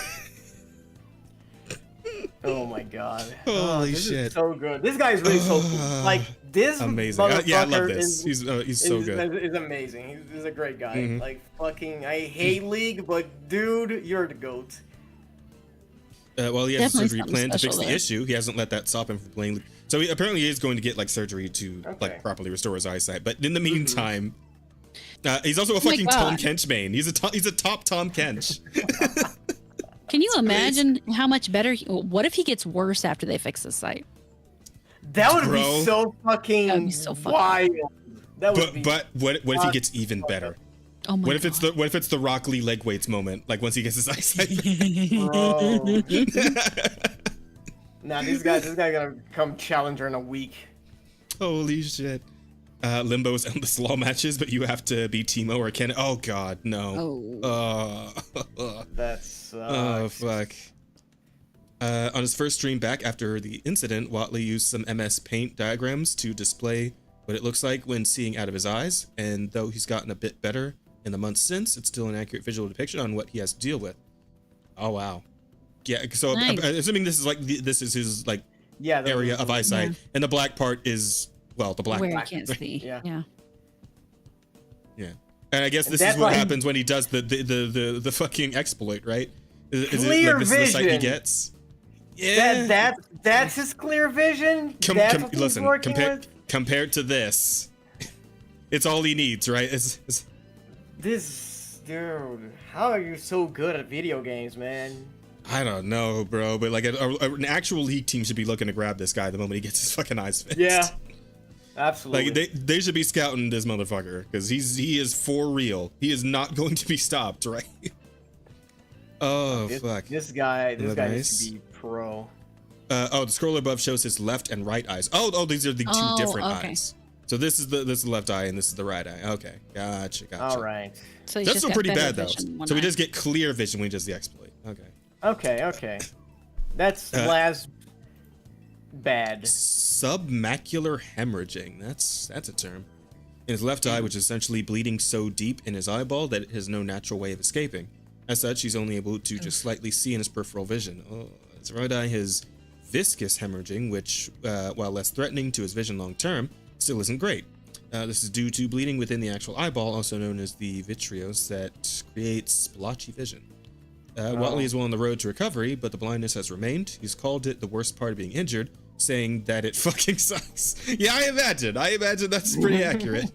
Oh my god. Holy this shit. Is so good. This guy is really so cool. Like this amazing. Yeah, I love this. He's so good. He's amazing. He's a great guy. Mhm. Like fucking I hate League, but dude, you're the GOAT. Well, he has Definitely surgery something planned to fix special the there. issue. He hasn't let that stop him from playing. So he apparently is going to get like surgery to Okay. like properly restore his eyesight. But in the meantime, he's also a fucking God. Tom Kench main. He's a top Tom Kench. Can you imagine how much better? What if he gets worse after they fix the site? That would Bro. be so fucking That would be so fucking wild. That would be But what if he gets even better? Oh my What if god. it's the Rock Lee leg weights moment? Like once he gets his eyesight. bro. Nah, this guy gonna come challenger in a week. Holy shit. Limbo's endless law matches, but you have to be Teemo or Ken. Oh god, no. Oh. That sucks. Oh fuck. On his first stream back after the incident, Watley used some MS Paint diagrams to display what it looks like when seeing out of his eyes, and though he's gotten a bit better in the months since, it's still an accurate visual depiction on what he has to deal with. Oh wow. Yeah, so Nice. assuming this is like this is his like Yeah, area of eyesight, Yeah. and the black part is well the black Where you part. can't see. Yeah. Yeah. Yeah, and I guess And this that's is what why- happens when he does the fucking exploit, right? Is Clear it like this is the sight he vision. gets? Yeah. That's his clear vision. That's what he's listen, working with. compared to this, it's all he needs, right? It's This dude, how are you so good at video games, man? I don't know, bro, but like an actual league team should be looking to grab this guy the moment he gets his fucking eyes fixed. Yeah, absolutely. Like they should be scouting this motherfucker because he is for real. He is not going to be stopped, right? Oh fuck. This guy Isn't that needs nice? to be pro. The scroller above shows his left and right eyes. Oh, these are the two Oh, different okay. eyes. So this is the left eye and this is the right eye. Okay, gotcha. All right. So he's That's just still got pretty better bad though. vision in one So we eye. just get clear vision when he does the exploit. Okay. Okay. That's last bad. Submacular hemorrhaging. That's a term. In his left eye, which is essentially bleeding so deep in his eyeball that it has no natural way of escaping. As such, he's only able to just slightly see in his peripheral vision. Oh, his right eye has viscous hemorrhaging, which, while less threatening to his vision long term, still isn't great. This is due to bleeding within the actual eyeball, also known as the vitreous, that creates splotchy vision. Watley is well on the road to recovery, but the blindness has remained. He's called it the worst part of being injured, saying that it fucking sucks. Yeah, I imagine that's pretty accurate.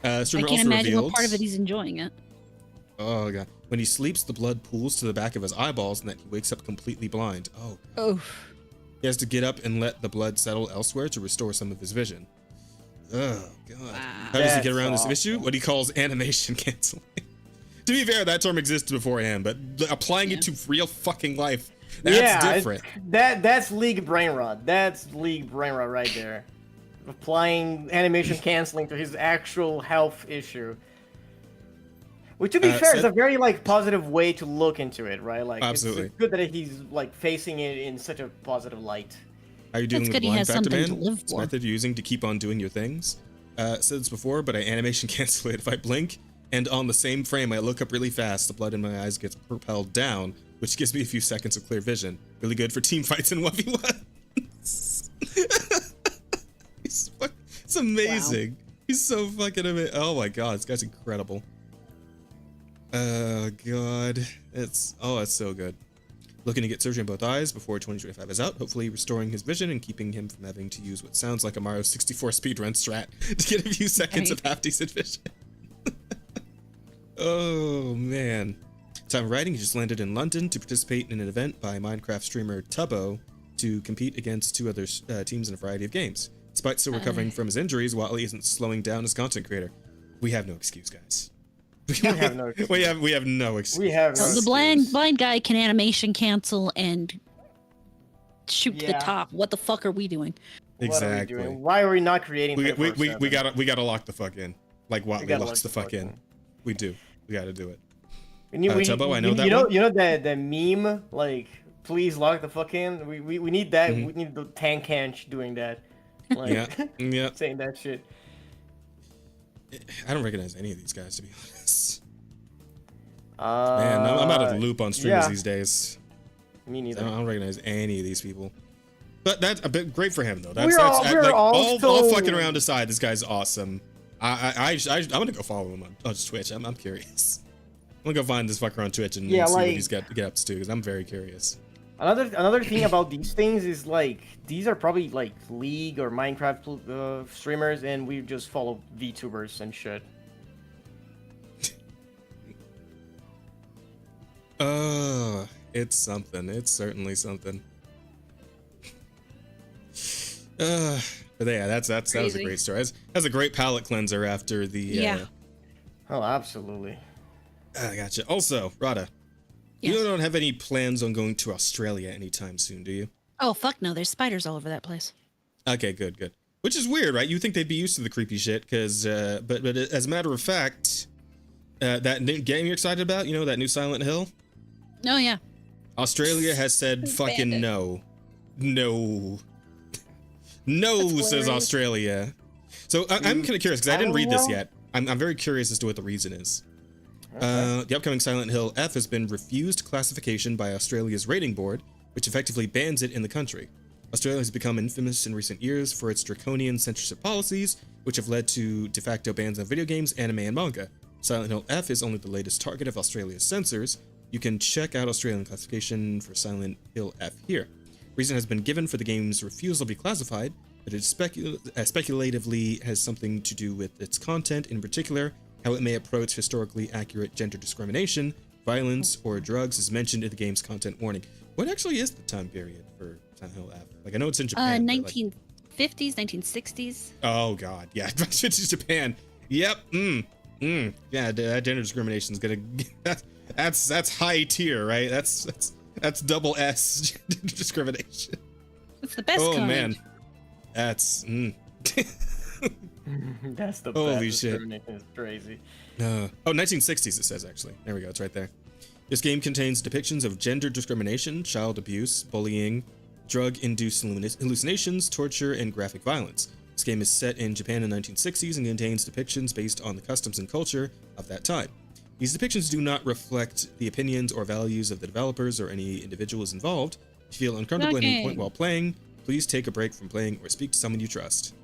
I Streamer can't also imagine revealed, what part of it he's enjoying it. Oh god. When he sleeps, the blood pools to the back of his eyeballs and that he wakes up completely blind. Oh. Oh. He has to get up and let the blood settle elsewhere to restore some of his vision. Oh god. How does he That's get around this awful. issue? What he calls animation canceling. To be fair, that term existed beforehand, but applying it to real fucking life, that's different. That's League brain rot. That's League brain rot right there. Applying animation canceling to his actual health issue. Which, to be fair, is Seth- a very like positive way to look into it, right? Like, Absolutely. it's good that he's like facing it in such a positive light. How are you dealing That's with good he blind has factor, something man? to live It's a for. method you're using to keep on doing your things. Said this before, but I animation cancel it if I blink, and on the same frame I look up really fast. The blood in my eyes gets propelled down, which gives me a few seconds of clear vision. Really good for team fights and 1v1s. It's amazing. Wow. He's so fucking amazing. Oh my god, this guy's incredible. Oh god, it's so good. Looking to get surgery in both eyes before 2025 is out, hopefully restoring his vision and keeping him from having to use what sounds like a Mario 64 speedrun strat to get a few seconds of half decent vision. Oh man. Time of writing, he just landed in London to participate in an event by Minecraft streamer Tubbo to compete against two other teams in a variety of games. Despite still recovering from his injuries, Watley isn't slowing down as content creator. We have no excuse, guys. We have no excuse. We have no excuse. We have no So the excuse. blind guy can animation cancel and shoot to the Yeah. top. What the fuck are we doing? Exactly. What are we doing? Why are we not creating? We 24/7? gotta lock the fuck in. Like Watley gotta locks the fuck in. We do. We gotta do it. Tubbo, I know that one. You know the meme, like, please lock the fuck in. We need that. We need the tank Hanch doing that. Like, Yeah. saying that shit. I don't recognize any of these guys, to be honest. Uh, Man, I'm out of the loop on streamers yeah. these days. Me I neither. don't recognize any of these people. But that's a bit great for him, though. That's, We're like, all all so- fucking around aside, this guy's awesome. I want to go follow him on Twitch. I'm curious. I'm gonna go find this fucker on Twitch and Yeah, see what like- he's get up to, because I'm very curious. Another thing about these things is like these are probably like League or Minecraft streamers, and we just follow VTubers and shit. It's something. It's certainly something. But yeah, that was a Crazy. great story. That's a great palate cleanser after the. Yeah. Oh, absolutely. I gotcha. Also, Rada, Yes. you don't have any plans on going to Australia anytime soon, do you? Oh fuck no! There's spiders all over that place. Okay, good. Which is weird, right? You think they'd be used to the creepy shit, because, but as a matter of fact, that new game you're excited about, you know, that new Silent Hill? Oh yeah. Australia has said fucking Banned it. no. No, says hilarious. Australia. So I'm kind of curious, because I didn't read this yet. I'm very curious as to what the reason is. The upcoming Silent Hill F has been refused classification by Australia's rating board, which effectively bans it in the country. Australia has become infamous in recent years for its draconian censorship policies, which have led to de facto bans on video games, anime, and manga. Silent Hill F is only the latest target of Australia's censors. You can check out Australian classification for Silent Hill F here. Reason has been given for the game's refusal to be classified, but it speculatively has something to do with its content, in particular, how it may approach historically accurate gender discrimination, violence, or drugs is mentioned in the game's content warning. What actually is the time period for Silent Hill F? Like, I know it's in Japan. but, like- 1950s, 1960s. Oh god, yeah, it's Japan. Yep. Yeah, that gender discrimination is gonna. That's high tier, right? That's double S gender discrimination. It's the best Oh kind. man, that's. That's the Holy best shit. discrimination. It's crazy. 1960s it says actually. There we go. It's right there. This game contains depictions of gender discrimination, child abuse, bullying, drug-induced hallucinations, torture, and graphic violence. This game is set in Japan in the 1960s and contains depictions based on the customs and culture of that time. These depictions do not reflect the opinions or values of the developers or any individuals involved. If you feel uncomfortable at any Okay. point while playing, please take a break from playing or speak to someone you trust.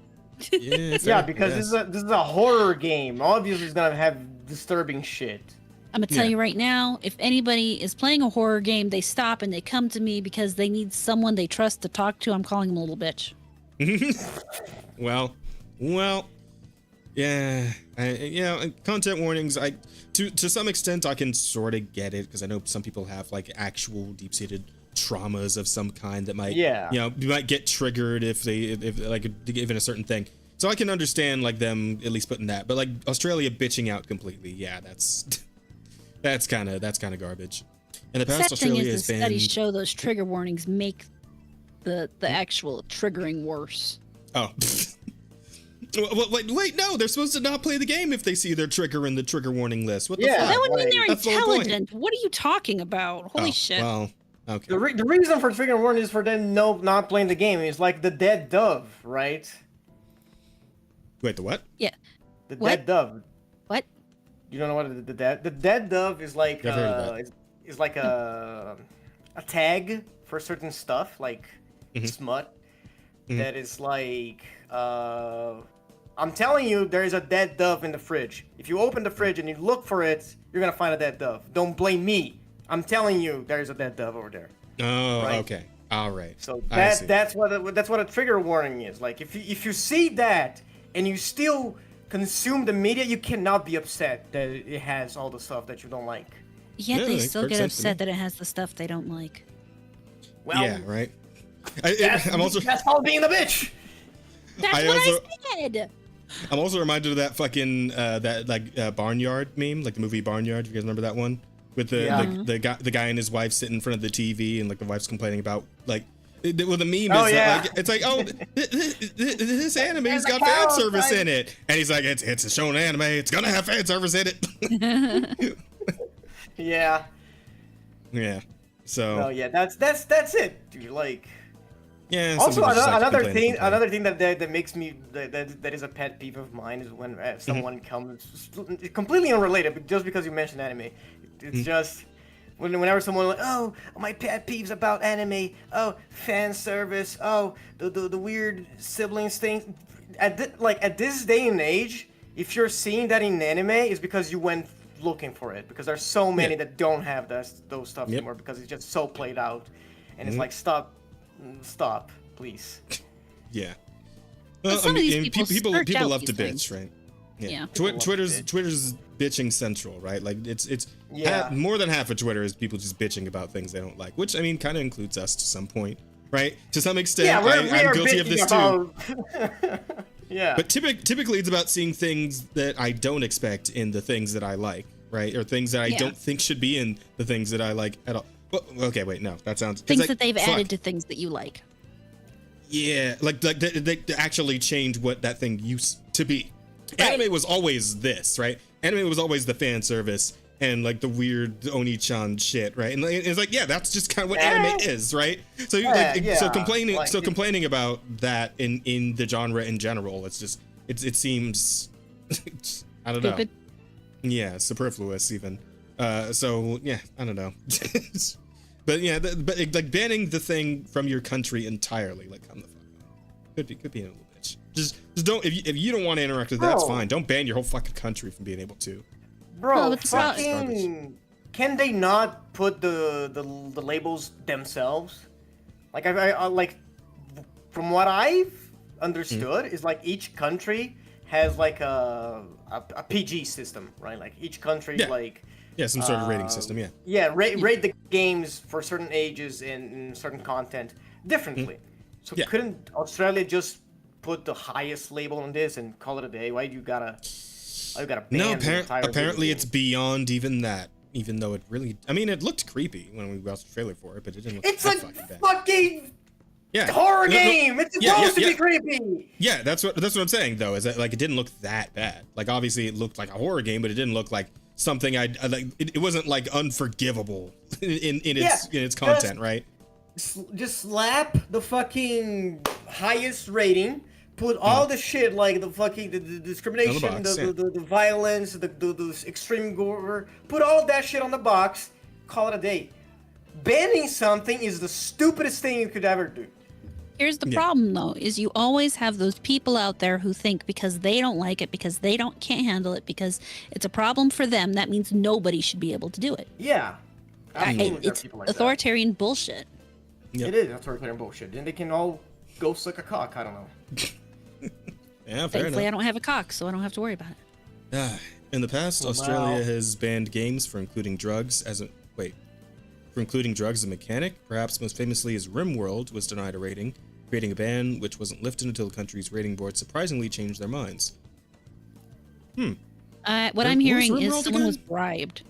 Yeah, Yeah, fair, because yeah. this is a horror game. Obviously, it's gonna have disturbing shit. I'm gonna tell Yeah. you right now, if anybody is playing a horror game, they stop and they come to me because they need someone they trust to talk to. I'm calling them a little bitch. Well, yeah, content warnings. To some extent, I can sort of get it, because I know some people have like actual deep-seated traumas of some kind that might, Yeah. you might get triggered if like given a certain thing. So I can understand like them at least putting that, but like Australia bitching out completely, yeah, that's that's kind of garbage. In the The past, sad thing Australia is, has the been. studies show those trigger warnings make the actual triggering worse. Oh. Wait, no, they're supposed to not play the game if they see their trigger in the trigger warning list. What the Yeah. fuck? That would mean Right. they're That's the whole point. intelligent. What are you talking about? Holy shit. Well, okay. The reason for trigger warning is for them not playing the game. It's like the dead dove, right? Wait, the what? Yeah. The What? dead dove. What? You don't know what the dead dove is like? I've heard of that. Is like a tag for certain stuff, like smut. That is like I'm telling you, there is a dead dove in the fridge. If you open the fridge and you look for it, you're gonna find a dead dove. Don't blame me. I'm telling you, there is a dead dove over there. Oh, Right. okay. All right. So I see. that's what a trigger warning is. Like if you see that and you still consume the media, you cannot be upset that it has all the stuff that you don't like. Yet Yeah, they makes still perfect get sense to me. upset that it has the stuff they don't like. Well, Yeah, right. that's called being a bitch. That's I what also- I said. I'm also reminded of that fucking Barnyard meme, like the movie Barnyard. You guys remember that one with the guy and his wife sitting in front of the TV, and like the wife's complaining about like. Well, the meme Oh, is yeah. like, it's like, oh, this anime's There's a got fan cow service outside. in it, and he's like, it's a shown anime, it's gonna have fan service in it. Yeah. Yeah. So No, yeah, that's it, dude. Like, yeah. some also people just like to another complain and thing, complain. another thing that makes me that is a pet peeve of mine is when someone comes completely unrelated, but just because you mentioned anime, it's just whenever someone like, oh, my pet peeves about anime, oh, fan service, oh, the weird siblings thing. At this day and age, if you're seeing that in anime, it's because you went looking for it, because there's so many Yeah. that don't have those stuff Yep. anymore, because it's just so played out, and it's like, stop, please. Yeah. But Well, some of these people search people out love to these bitch, things. right? Yeah. Twitter's bitching central, right? Like it's Yeah. more than half of Twitter is people just bitching about things they don't like, which I mean kind of includes us to some point, right? To some extent, Yeah, I'm guilty of this too. Yeah. But typically it's about seeing things that I don't expect in the things that I like, right? Or things that I Yeah. don't think should be in the things that I like at all. Well, okay, wait, no, that sounds 'cause, Things like, that they've fuck. added to things that you like. Yeah, like they actually change what that thing used to be. Right. Anime was always this, right? Anime was always the fan service and like the weird Oni-chan shit, right? And it's like, yeah, that's just kind of what anime is, right? So you Yeah, like, yeah, so complaining, like, complaining about that in the genre in general, it's just it seems I don't Stupid. know, yeah, superfluous even. So yeah, I don't know. But yeah, but like banning the thing from your country entirely, like come the fuck on. Could be a little bitch. Just don't if you don't want to interact with that, that's Bro. fine. Don't ban your whole fucking country from being able to. Bro, Well, it's not- fucking, can they not put the labels themselves? Like I like, from what I've understood, is like each country has like a PG system, right? Like each country Yeah. like. Yeah, some sort of rating system. Yeah. Yeah, rate the games for certain ages and certain content differently. So Yeah. couldn't Australia just put the highest label on this and call it a day? Why do you gotta ban No, the entire apparently video it's game? beyond even that. Even though it really, I mean, it looked creepy when we watched the trailer for it, but it didn't look It's that a fucking bad. fucking Yeah, horror No, no, game. It's yeah, supposed yeah, to be creepy. Yeah, that's what I'm saying though. Is that like it didn't look that bad. Like obviously it looked like a horror game, but it didn't look like something I like. It wasn't like unforgivable in its content, right? Just slap the fucking highest rating. Put all the shit like the fucking the discrimination, box, yeah. the violence, the extreme gore. Put all of that shit on the box. Call it a day. Banning something is the stupidest thing you could ever do. Here's the Yeah. problem though, is you always have those people out there who think because they don't like it, because they can't handle it, because it's a problem for them, that means nobody should be able to do it. Yeah, absolutely. there are It's people like that. authoritarian bullshit. Yep. It is authoritarian bullshit. Then they can all go suck a cock. I don't know. Yeah, fair Thankfully, I enough. don't have a cock, so I don't have to worry about it. In the past, Wow. Australia has banned games for including drugs as a mechanic. Perhaps most famously, as RimWorld was denied a rating, creating a ban which wasn't lifted until the country's rating board surprisingly changed their minds. What I'm What was hearing is RimWorld someone was again? bribed.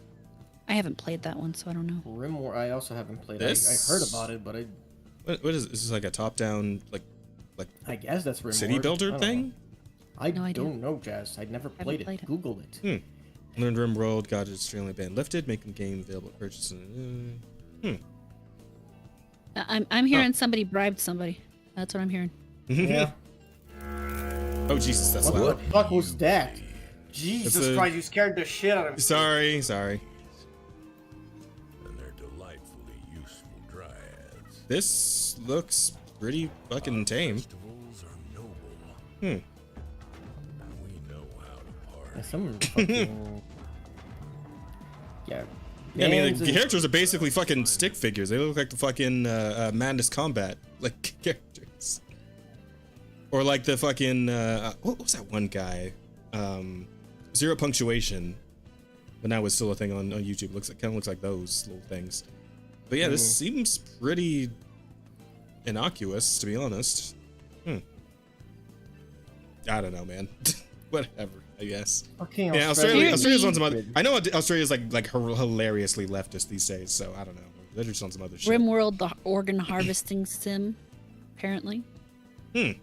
I haven't played that one, so I don't know. RimWorld, I also haven't played. This- I heard about it, but What is this? Is this like a top-down like I guess that's RimWorld. city I builder don't thing? know. I No idea. don't know, Jazz. I'd never played played it. it. Google it. Learned RimWorld got its Australian ban lifted, making the game available to purchase. I'm hearing somebody bribed somebody. That's what I'm hearing. Yeah. Oh Jesus, that's What loud. the fuck was that? Jesus Christ, you scared the shit out of me. Sorry. And they're delightfully useful dryads. This looks pretty fucking tame. Festivals are noble. Hmm. And we know how to Yeah, party. some fucking... Yeah. Yeah, I mean, bands the and- characters are basically fucking stick figures. They look like the fucking Madness Combat like characters, or like the fucking what was that one guy? Zero Punctuation, but now it's still a thing on YouTube. Looks like, kind of looks like those little things. But yeah, this seems pretty innocuous, to be honest. I don't know, man. Whatever, I guess. Fucking Yeah, Australia. Australia's on some other. I know Australia's like hilariously leftist these days, so I don't know. They're just on some other shit. RimWorld, the organ harvesting sim, apparently. And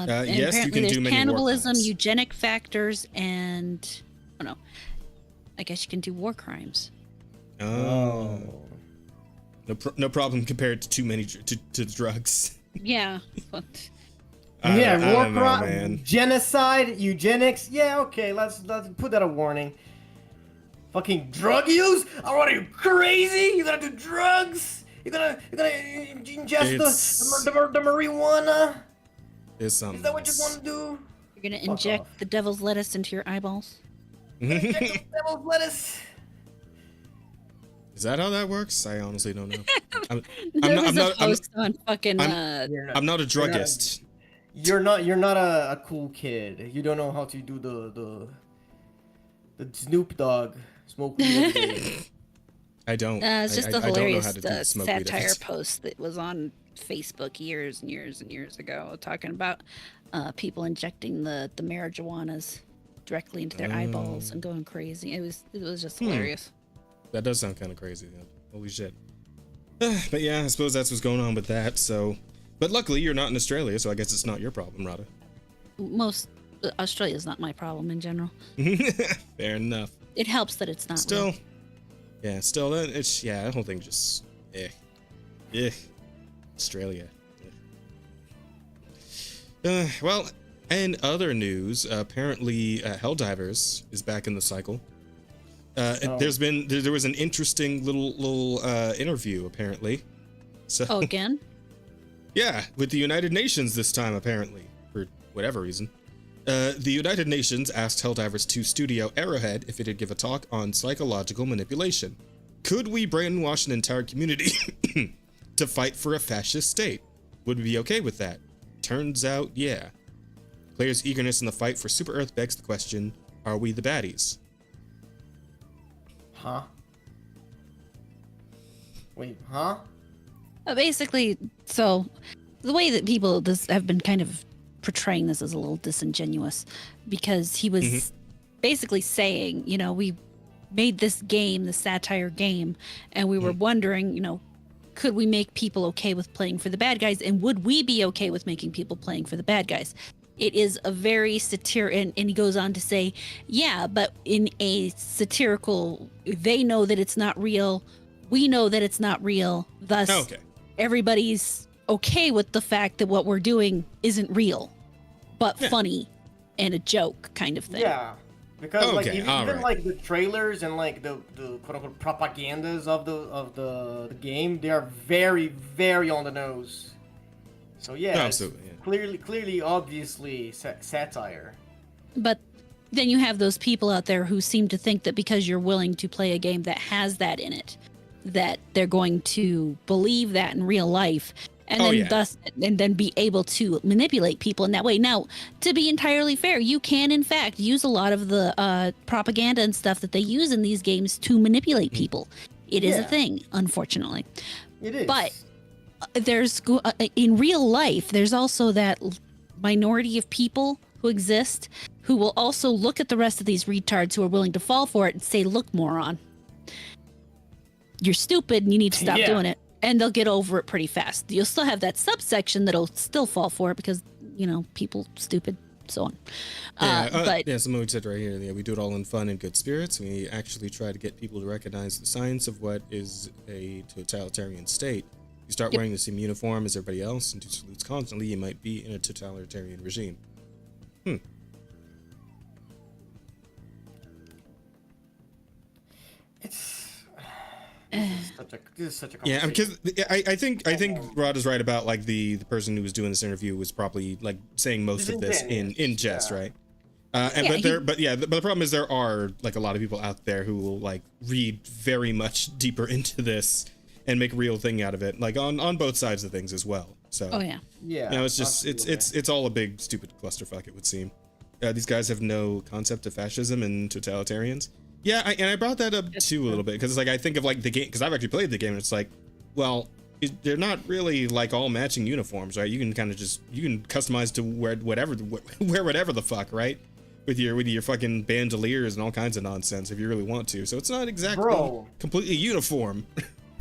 yes, you apparently can there's do many war cannibalism, crimes. eugenic factors, and oh no, I guess you can do war crimes. Oh, no problem compared to too many to drugs. Yeah, but I Yeah, don't war know, crime, man. genocide, eugenics. Yeah, okay, let's put that a warning. Fucking drug use? Oh, what are you crazy? You gonna do drugs? You gonna ingest the marijuana? Is Is that what you want to do? you're gonna Fuck inject off. the devil's lettuce into your eyeballs. Inject the devil's lettuce. Is that how that works? I honestly don't know. There was a post on fucking. I'm not a druggist. You're not a cool kid. You don't know how to do the Snoop Dogg smoke weed every day. I don't. It's just a I don't know hilarious how to do the smoke weed. satire post that was on Facebook years and years and years ago, talking about people injecting the marijuanas directly into their eyeballs and going crazy. It was just hilarious. That does sound kind of crazy. Though. Holy shit. But yeah, I suppose that's what's going on with that. So, but luckily you're not in Australia, so I guess it's not your problem, Rada. Australia's not my problem in general. Fair enough. It helps that it's not. Still, real. it's that whole thing just Australia. Well, in other news, apparently Helldivers is back in the cycle. There was an interesting little interview apparently. So Oh, again? yeah, with the United Nations this time apparently for whatever reason. The United Nations asked Helldivers 2 studio Arrowhead if it'd give a talk on psychological manipulation. Could we brainwash an entire community to fight for a fascist state? Would we be okay with that? Turns out, yeah. Players' eagerness in the fight for Super Earth begs the question, are we the baddies? Huh? Wait, huh? Basically, so the way that people have been kind of portraying this is a little disingenuous, because he was basically saying, we made this game, the satire game, and we were wondering, could we make people okay with playing for the bad guys, and would we be okay with making people playing for the bad guys? It is a very and he goes on to say, yeah, but in a satirical, they know that it's not real, we know that it's not real, thus everybody's okay with the fact that what we're doing isn't real, but funny and a joke kind of thing. Yeah, because like even right. like the trailers and like the quote unquote propagandas of the game, they are very, very on the nose. So yeah, absolutely. Yeah. Clearly, obviously satire. But then you have those people out there who seem to think that because you're willing to play a game that has that in it, that they're going to believe that in real life, and then be able to manipulate people in that way. Now, to be entirely fair, you can in fact use a lot of the propaganda and stuff that they use in these games to manipulate people. It is a thing, unfortunately. It is. But there's in real life, there's also that minority of people who exist who will also look at the rest of these retards who are willing to fall for it and say, look, moron, you're stupid and you need to stop doing it. And they'll get over it pretty fast. You'll still have that subsection that'll still fall for it because, people stupid. so on. But yeah, someone said right here, yeah, we do it all in fun and good spirits. We actually try to get people to recognize the signs of what is a totalitarian state. You start wearing the same uniform as everybody else and do salutes constantly, you might be in a totalitarian regime. This is such a Yeah, conversation. because I think Rod is right about like the person who was doing this interview was probably like saying most of this in jest, right? But the problem is there are like a lot of people out there who will like read very much deeper into this and make a real thing out of it, like on both sides of things as well. So Yeah. you know, it's just it's all a big stupid clusterfuck, it would seem. These guys have no concept of fascism and totalitarians. Yeah, I brought that up too a little bit because it's like I think of like the game because I've actually played the game and it's like, well, they're not really like all matching uniforms, right? You can kind of just you can customize to wear whatever the fuck, right? With your fucking bandoliers and all kinds of nonsense if you really want to. So it's not exactly completely uniform,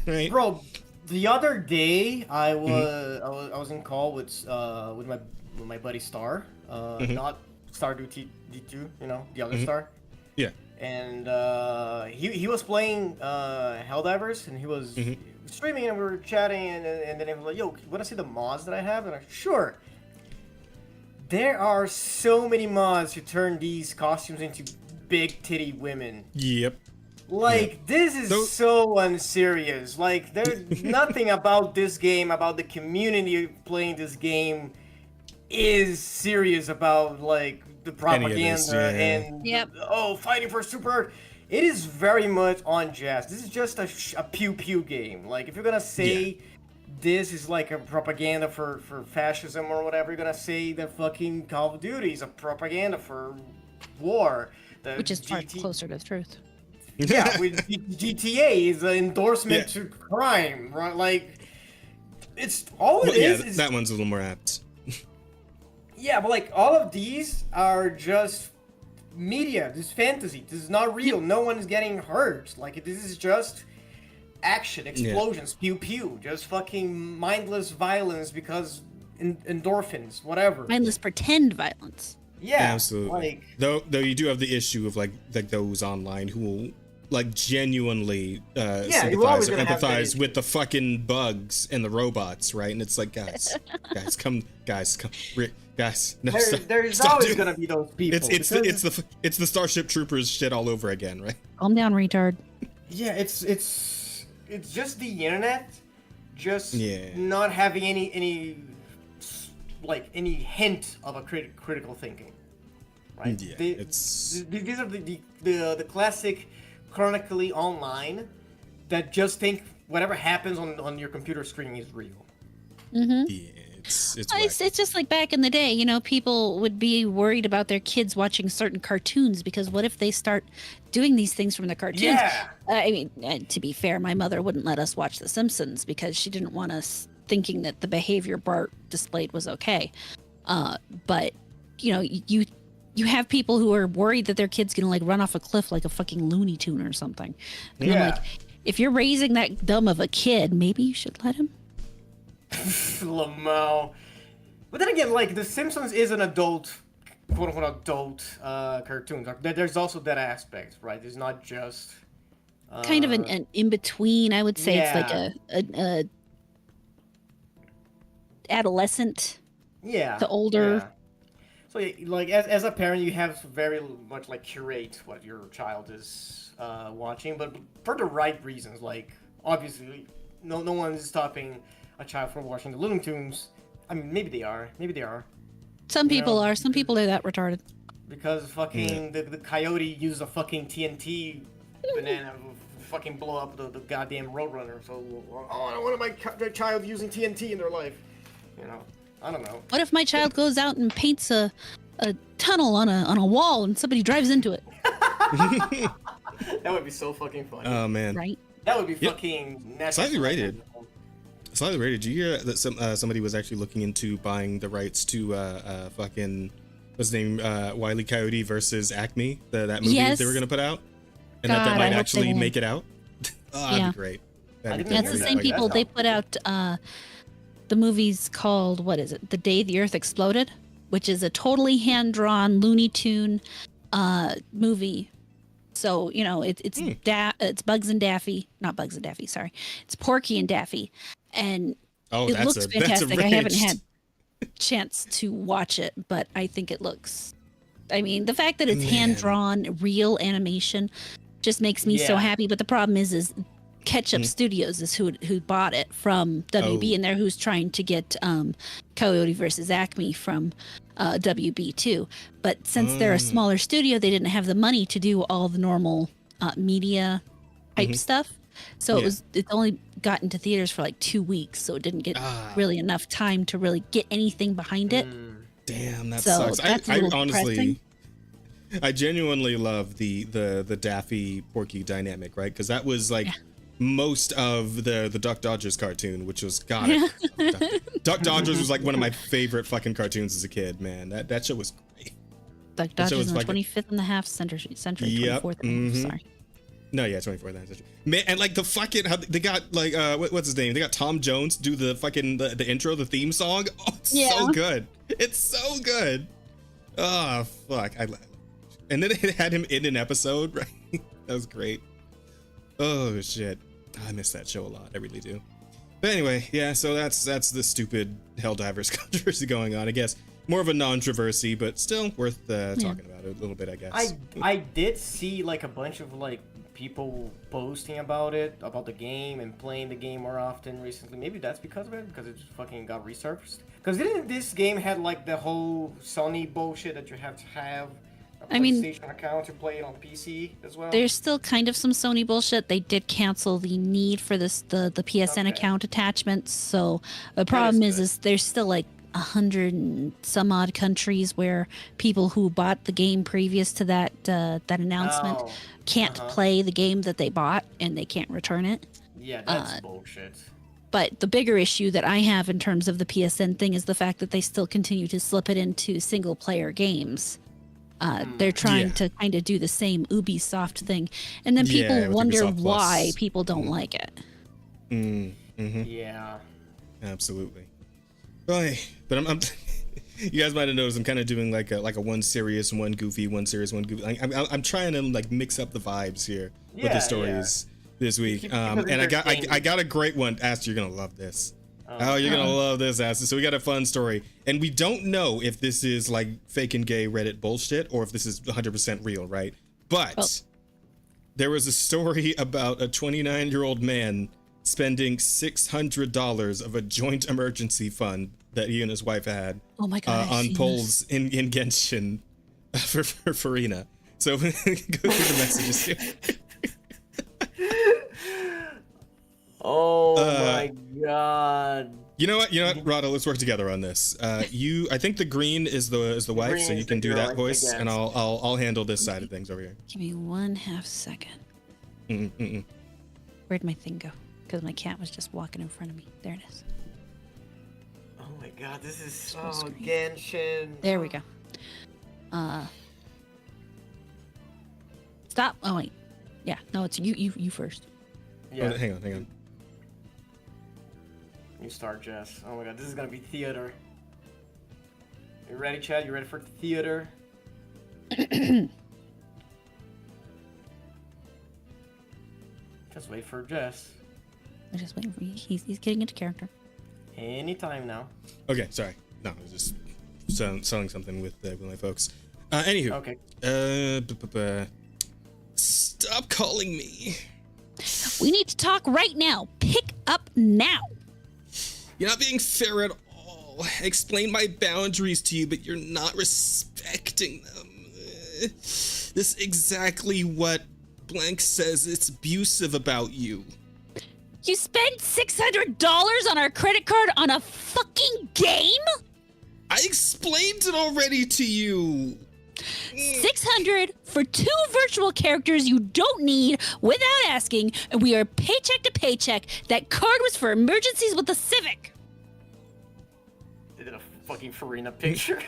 right? Bro, the other day I was in call with my buddy Star, not Stardew D2, you know, the other Star. Yeah. And he was playing Helldivers, and he was streaming, and we were chatting, and then he was like, "Yo, you want to see the mods that I have?" And I'm like, "Sure." There are so many mods to turn these costumes into big titty women. Yep. Like, this is so unserious. Like, there's nothing about this game, about the community playing this game, is serious about, like, the propaganda and fighting for super. It is very much on jazz. This is just a pew pew game. Like, if you're gonna say this is like a propaganda for fascism or whatever, you're gonna say that fucking Call of Duty is a propaganda for war. Which is far closer to the truth. Yeah, with GTA is an endorsement to crime, right? Like, it's all it is. Yeah, that one's a little more apt. Yeah, but like all of these are just media. This is fantasy. This is not real. No one is getting hurt. Like, this is just action, explosions, pew pew, just fucking mindless violence because endorphins, whatever. Mindless pretend violence. Yeah, absolutely. Though you do have the issue of like those online who will like genuinely sympathize or empathize with the fucking bugs and the robots, right? And it's like, guys, come. No, there's always gonna be those people. It's the Starship Troopers shit all over again, right? Calm down, retard. Yeah, it's just the internet, just not having any hint of a critical thinking, right? Yeah, these are the classic chronically online that just think whatever happens on your computer screen is real. Mm-hmm. Yeah, it's just like back in the day, you know, people would be worried about their kids watching certain cartoons because what if they start doing these things from the cartoons? Yeah. I mean, to be fair, my mother wouldn't let us watch The Simpsons because she didn't want us thinking that the behavior Bart displayed was okay. But you know, you have people who are worried that their kid's gonna like run off a cliff like a fucking Looney Tune or something. And I'm like, if you're raising that dumb of a kid, maybe you should let him. Lamau. But then again, like, The Simpsons is an adult, quote-unquote adult cartoon. There's also that aspect, right? It's not just... kind of an in-between, I would say. It's like a adolescent to older. Yeah. So, like, as a parent, you have to very much, like, curate what your child is watching, but for the right reasons. Like, obviously, no one is stopping a child from watching the Looney Tunes. I mean, maybe they are. Some people are. Some people are that retarded. Because fucking the coyote used a fucking TNT banana to fucking blow up the goddamn Roadrunner. So, I don't want my child using TNT in their life. You know, I don't know. What if my child goes out and paints a tunnel on a wall and somebody drives into it? That would be so fucking funny. Oh man. Right. That would be fucking slightly rated. Slightly rated. Did you hear that somebody was actually looking into buying the rights to fucking what's his name, Wile E. Coyote versus Acme, that movie they were gonna put out, and God, that might actually make it out. That'd be great. That's the same people. They put out the movie's called, what is it? The Day the Earth Exploded. which is a totally hand-drawn Looney Tune movie. So, you know, it's Bugs and Daffy, not Bugs and Daffy, sorry. It's Porky and Daffy. And it looks fantastic. I haven't had a chance to watch it, but I think it looks, I mean, the fact that it's hand-drawn, real animation just makes me so happy. But the problem is Ketchup Studios is who bought it from WB, and they're who's trying to get Coyote versus Acme from WB too. But since they're a smaller studio, they didn't have the money to do all the normal media type stuff. So it only got into theaters for like 2 weeks, so it didn't get really enough time to really get anything behind it. Damn, that So sucks. that's a I little honestly, depressing. I genuinely love the Daffy Porky dynamic, right? Because that was like most of the Duck Dodgers cartoon, which was Duck Dodgers was like one of my favorite fucking cartoons as a kid, man. That show was great. Duck Dodgers in the 25th and a half century, 24th and a half, sorry. No, yeah, 24th century. Man, and like the fucking, how they got like, what's his name? They got Tom Jones do the fucking, the intro, the theme song. Oh, it's so good. It's so good. Oh, fuck. And then it had him in an episode, right? That was great. Oh, shit. I miss that show a lot. I really do. But anyway, yeah, so that's the stupid Helldivers controversy going on, I guess. More of a non-controversy, but still worth talking about it a little bit, I guess. I did see like a bunch of like people posting about it, about the game and playing the game more often recently. Maybe that's because of it, because it just fucking got resurfaced. Because didn't this game had like the whole Sony bullshit that you have to have a PlayStation account to play it on PC as well? There's still kind of some Sony bullshit. They did cancel the need for the PSN account attachments. So the problem is there's still like 100 and some odd countries where people who bought the game previous to that announcement can't play the game that they bought, and they can't return it. Yeah, that's bullshit. But the bigger issue that I have in terms of the PSN thing is the fact that they still continue to slip it into single player games. They're trying to kind of do the same Ubisoft thing, and then people wonder why people don't like it. Yeah, absolutely. But I'm you guys might have noticed I'm kind of doing like a one serious, one goofy, one serious, one goofy. I'm trying to like mix up the vibes here with the stories this week. And I got a great one. Aster, you're gonna love this. You're gonna love this, Aster. So we got a fun story, and we don't know if this is like fake and gay Reddit bullshit or if this is 100% real, right? But there was a story about a 29-year-old man spending $600 of a joint emergency fund that he and his wife had on polls in Genshin for Farina. So go through the messages here. Oh my god. You know what, Rada, let's work together on this. I think the green is the wife, so you can do that voice, and I'll handle this side of things over here. Give me 1/2 second. Where'd my thing go? Because my cat was just walking in front of me. There it is. Oh my god, this is so Genshin. There we go. Stop. Oh wait. Yeah. No, it's you first. Yeah. Oh, hang on. You start, Jess. Oh my god, this is gonna be theater. You ready, Chad? You ready for theater? Just wait for Jess. I'm just waiting for you. He's getting into character. Anytime now. Okay, sorry. No, I was just selling something with my folks. Anywho. Okay. Stop calling me. We need to talk right now. Pick up now. You're not being fair at all. I explained my boundaries to you, but you're not respecting them. This is exactly what Blank says it's abusive about you. You spent $600 on our credit card on a fucking game? I explained it already to you. $600 for 2 virtual characters you don't need without asking, and we are paycheck to paycheck. That card was for emergencies with the Civic. They did a fucking Farina picture.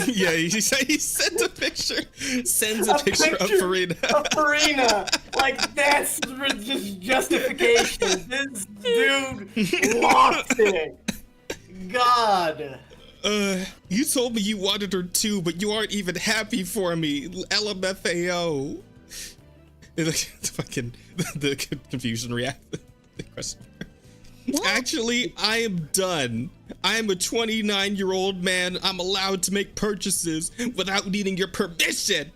Yeah, he sent a picture. Sends a picture of Farina. Of Farina. Like, that's just justification. This dude lost it. God. You told me you wanted her too, but you aren't even happy for me. LMFAO. The confusion react. The question. Actually, I am done. I am a 29-year-old man. I'm allowed to make purchases without needing your permission.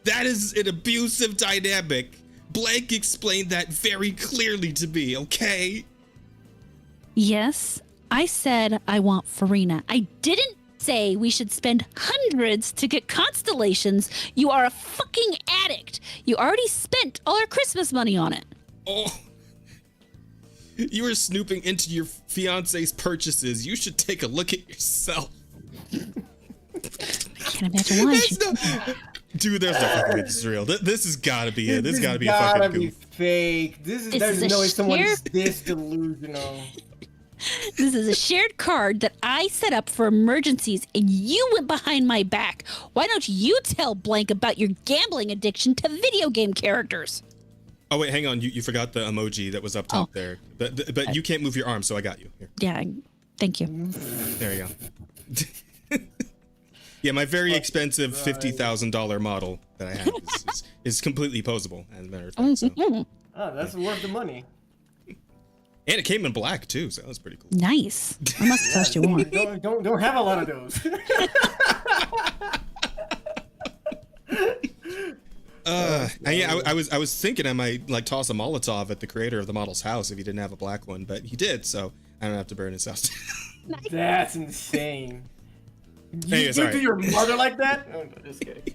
That is an abusive dynamic. Blank explained that very clearly to me, okay? Yes, I said I want Farina. I didn't say we should spend hundreds to get constellations. You are a fucking addict. You already spent all our Christmas money on it. Oh. You were snooping into your fiance's purchases. You should take a look at yourself. I can't imagine why. Dude, there's no fucking way this is real. This has gotta be it. This has gotta be a gotta fucking be goof. fake. There's no way someone is this delusional. This is a shared card that I set up for emergencies, and you went behind my back. Why don't you tell Blank about your gambling addiction to video game characters? Oh wait, hang on. You forgot the emoji that was up top there. But you can't move your arm, so I got you. Here. Yeah, thank you. There you go. Yeah, my very expensive $50,000 model that I have is completely posable, as a matter of fact. So. Oh, that's worth the money. And it came in black too, so that was pretty cool. Nice. I must have cost you more. Don't have a lot of those. I was thinking I might like toss a Molotov at the creator of the model's house if he didn't have a black one, but he did, so I don't have to burn his house. That's insane. Hey, You sorry. do your mother like that? Oh, no, just kidding.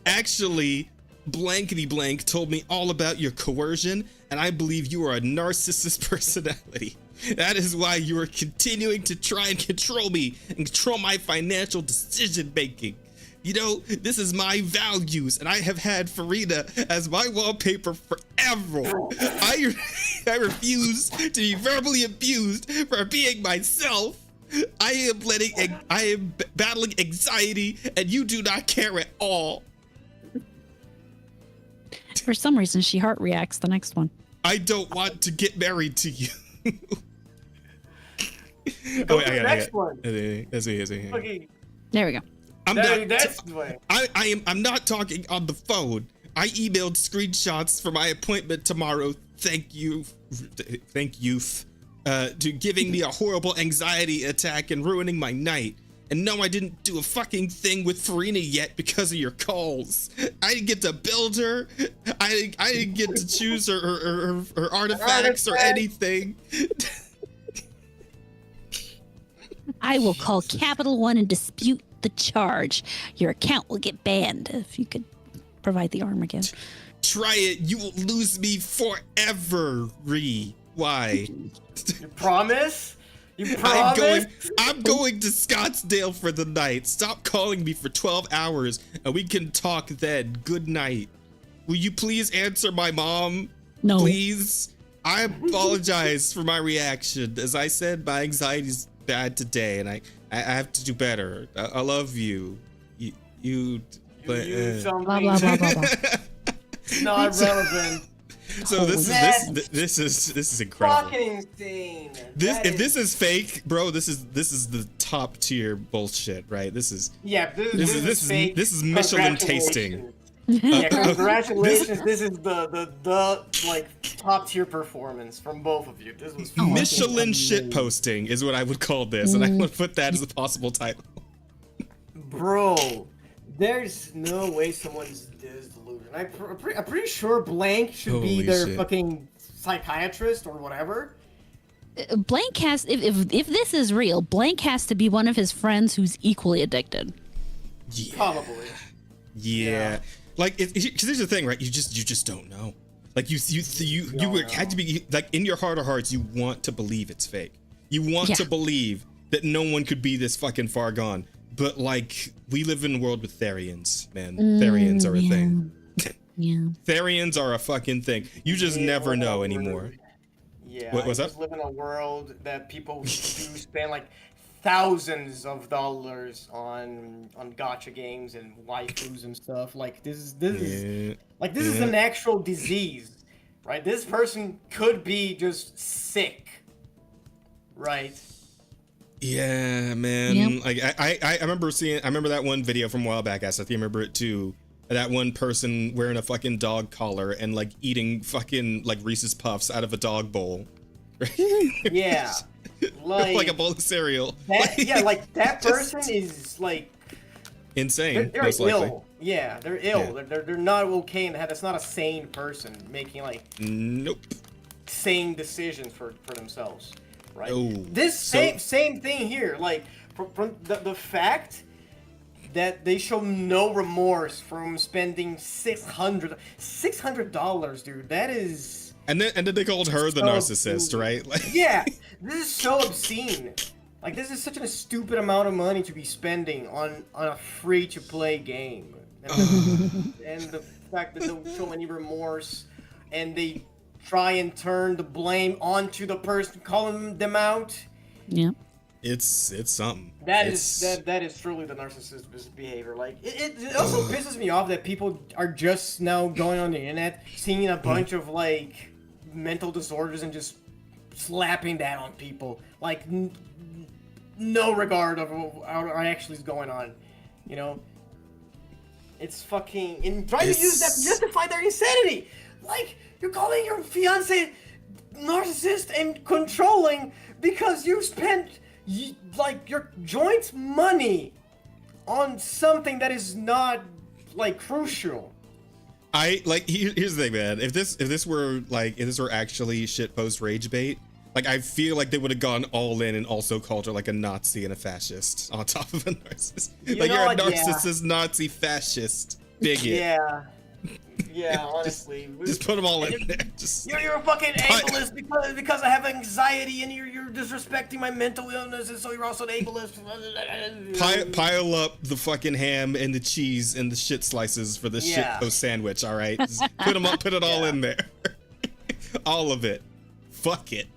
Actually, blankety blank told me all about your coercion, and I believe you are a narcissist personality. That is why you are continuing to try and control me and control my financial decision making. You know, this is my values, and I have had Farina as my wallpaper forever. I refuse to be verbally abused for being myself. I am battling anxiety, and you do not care at all. For some reason, she heart reacts the next one. I don't want to get married to you. Go to the next one. Okay. There we go. I'm not talking on the phone. I emailed screenshots for my appointment tomorrow. Thank you to giving me a horrible anxiety attack and ruining my night. And no, I didn't do a fucking thing with Farina yet because of your calls. I didn't get to build her. I didn't get to choose her artifacts or anything. I will call Capital One and dispute the charge. Your account will get banned if you could provide the arm again. Try it. You will lose me forever, Ree. Why? You promise? You promise? I'm going to Scottsdale for the night. Stop calling me for 12 hours and we can talk then. Good night. Will you please answer my mom? No. Please? I apologize for my reaction. As I said, my anxiety's bad today and I have to do better. I love you. You sound blah, blah, blah, blah, blah. Not relevant. So this is incredible. Fucking insane. If this is fake, bro, this is the top tier bullshit, right? This is fake. This is Michelin tasting. Yeah, congratulations. This is the like top tier performance from both of you. This was Michelin shit posting is what I would call this, and I would put that as a possible title. Bro, there's no way someone's this delusion. I'm pretty sure Blank should be their fucking psychiatrist or whatever. Blank has, if this is real, Blank has to be one of his friends who's equally addicted. Yeah. Probably. Yeah. Like, because here's the thing, right? You just don't know. Like you had to be like in your heart of hearts, you want to believe it's fake. You want to believe that no one could be this fucking far gone. But like, we live in a world with Therians, man. Therians are a thing. Yeah. Therians are a fucking thing. You just never know anymore. Yeah. What's I up? just live in a world that people do spend like thousands of dollars on gacha games and waifus and stuff. Like this is an actual disease, right? This person could be just sick, right? Yeah, man. Yep. Like I remember that one video from a while back. I think you remember it too. That one person wearing a fucking dog collar and like eating fucking like Reese's Puffs out of a dog bowl. Yeah. Like a bowl of cereal. Like that person is like insane. they're most ill. likely. Yeah, they're ill. Yeah. They're not okay in the head. That's not a sane person making like Nope. sane decisions for themselves, right? Oh, This so- same thing here, like from the fact that they show no remorse from spending $600, dude. That is And then they called her the so narcissist, obscene. right? Like, Yeah, this is so obscene. Like this is such a stupid amount of money to be spending on a free to play game, and the fact that they don't show any remorse, and they try and turn the blame onto the person calling them out. Yeah. it's something. That It's- is truly the narcissist behavior. Like it also pisses me off that people are just now going on the internet, seeing a bunch of like mental disorders and just slapping that on people. Like no regard of what actually is going on. You know, it's fucking and trying to use that to justify their insanity. Like you're calling your fiance narcissist and controlling because you spent like your joint money on something that is not like crucial. Here's the thing, man. If this were actually shitpost rage bait, like I feel like they would have gone all in and also called her like a Nazi and a fascist on top of a narcissist. You're a narcissist, Nazi, fascist, bigot. Yeah, honestly. Just put them all in there. Just You're a fucking ableist because I have anxiety and you're disrespecting my mental illness, and so you're also an ableist. pile up the fucking ham and the cheese and the shit slices for the shitpost sandwich. All right, just put it all in there. All of it. Fuck it.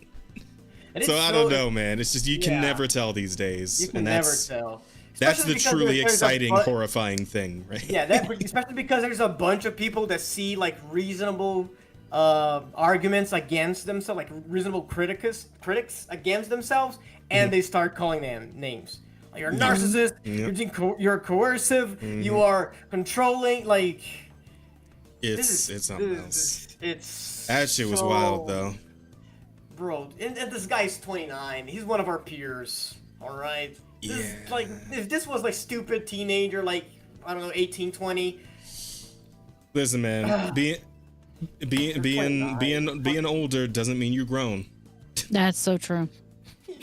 So I don't know, man. It's just you can never tell these days. You can never tell. That's the Especially because truly there's exciting, horrifying thing, right? Yeah, especially because there's a bunch of people that see like reasonable arguments against themselves, like reasonable critics against themselves, and they start calling them names. Like you're a narcissist, you're coercive, you are controlling. Like it's something else. It's That shit was wild though. Bro, and this guy's 29. He's one of our peers. All right. Like if this was like stupid teenager, like I don't know, 18, 20. Listen, man, being older doesn't mean you're grown. That's so true.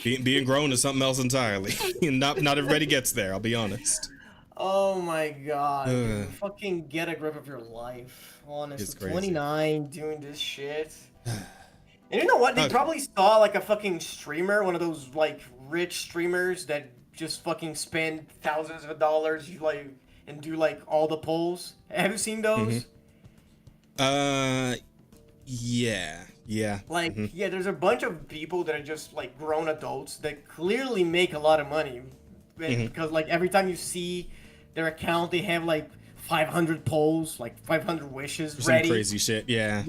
Being grown is something else entirely. Not everybody gets there. I'll be honest. Oh my god. Dude, fucking get a grip of your life. Honestly, 29 doing this shit. And you know what? They probably saw like a fucking streamer, one of those like rich streamers that just fucking spend thousands of dollars, and do like all the polls. Have you seen those? Yeah. Like, there's a bunch of people that are just like grown adults that clearly make a lot of money, because like every time you see their account, they have like 500 polls, like 500 wishes ready. Some crazy shit. Yeah.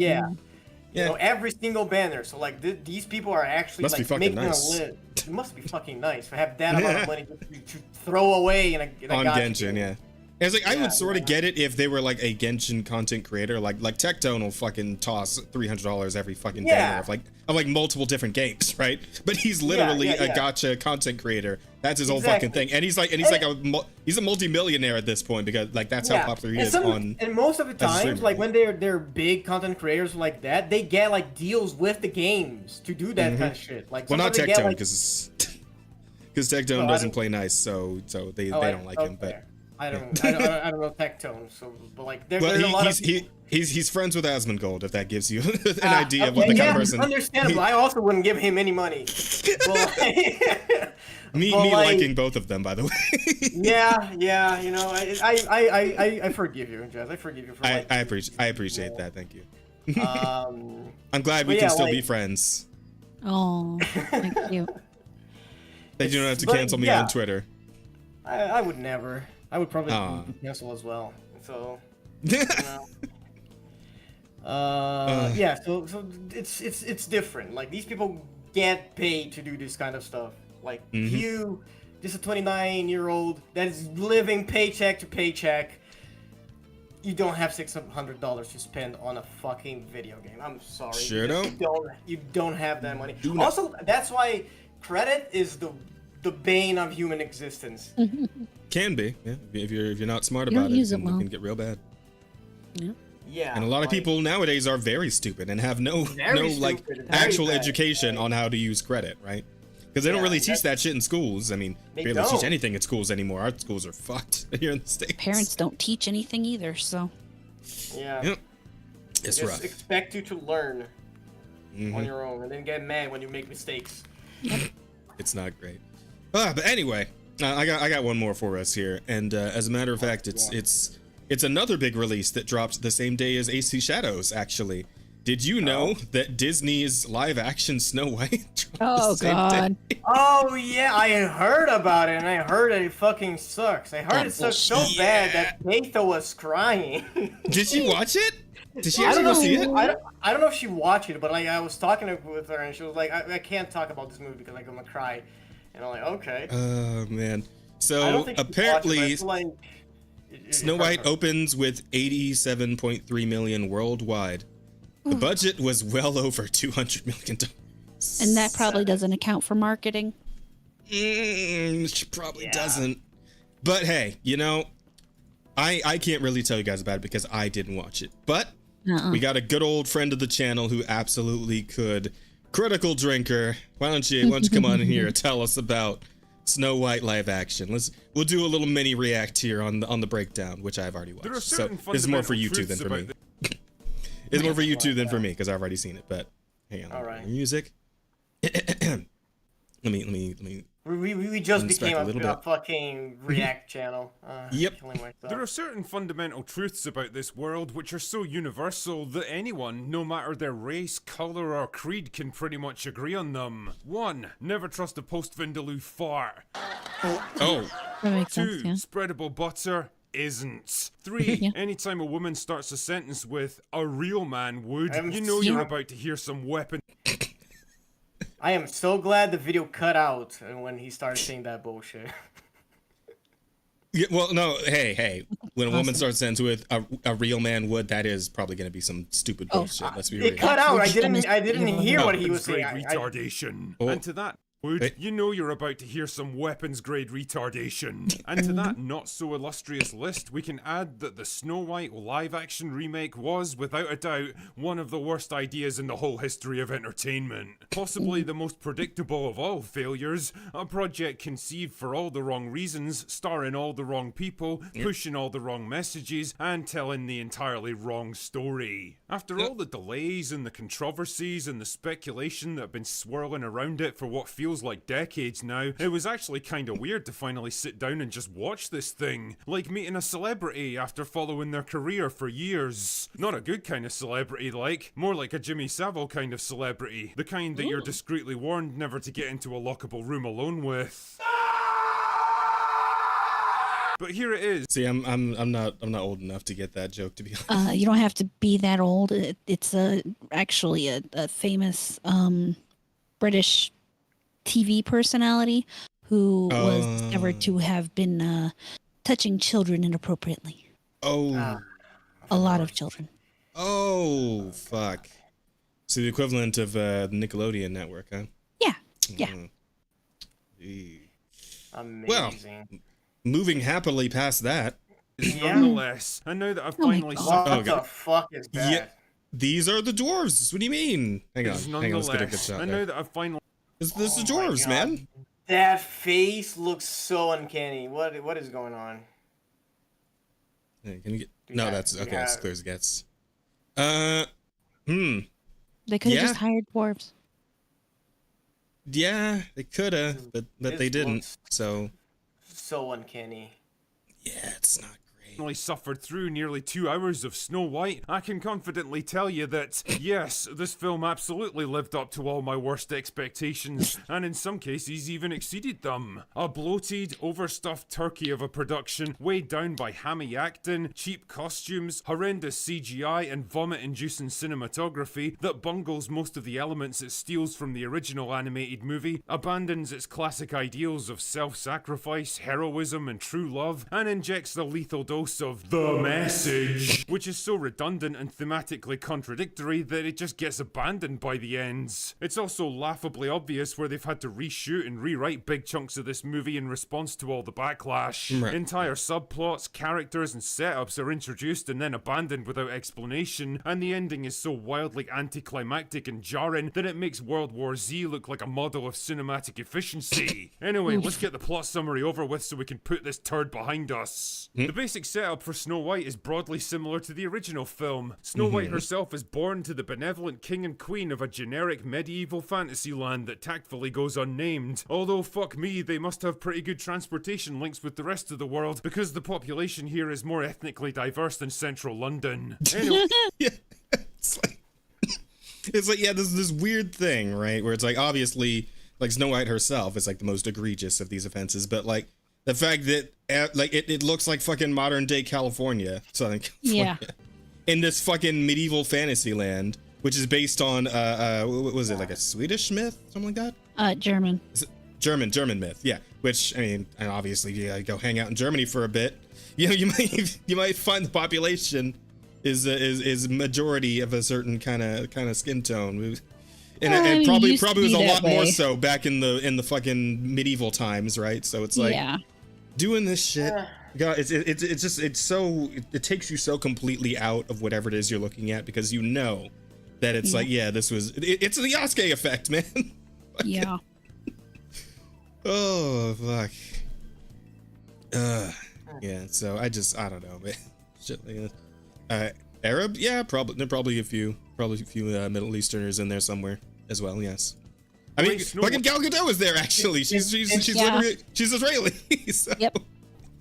You know, every single banner. So like these people are actually Must be like fucking making nice. a live. It must be fucking nice to have that amount of money to throw away in a On gacha Genshin, game. yeah. It's like I would sort of get it if they were like a Genshin content creator, like Tectone will fucking toss $300 every fucking banner of like multiple different games, right? But he's literally a gacha content creator. That's his whole fucking thing, and he's a multi-millionaire at this point because like that's how popular he is on. And most of the as a times, streamer. like when they're big content creators like that, they get like deals with the games to do that kind of shit. Like Well, not sometimes they get, Tectone like- because Tectone I doesn't don't- play nice, so they don't like him. But I don't know Tectone, so but like there's a lot of he's friends with Asmongold, if that gives you an idea of what the kind of person. Understandable. I also wouldn't give him any money. But, Me like, liking both of them, by the way. yeah, you know, I forgive you, Jazz. I forgive you for I like. appreciate that. Thank you. Um, I'm glad we but can yeah, still be like- friends. Oh, thank you. That you don't have to But, cancel me yeah. on Twitter. I would never. I would probably Aw. cancel as well. So. You know. Yeah. So it's different. Like these people get paid to do this kind of stuff. Like you, just a 29-year-old that is living paycheck to paycheck. You don't have $600 to spend on a fucking video game. I'm sorry. Sure don't. You don't have that money. Do not. Also, that's why credit is the bane of human existence. Can be, yeah. If you're not smart You don't about it, use it then well. it can get real bad. Yeah. And a lot of like, people nowadays are very stupid and have no like stupid, very actual bad. education on how to use credit, right? Because they don't Yeah, really teach that's- that shit in schools. I mean, They barely teach don't. anything at schools anymore. Our schools are fucked here in the States. Parents don't teach anything either, so Yeah. Yep. It's Just rough. expect you to learn Mhm. on your own, and then get mad when you make mistakes. It's not great. But anyway, I got one more for us here, and as a matter of fact, it's another big release that drops the same day as AC Shadows. Actually, did you know that Disney's live-action Snow White dropped Oh, the same God. day? Oh yeah, I heard about it, and I heard it fucking sucks. I heard That it sucks so bullshit. bad that Peito was crying. Did she watch it? Did she I actually don't go know. see it? I don't know if she watched it, but like I was talking with her, and she was like, "I can't talk about this movie because like I'm gonna cry," and I'm like, "Okay." Oh man. I So don't think she watched it, but apparently, it's like, it Snow hurt White her. opens with 87.3 million worldwide. The budget was well over $200 million. and that probably doesn't account for marketing. She probably doesn't. But hey, you know, I can't really tell you guys about it because I didn't watch it. But we got a good old friend of the channel who absolutely could. Critical Drinker, why don't you come on in here and tell us about Snow White live action? We'll do a little mini react here on the breakdown, which I've already watched. So this is more for you two than for me. It's more for you two than for me because I've already seen it. But hang on, All right. music. let me. We just Inspect became a a little bit. fucking React channel. Yep. Killing myself. There are certain fundamental truths about this world which are so universal that anyone, no matter their race, colour or creed, can pretty much agree on them. 1. Never trust a post-Vindaloo fart. Oh, That makes 2. sense, yeah. Spreadable butter isn't. 3. Yeah. Anytime a woman starts a sentence with, "a real man would," I'm you know so- you're about to hear some weapon. I am so glad the video cut out when he started saying that bullshit. yeah, well, no. Hey. When a woman starts sentence with a real man would, that is probably going to be some stupid bullshit. Let's be real. It cut out. I didn't Extremist hear evil. what he was Grade saying. retardation. Oh. And to that, would Wait. you know you're about to hear some weapons grade retardation? And to that not so illustrious list, we can add that the Snow White live action remake was, without a doubt, one of the worst ideas in the whole history of entertainment. Possibly the most predictable of all failures, a project conceived for all the wrong reasons, starring all the wrong people, pushing all the wrong messages, and telling the entirely wrong story. After all the delays and the controversies and the speculation that have been swirling around it for what feels like decades now, it was actually kinda weird to finally sit down and just watch this thing. Like meeting a celebrity after following their career for years. Not a good kind of celebrity, like. More like a Jimmy Savile kind of celebrity. The kind that you're discreetly warned never to get into a lockable room alone with. But here it is. See, I'm not old enough to get that joke, to be honest. You don't have to be that old. It's actually a famous British TV personality who was discovered to have been touching children inappropriately. Oh, A lot of children. oh, fuck. So the equivalent of the Nickelodeon network, huh? Yeah, yeah. Gee. Amazing. Moving happily past that, Yeah. Nonetheless, and now that I've Oh my finally God. sucked What Oh, the God. fuck is that? Yeah. These are the dwarves. What do you mean? Hang on, let's get a good nonetheless, shot. and there. now that I've finally This is the Oh my dwarves, God. man. That face looks so uncanny. What is going on? Hey, can you get? Do No, you that's have- okay. do you That's have- clear as it gets. They could have Yeah. just hired dwarves. Yeah, they coulda, but they This didn't. looks- So So uncanny. yeah, it's not great. suffered through nearly 2 hours of Snow White, I can confidently tell you that, yes, this film absolutely lived up to all my worst expectations, and in some cases even exceeded them. A bloated, overstuffed turkey of a production, weighed down by hammy acting, cheap costumes, horrendous CGI, and vomit-inducing cinematography that bungles most of the elements it steals from the original animated movie, abandons its classic ideals of self-sacrifice, heroism, and true love, and injects the lethal dose of the message, which is so redundant and thematically contradictory that it just gets abandoned by the ends. It's also laughably obvious where they've had to reshoot and rewrite big chunks of this movie in response to all the backlash. Right. Entire subplots, characters, and setups are introduced and then abandoned without explanation, and the ending is so wildly anticlimactic and jarring that it makes World War Z look like a model of cinematic efficiency. Anyway, let's get the plot summary over with so we can put this turd behind us. The basic setup for Snow White is broadly similar to the original film. Snow White herself is born to the benevolent king and queen of a generic medieval fantasy land that tactfully goes unnamed. Although, fuck me, they must have pretty good transportation links with the rest of the world because the population here is more ethnically diverse than central London. Anyway, Yeah. It's like, yeah, this weird thing, right? Where it's like, obviously, like Snow White herself is like the most egregious of these offenses, but like the fact that like it looks like fucking modern day California, Southern California, in this fucking medieval fantasy land, which is based on what was it, like a Swedish myth, something like that? German. Is it German myth, yeah. Which, I mean, and obviously you gotta go hang out in Germany for a bit. You know, you might find the population is majority of a certain kind of skin tone, and it probably was a lot more so back in the fucking medieval times, right? So it's like doing this shit. God, it takes you so completely out of whatever it is you're looking at, because you know that it's like, yeah, it's the Yasuke effect, man. Yeah. Oh fuck. Yeah. So I don't know, man. Shit like that. Arab, yeah, probably. There are probably a few Middle Easterners in there somewhere as well. Yes. I mean, fucking Gal Gadot is there actually. She's literally, she's Israeli. So. Yep.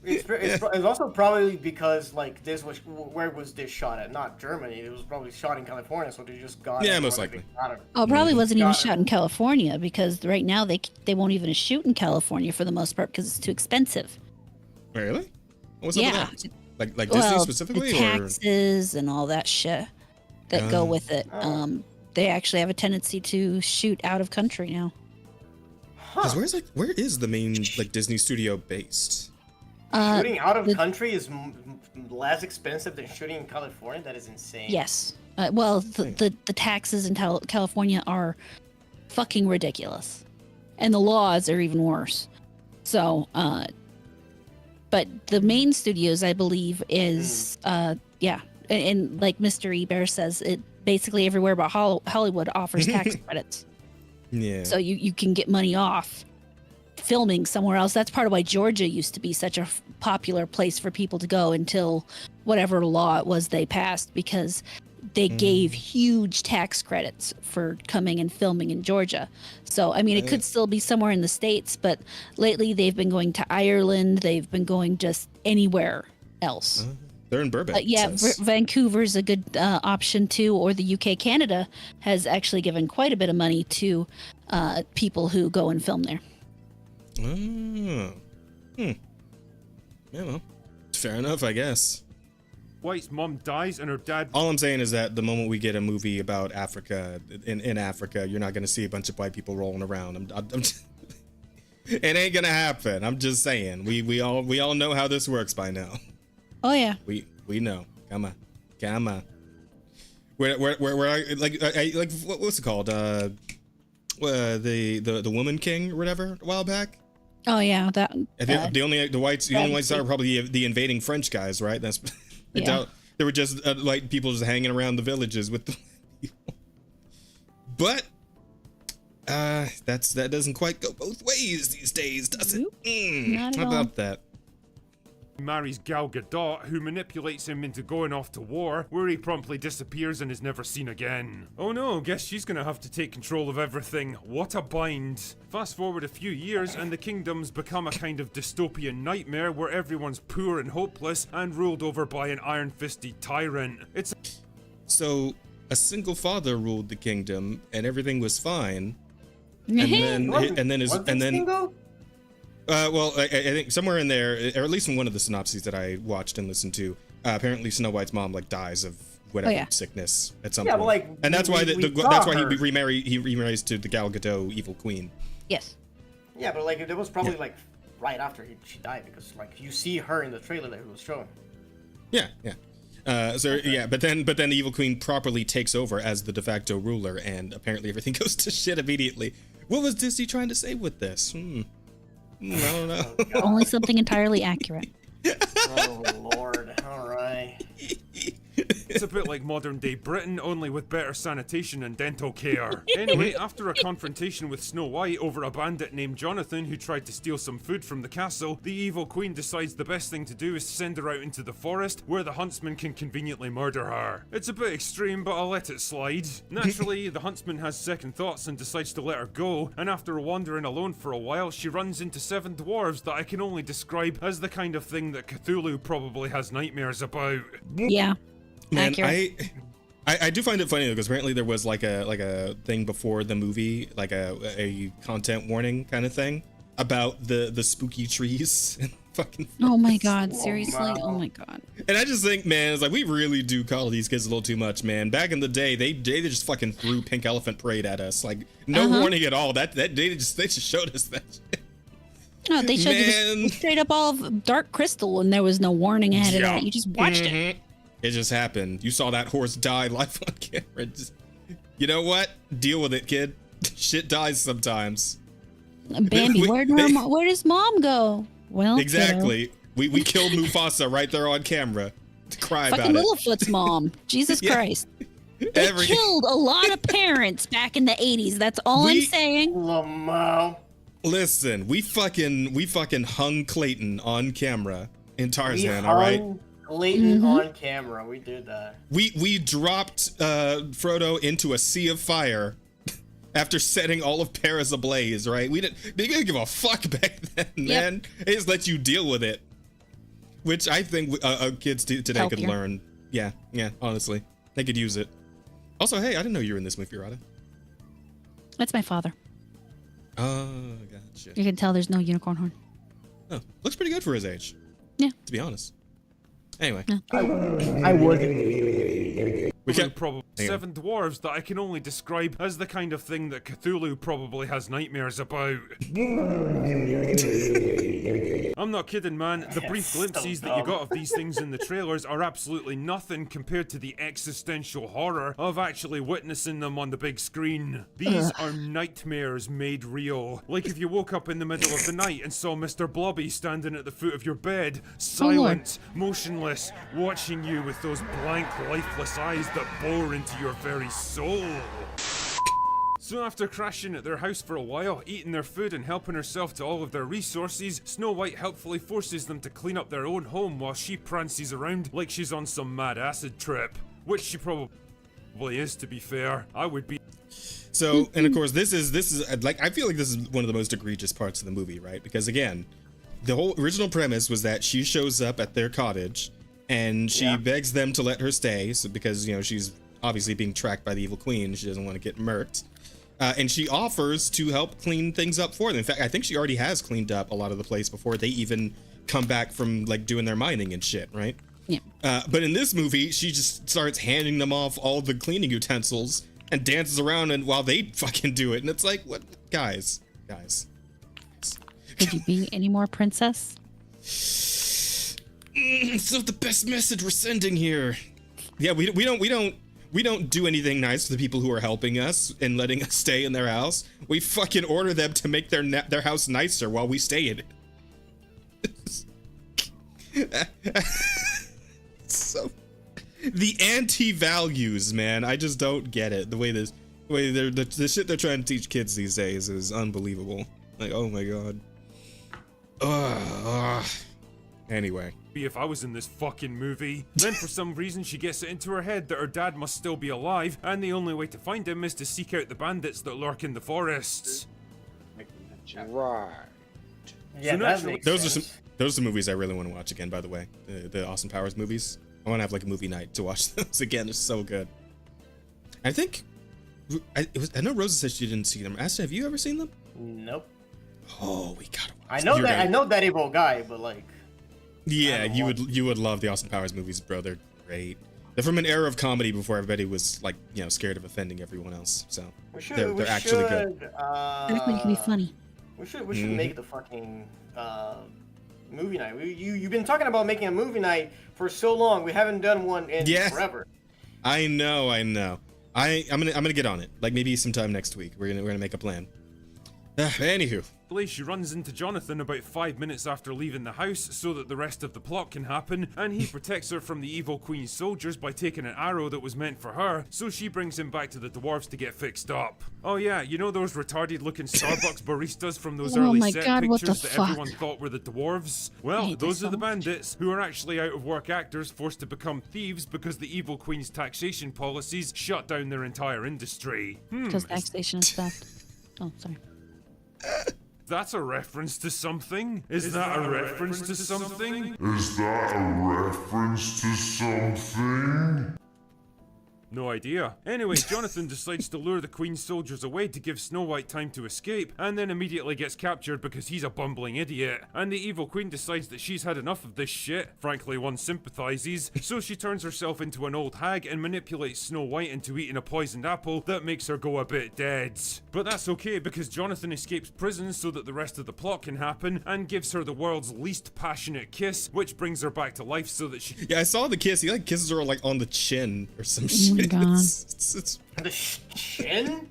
It's also probably because like where was this shot at? Not Germany. It was probably shot in California, so they just got it. Most likely. Oh, it probably wasn't even shot in California, because right now they won't even shoot in California for the most part because it's too expensive. Really? What's up with that? Like Disney specifically, the taxes and all that shit that go with it. They actually have a tendency to shoot out of country now. Because where is the main like Disney studio based? Shooting out of country is less expensive than shooting in California. That is insane. Yes. The taxes in California are fucking ridiculous, and the laws are even worse. So, but the main studios, I believe, is and like Mr. Eber says, it basically everywhere but Hollywood offers tax credits. Yeah. So you can get money off filming somewhere else. That's part of why Georgia used to be such a popular place for people to go until whatever law it was they passed, because they gave huge tax credits for coming and filming in Georgia. So, I mean, it could still be somewhere in the States, but lately they've been going to Ireland. They've been going just anywhere else. They're in Burbank. Vancouver's a good option too, or the UK. Canada has actually given quite a bit of money to people who go and film there. Yeah, well, fair enough, I guess. White's mom dies and her dad... All I'm saying is that the moment we get a movie about Africa, in Africa, you're not going to see a bunch of white people rolling around. It ain't going to happen. I'm just saying. We all know how this works by now. Oh, yeah. We know. Come on. Where what's it called? The Woman King or whatever a while back. Oh yeah, that. The only whites are probably the invading French guys, right? That's. I doubt they were just like people just hanging around the villages with the people. But that doesn't quite go both ways these days, does it? Not at How all. about that? marries Gal Gadot, who manipulates him into going off to war, where he promptly disappears and is never seen again. Oh no, guess she's gonna have to take control of everything. What a bind. Fast forward a few years and the kingdom's become a kind of dystopian nightmare where everyone's poor and hopeless and ruled over by an iron-fisted tyrant. It's So a single father ruled the kingdom and everything was fine. Well, I think somewhere in there, or at least in one of the synopses that I watched and listened to, apparently Snow White's mom like dies of whatever sickness at some point. But like, and that's why that's why he remarries to the Gal Gadot evil queen. Yes. Yeah, but like it was probably like right after she died, because like you see her in the trailer that it was showing. Yeah. But then the evil queen properly takes over as the de facto ruler, and apparently everything goes to shit immediately. What was Disney trying to say with this? I don't know. Only something entirely accurate. Oh Lord! All right. It's a bit like modern day Britain, only with better sanitation and dental care. Anyway, after a confrontation with Snow White over a bandit named Jonathan who tried to steal some food from the castle, the evil queen decides the best thing to do is send her out into the forest where the huntsman can conveniently murder her. It's a bit extreme, but I'll let it slide. Naturally, the huntsman has second thoughts and decides to let her go, and after wandering alone for a while, she runs into 7 dwarves that I can only describe as the kind of thing that Cthulhu probably has nightmares about. Yeah. Man, Accurate. I do find it funny though, because apparently there was like a thing before the movie, like a content warning kind of thing about the spooky trees and fucking. Oh my god! Seriously? Oh my god! And I just think, man, it's like we really do call these kids a little too much, man. Back in the day, they just fucking threw Pink Elephant Parade at us, like no warning at all. That they just showed us that shit. No, they showed you straight up all of Dark Crystal, and there was no warning ahead of that. You just watched it. It just happened. You saw that horse die live on camera. You know what? Deal with it, kid. Shit dies sometimes. Bambi, where does mom go? Well, exactly. We killed Mufasa right there on camera. To cry about it. Littlefoot's mom. Jesus Christ. They killed a lot of parents back in the 80s. That's all I'm saying. Lamau. Listen, we fucking hung Clayton on camera in Tarzan, all right? Clayton on camera. We did that. We dropped Frodo into a sea of fire after setting all of Paris ablaze, right? They didn't give a fuck back then, man. They just let you deal with it. Which I think kids today could learn. Yeah, honestly. They could use it. Also, hey, I didn't know you were in this movie, Rada. That's my father. Oh, gotcha. You can tell there's no unicorn horn. Oh, looks pretty good for his age. Yeah. To be honest. Anyway. I would. We got probably 7 dwarves that I can only describe as the kind of thing that Cthulhu probably has nightmares about. I'm not kidding, man. The brief glimpses that you got of these things in the trailers are absolutely nothing compared to the existential horror of actually witnessing them on the big screen. These are nightmares made real. Like if you woke up in the middle of the night and saw Mr. Blobby standing at the foot of your bed, silent, motionless, watching you with those blank, lifeless eyes that bore into your very soul. So after crashing at their house for a while, eating their food and helping herself to all of their resources, Snow White helpfully forces them to clean up their own home while she prances around like she's on some mad acid trip. Which she probably is, to be fair. I would be. So, and of course, this is like, I feel like this is one of the most egregious parts of the movie, right? Because again, the whole original premise was that she shows up at their cottage and she begs them to let her stay, so because, you know, she's obviously being tracked by the evil queen. She doesn't want to get murked. And she offers to help clean things up for them. In fact, I think she already has cleaned up a lot of the place before they even come back from like doing their mining and shit, right? Yeah. But in this movie, she just starts handing them off all the cleaning utensils and dances around and while they fucking do it. And it's like, what? Guys. Could you be any more princess? It's not the best message we're sending here. Yeah, we don't do anything nice to the people who are helping us and letting us stay in their house. We fucking order them to make their house nicer while we stay in it. So the anti-values, man, I just don't get it. The way the shit they're trying to teach kids these days is unbelievable. Like, oh my god. Anyway. Be if I was in this fucking movie. Then for some reason she gets it into her head that her dad must still be alive, and the only way to find him is to seek out the bandits that lurk in the forests. Right. Yeah, So that naturally- makes Those are sense. some movies I really want to watch again, by the way. The Austin Powers movies. I want to have like a movie night to watch those again. They're so good. I think I know Rosa said she didn't see them. Asta, have you ever seen them? Nope. Oh, we gotta watch I know them. that. I know that evil guy, but like. Yeah, I don't you would love the Austin Powers movies, bro. They're great. They're from an era of comedy before everybody was like, you know, scared of offending everyone else. So they're actually good. That could be funny. We should make the fucking movie night. You've been talking about making a movie night for so long. We haven't done one in forever. I know. I'm gonna get on it. Like maybe sometime next week. We're gonna make a plan. Anywho. She runs into Jonathan about 5 minutes after leaving the house so that the rest of the plot can happen, and he protects her from the evil queen's soldiers by taking an arrow that was meant for her, so she brings him back to the dwarves to get fixed up. Oh yeah, you know those retarded looking Starbucks baristas from those Oh early my set God, what the pictures that fuck? everyone thought were the dwarves? I Well, hate those this are so the much. bandits who are actually out of work actors forced to become thieves because the evil queen's taxation policies shut down their entire industry. Because taxation is theft. Oh, sorry. That's a reference to something? Is that a reference to something? Is that a reference to something? No idea. Anyway, Jonathan decides to lure the Queen's soldiers away to give Snow White time to escape, and then immediately gets captured because he's a bumbling idiot. And the evil Queen decides that she's had enough of this shit. Frankly, one sympathizes. So she turns herself into an old hag and manipulates Snow White into eating a poisoned apple that makes her go a bit dead. But that's okay because Jonathan escapes prison so that the rest of the plot can happen, and gives her the world's least passionate kiss, which brings her back to life so that she... Yeah, I saw the kiss. He like kisses her like on the chin or some Oh shit. my God. It's The chin?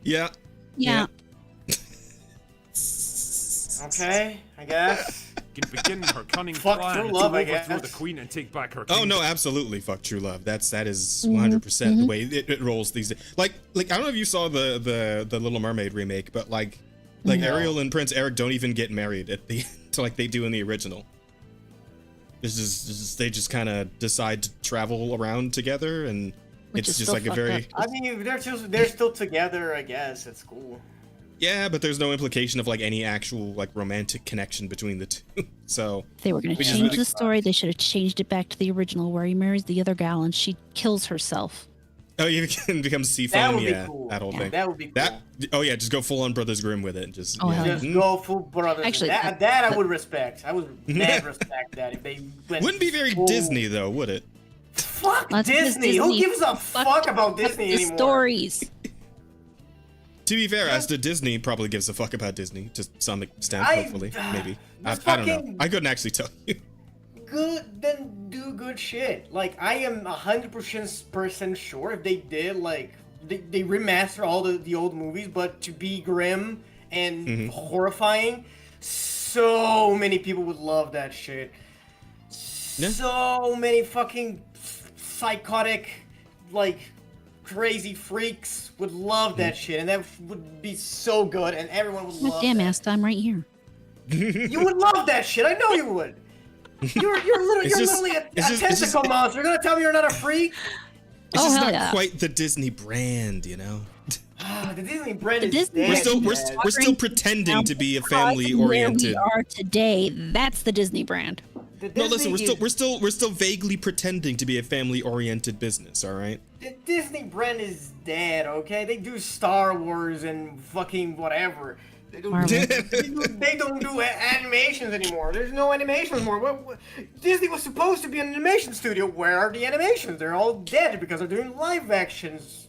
yeah. Yeah. Okay, I guess. can begin her cunning Fuck plan true love, to I overthrow guess. the Queen and take back her Oh kingdom. no, absolutely. Fuck true love. That is 100% the way it rolls these days. Like I don't know if you saw the Little Mermaid remake, but like Ariel and Prince Eric don't even get married at the to like they do in the original. It's just they just kind of decide to travel around together, and Which it's is just still like a fucked very up. I mean, if they're still together, I guess it's cool. yeah, but there's no implication of like any actual like romantic connection between the two. So If they were going to Which is change really the story, they should have changed it back to the original where he marries the other gal and she kills herself. oh, you can become That Seafoam, would be yeah, cool. that whole thing. That would be cool. That oh yeah, just go full on Brothers Grimm with it, and just Oh, yeah. hell yeah. Just Mhm. go full brothers. Actually, that I would respect. I would mad respect that if they went. Wouldn't be very full- Disney though, would it? Fuck That's because Disney. Who Disney gives a fuck fucked about up Disney the anymore? stories. To be fair, as to Disney, probably gives a fuck about Disney to some extent. I- Hopefully, maybe. I Just don't know. fucking- I couldn't actually tell you. Good, then do good shit. Like I am 100% sure if they did like they remaster all the old movies, but to be grim and horrifying, so many people would love that shit. Yeah. So many fucking psychotic, like crazy freaks would love that shit, and that would be so good, and everyone would God love. damn that. ass, I'm right here. You would love that shit. I know you would. You're It's just- literally a it's just- it's tentacle just- monster. You're gonna tell me you're not a freak? It's Oh, just hell not yeah. quite the Disney brand, you know. The Disney brand The is Disney- dead. We're still pretending to be a family Where oriented. we are today, that's the Disney brand. The No, listen, Disney we're still vaguely pretending to be a family oriented business, all right? The Disney brand is dead. Okay, they do Star Wars and fucking whatever. They don't, Marvel. they don't do animations anymore. There's no animation anymore. Disney was supposed to be an animation studio. Where are the animations? They're all dead because they're doing live actions.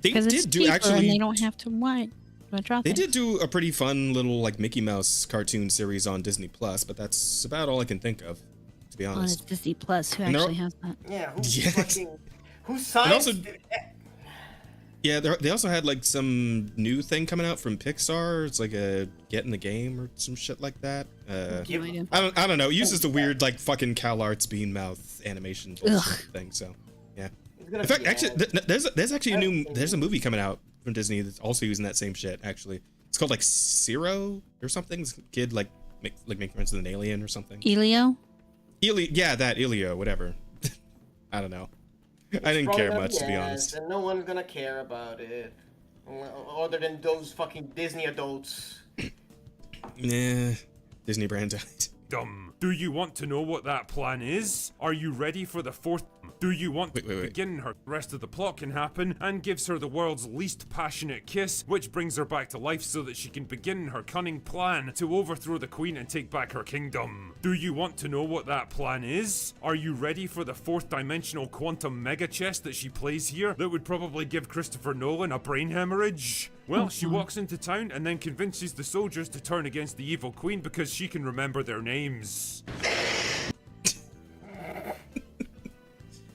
They Because it's did do cheaper actually and they don't have to drop They it. did do a pretty fun little like Mickey Mouse cartoon series on Disney Plus, but that's about all I can think of, to be On honest. Disney Plus, who And they're actually all- has that? Yeah, who Yes. fucking who signed? also- Yeah, they also had like some new thing coming out from Pixar. It's like a Get in the Game or some shit like that. No idea. I don't know. It uses the weird like fucking Cal Arts Bean Mouth animation bullshit thing. So yeah. It's gonna In fact, be actually, bad. there's actually there's a movie coming out from Disney that's also using that same shit. Actually, it's called like Zero or something. This kid like make friends with an alien or something. Elio? Yeah, that Ilio, whatever. I don't know. I didn't care much, to be honest. And no one's gonna care about it, other than those fucking Disney adults. Nah, Disney brand died. Dumb. Do you want to know what that plan is? Are you ready for the fourth? Do you want to begin her? The rest of the plot can happen and gives her the world's least passionate kiss, which brings her back to life so that she can begin her cunning plan to overthrow the queen and take back her kingdom. Do you want to know what that plan is? Are you ready for the fourth dimensional quantum mega chess that she plays here that would probably give Christopher Nolan a brain hemorrhage? Well, she walks into town and then convinces the soldiers to turn against the evil queen because she can remember their names.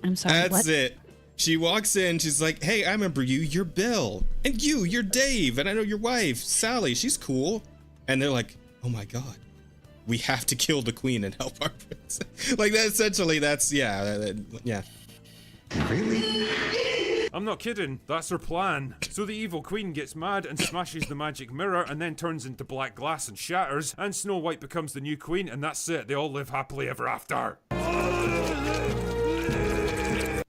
I'm sorry. That's it. She walks in, she's like, hey, I remember you, you're Bill. And you're Dave, and I know your wife, Sally, she's cool. And they're like, oh my god, we have to kill the queen and help our prince. Like, that essentially, that's, yeah. Really? I'm not kidding, that's her plan. So the evil queen gets mad and smashes the magic mirror and then turns into black glass and shatters, and Snow White becomes the new queen, and that's it, they all live happily ever after.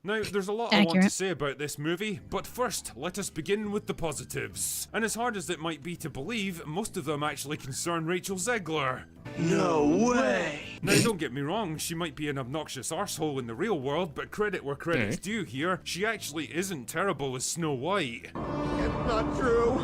Now, there's a lot I want to say about this movie, but first, let us begin with the positives. And as hard as it might be to believe, most of them actually concern Rachel Zegler. No way! Now, don't get me wrong, she might be an obnoxious arsehole in the real world, but credit where credit's due here, she actually isn't terrible as Snow White. It's not true!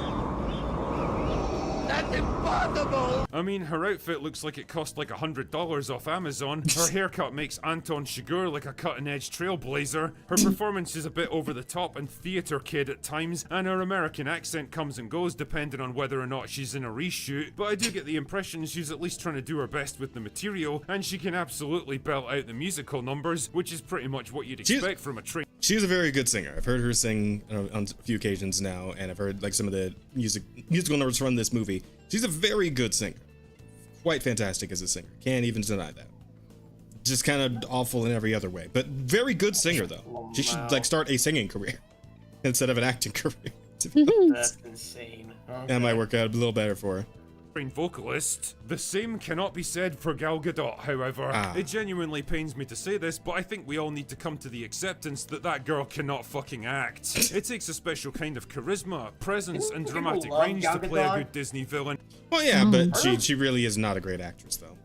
That's impossible! I mean, her outfit looks like it cost like $100 off Amazon. Her haircut makes Anton Chigurh like a cutting-edge trailblazer. Her performance is a bit over the top and theater kid at times, and her American accent comes and goes depending on whether or not she's in a reshoot. But I do get the impression she's at least trying to do her best with the material, and she can absolutely belt out the musical numbers, which is pretty much what you'd expect from a train. She's a very good singer. I've heard her sing on a few occasions now, and I've heard like some of the musical numbers from this movie. She's a very good singer. Quite fantastic as a singer. Can't even deny that. Just kind of awful in every other way, but very good singer though. She should like start a singing career instead of an acting career. That's insane. Okay. That might work out a little better for her. Vocalist. The same cannot be said for Gal Gadot, however. It genuinely pains me to say this, but I think we all need to come to the acceptance that that girl cannot fucking act. It takes a special kind of charisma, presence, and dramatic range to play a good Disney villain. Well, yeah, but she really is not a great actress, though.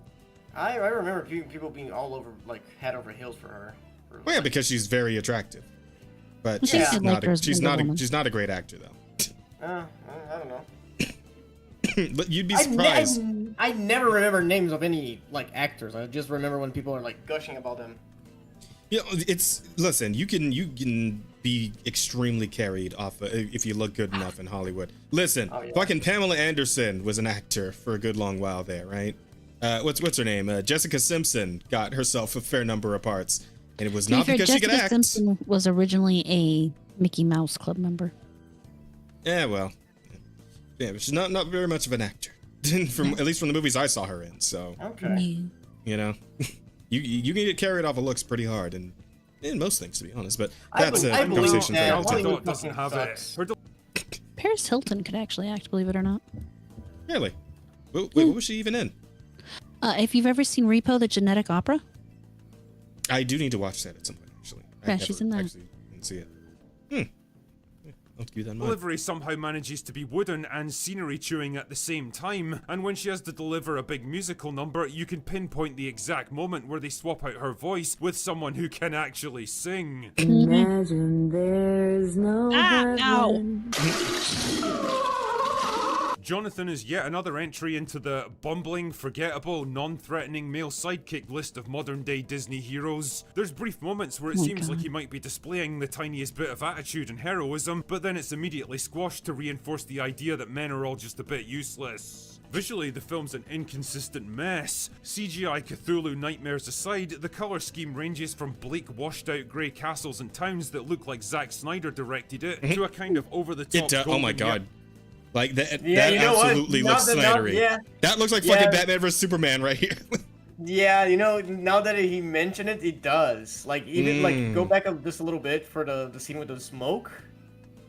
I remember people being all over, like, head over heels for her. Well, yeah, because she's very attractive. But she's not a great actor, though. I don't know. But you'd be surprised. I never remember names of any like actors. I just remember when people are like gushing about them. You know, listen. You can be extremely carried off if you look good enough in Hollywood. Listen, fucking Pamela Anderson was an actor for a good long while there, right? What's her name? Jessica Simpson got herself a fair number of parts, and it was not because she could act. Jessica Simpson was originally a Mickey Mouse Club member. Yeah, well. Yeah, but she's not very much of an actor, at least from the movies I saw her in. So, you know, you can get carried off of looks pretty hard, and in most things, to be honest. But that's a conversation for another time. Doesn't have it. Paris Hilton could actually act, believe it or not. Really? Wait, what was she even in? If you've ever seen Repo, the genetic opera. I do need to watch that at some point, actually. Yeah, she's in that. Actually didn't see it. Delivery somehow manages to be wooden and scenery chewing at the same time, and when she has to deliver a big musical number, you can pinpoint the exact moment where they swap out her voice with someone who can actually sing. Imagine there's no heaven. Jonathan is yet another entry into the bumbling, forgettable, non-threatening male sidekick list of modern-day Disney heroes. There's brief moments where it seems like he might be displaying the tiniest bit of attitude and heroism, but then it's immediately squashed to reinforce the idea that men are all just a bit useless. Visually, the film's an inconsistent mess. CGI Cthulhu nightmares aside, the color scheme ranges from bleak, washed-out grey castles and towns that look like Zack Snyder directed it, to a kind of over-the-top oh my god. Like that absolutely looks Snydery. That looks like fucking Batman vs Superman right here. Yeah, you know, now that he mentioned it, it does. Like even like go back up just a little bit for the scene with the smoke.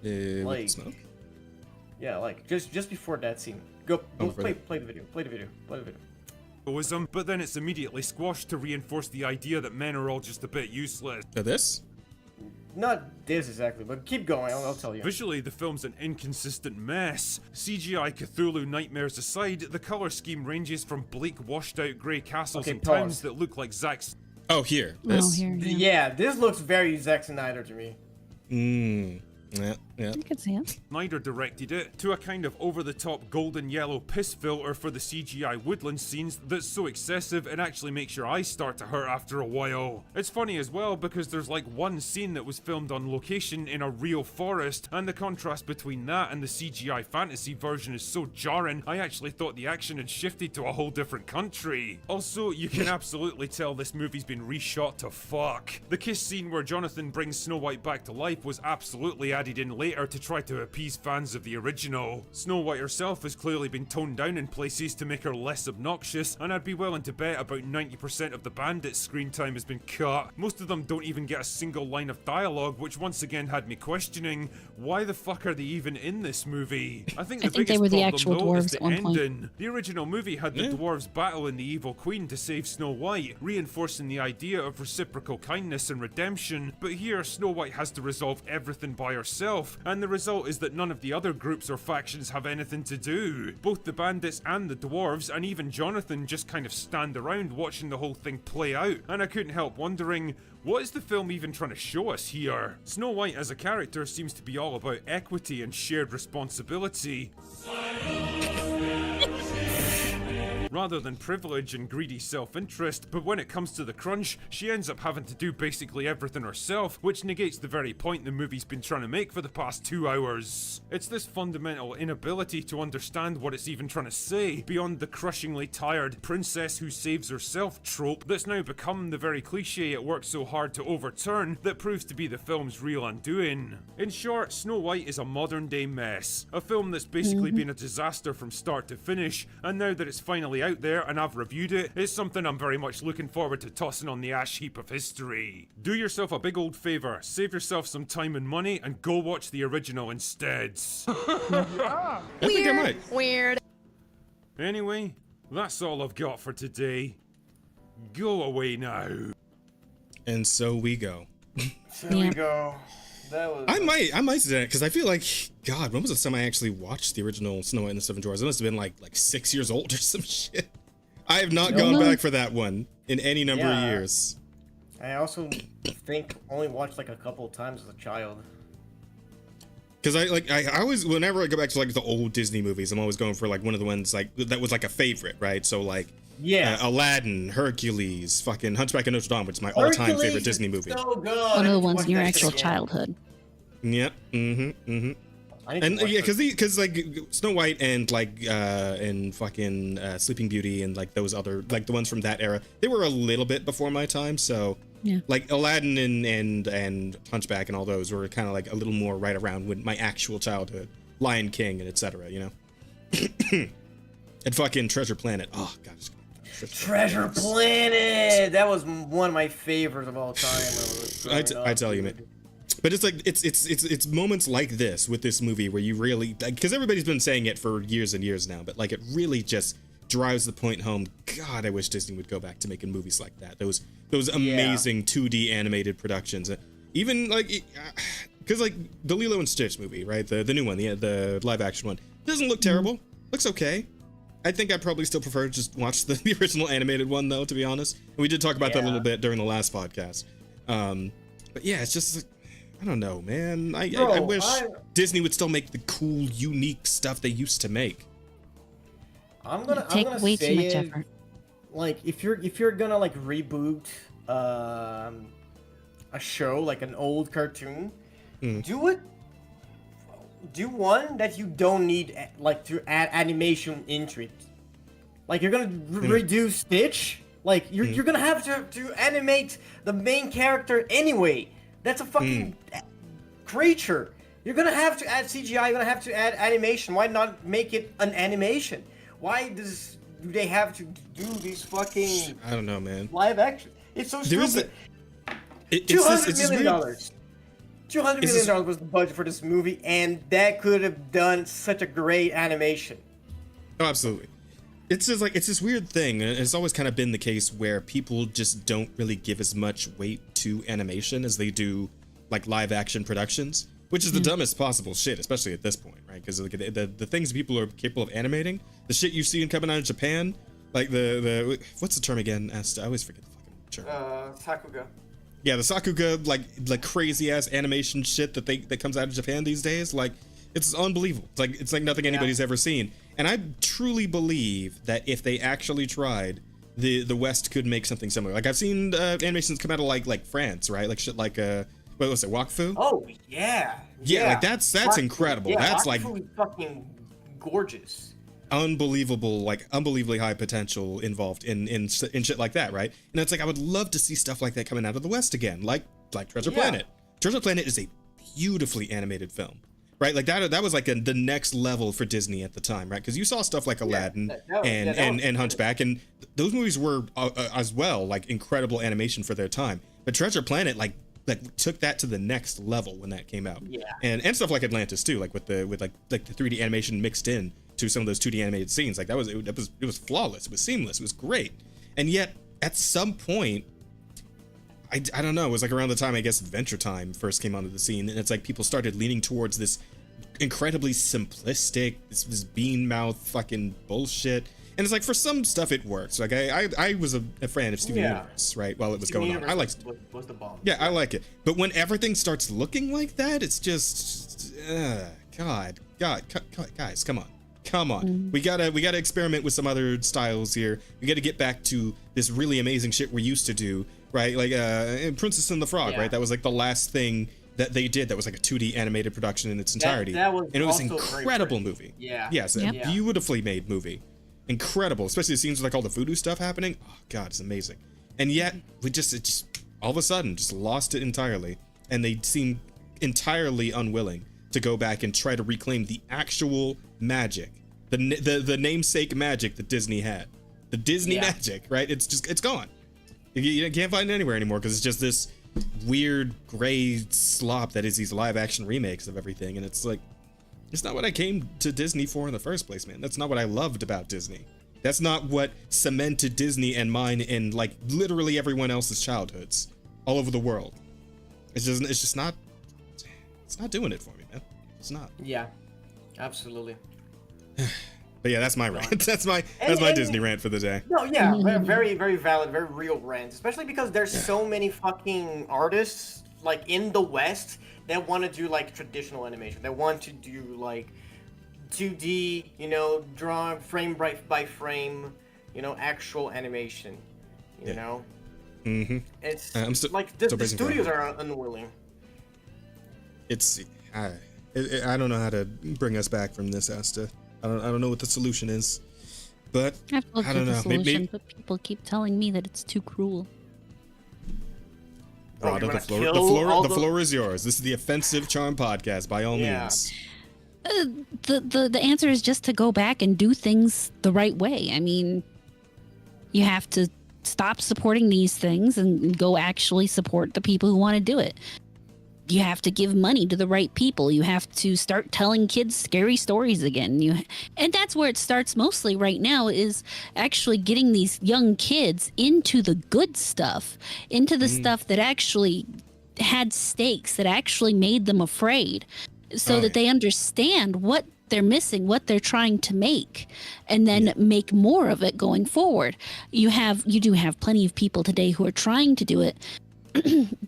With the smoke? Yeah, like just before that scene. Go play the video. Play the video. but then it's immediately squashed to reinforce the idea that men are all just a bit useless. This? Not this exactly, but keep going. I'll tell you. Visually, the film's an inconsistent mess. CGI Cthulhu nightmares aside, the color scheme ranges from bleak, washed-out grey castles and towns that look like Zack's. Oh, here. Oh, This? here. Yeah. Yeah, this looks very Zack Snyder to me. Yeah. I could see it. Snyder directed it to a kind of over-the-top golden yellow piss filter for the CGI woodland scenes that's so excessive it actually makes your eyes start to hurt after a while. It's funny as well because there's like one scene that was filmed on location in a real forest, and the contrast between that and the CGI fantasy version is so jarring I actually thought the action had shifted to a whole different country. Also, you can absolutely tell this movie's been reshot to fuck. The kiss scene where Jonathan brings Snow White back to life was absolutely added in later to try to appease fans of the original. Snow White herself has clearly been toned down in places to make her less obnoxious, and I'd be willing to bet about 90% of the bandits' screen time has been cut. Most of them don't even get a single line of dialogue, which once again had me questioning, why the fuck are they even in this movie? I think the biggest they were the problem actual though is dwarves the at one point. ending. The original movie had the dwarves battle in the Evil Queen to save Snow White, reinforcing the idea of reciprocal kindness and redemption, but here Snow White has to resolve everything by herself, and the result is that none of the other groups or factions have anything to do. Both the bandits and the dwarves, and even Jonathan, just kind of stand around watching the whole thing play out, and I couldn't help wondering, what is the film even trying to show us here? Snow White as a character seems to be all about equity and shared responsibility, rather than privilege and greedy self-interest, but when it comes to the crunch, she ends up having to do basically everything herself, which negates the very point the movie's been trying to make for the past 2 hours. It's this fundamental inability to understand what it's even trying to say, beyond the crushingly tired princess who saves herself trope that's now become the very cliche it worked so hard to overturn that proves to be the film's real undoing. In short, Snow White is a modern day mess, a film that's basically been a disaster from start to finish, and now that it's finally out there and I've reviewed it, it's something I'm very much looking forward to tossing on the ash heap of history. Do yourself a big old favour, save yourself some time and money, and go watch the original instead. I think I might. Weird. Anyway, that's all I've got for today. Go away now. And so we go. There we go. That was. I might do that because I feel like, God, when was the time I actually watched the original Snow White and the Seven Dwarfs? It must have been like 6 years old or some shit. I have not gone back for that one in any number of years. I also think only watched like a couple of times as a child. Because I always, whenever I go back to like the old Disney movies, I'm always going for like one of the ones like that was like a favorite, right? So like Aladdin, Hercules, fucking Hunchback of Notre Dame, which is my all-time favorite Disney movie. So good. One of the ones in your actual childhood. Yep. And yeah, because like Snow White and like and fucking Sleeping Beauty and like those other like the ones from that era, they were a little bit before my time. So like Aladdin and Hunchback and all those were kind of like a little more right around when my actual childhood, Lion King and etc. You know, and fucking Treasure Planet. Oh god. Treasure Planet. That was one of my favorites of all time. I tell you, man. But it's like it's moments like this with this movie where you really, because everybody's been saying it for years and years now, but like it really just drives the point home. God, I wish Disney would go back to making movies like that. Those amazing 2D animated productions. Even like, because like the Lilo and Stitch movie, right? The new one, the live action one, doesn't look terrible. Looks okay. I think I'd probably still prefer to just watch the original animated one though, to be honest. And we did talk about that a little bit during the last podcast. But yeah, it's just like, I don't know, man. I wish Disney would still make the cool, unique stuff they used to make. I'm gonna take way say too much effort. Like if you're gonna like reboot a show like an old cartoon, do it. Do one that you don't need like to add animation into it. Like you're gonna redo Stitch. Like you're gonna have to animate the main character anyway. That's a fucking creature. You're gonna have to add CGI. You're gonna have to add animation. Why not make it an animation? Why do they have to do these fucking? I don't know, man. Live action. It's so stupid. $200 million. $200 million was the budget for this movie, and that could have done such a great animation. Oh, absolutely. it's just like, it's this weird thing, and it's always kind of been the case where people just don't really give as much weight to animation as they do like live action productions, which is the dumbest possible shit, especially at this point, right? Because the things people are capable of animating, the shit you've seen coming out of Japan, like the what's the term again? I always forget the fucking term. Sakuga. Yeah, the Sakuga, like crazy ass animation shit that comes out of Japan these days, like it's unbelievable. It's like nothing anybody's ever seen. And I truly believe that if they actually tried, the West could make something similar. Like I've seen animations come out of like France, right? Like shit like what was it, Wakfu? Oh yeah. Yeah, like that's incredible. Yeah, that's Wakfu like is fucking gorgeous. Unbelievable, like unbelievably high potential involved in shit like that, right? And it's like I would love to see stuff like that coming out of the West again, like Treasure Planet. Treasure Planet is a beautifully animated film, right? Like that was like the next level for Disney at the time, right? Because you saw stuff like Aladdin and Hunchback, and those movies were as well like incredible animation for their time. But Treasure Planet like took that to the next level when that came out, and stuff like Atlantis too, like with the 3D animation mixed in to some of those 2D animated scenes. Like it was flawless, it was seamless, it was great. And yet at some point, I don't know, it was like around the time I guess Adventure Time first came onto the scene, and it's like people started leaning towards this incredibly simplistic, this bean mouth fucking bullshit. And it's like for some stuff it works. Like I was a fan of Steven Universe, right? While it was going on, I liked was the bomb. Yeah, I like it. But when everything starts looking like that, it's just God, guys, come on. We gotta experiment with some other styles here. We gotta get back to this really amazing shit we used to do, right? Like Princess and the Frog, right? That was like the last thing that they did that was like a 2D animated production in its entirety. And it was an incredible movie. Yeah. Yes, a beautifully made movie. Incredible, especially the scenes with like all the voodoo stuff happening. Oh God, it's amazing. And yet it just all of a sudden just lost it entirely, and they seem entirely unwilling to go back and try to reclaim the actual magic, the namesake magic that Disney had, the Disney magic, right? It's gone. You can't find it anywhere anymore because it's just this weird gray slop that is these live action remakes of everything, and it's like, it's not what I came to Disney for in the first place, man. That's not what I loved about Disney. That's not what cemented Disney and mine in like literally everyone else's childhoods all over the world. It's just not doing it for me, man. It's not. Yeah, absolutely. But yeah, that's my rant. That's my Disney rant for the day. No, yeah, very, very valid, very real rant. Especially because there's so many fucking artists like in the West that want to do like traditional animation. They want to do like 2D, drawn frame by frame, actual animation. You know. Mm-hmm. It's the studios are unwilling. It's I don't know how to bring us back from this, Asta. I don't know what the solution is, but I don't know. Solution, but people keep telling me that it's too cruel. Rada, the floor is yours. This is the Offensive Charm podcast, by all means. The answer is just to go back and do things the right way. I mean, you have to stop supporting these things and go actually support the people who want to do it. You have to give money to the right people. You have to start telling kids scary stories again. And that's where it starts mostly right now, is actually getting these young kids into the good stuff, into the stuff that actually had stakes, that actually made them afraid, so that they understand what they're missing, what they're trying to make, and then make more of it going forward. You do have plenty of people today who are trying to do it.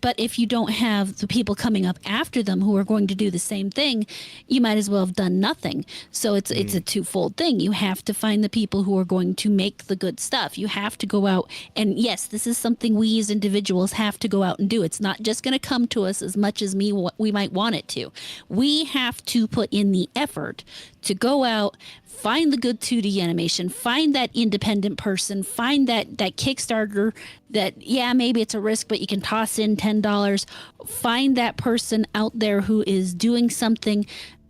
But if you don't have the people coming up after them who are going to do the same thing, you might as well have done nothing. So it's a twofold thing. You have to find the people who are going to make the good stuff. You have to go out, and yes, this is something we as individuals have to go out and do. It's not just going to come to us as much as we might want it to. We have to put in the effort to go out, find the good 2D animation, find that independent person, find that Kickstarter that, maybe it's a risk, but you can toss in $10. Find that person out there who is doing something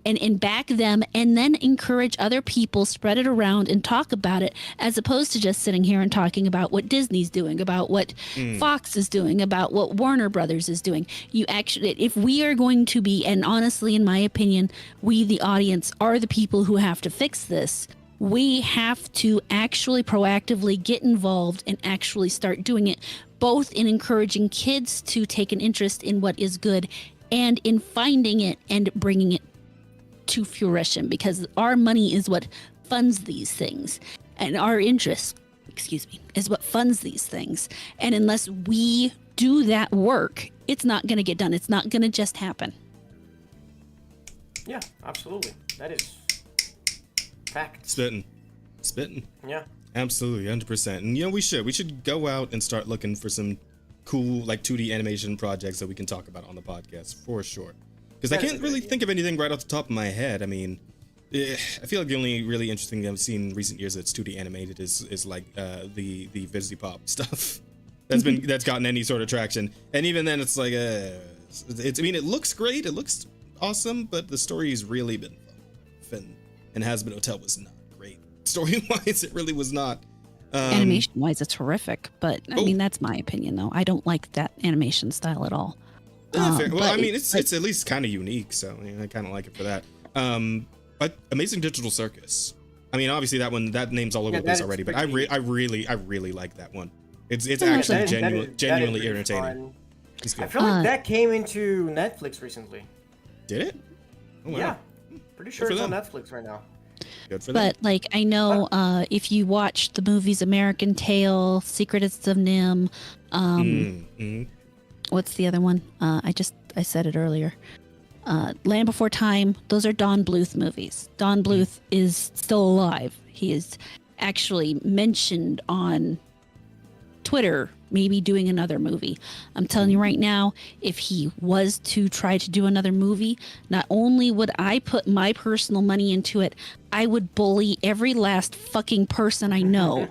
and back them, and then encourage other people, spread it around and talk about it, as opposed to just sitting here and talking about what Disney's doing, about what Fox is doing, about what Warner Brothers is doing. You actually, if we are going to be, and honestly, in my opinion, we, the audience, are the people who have to fix this. We have to actually proactively get involved and actually start doing it, both in encouraging kids to take an interest in what is good and in finding it and bringing it to fruition, because our money is what funds these things, and our interest, is what funds these things. And unless we do that work, it's not going to get done. It's not going to just happen. Yeah, absolutely. That is fact. Spitting. Yeah. Absolutely, 100%. And we should go out and start looking for some cool like 2D animation projects that we can talk about on the podcast for sure. Because I can't really think of anything right off the top of my head. I mean, I feel like the only really interesting thing I've seen in recent years that's 2D animated is like the Vizzy-Pop stuff that's gotten any sort of traction. And even then, it's like it looks great, it looks awesome, but the story's really been fun. And Hazbin Hotel was not great story-wise. It really was not. Animation-wise, it's horrific, but I mean that's my opinion though. I don't like that animation style at all. Fair. Well, I mean, it's at least kind of unique, so I kind of like it for that. But Amazing Digital Circus. I mean, obviously that name's all over the place already, but I really like that one. It's actually genuinely entertaining. I feel like that came into Netflix recently. Did it? Oh, wow. Yeah, pretty sure it's on Netflix right now. Good for them. But like I know, if you watch the movies American Tail, Secrets of Nim, what's the other one? I said it earlier. Land Before Time. Those are Don Bluth movies. Don Bluth is still alive. He is actually mentioned on Twitter, maybe doing another movie. I'm telling you right now, if he was to try to do another movie, not only would I put my personal money into it, I would bully every last fucking person I know.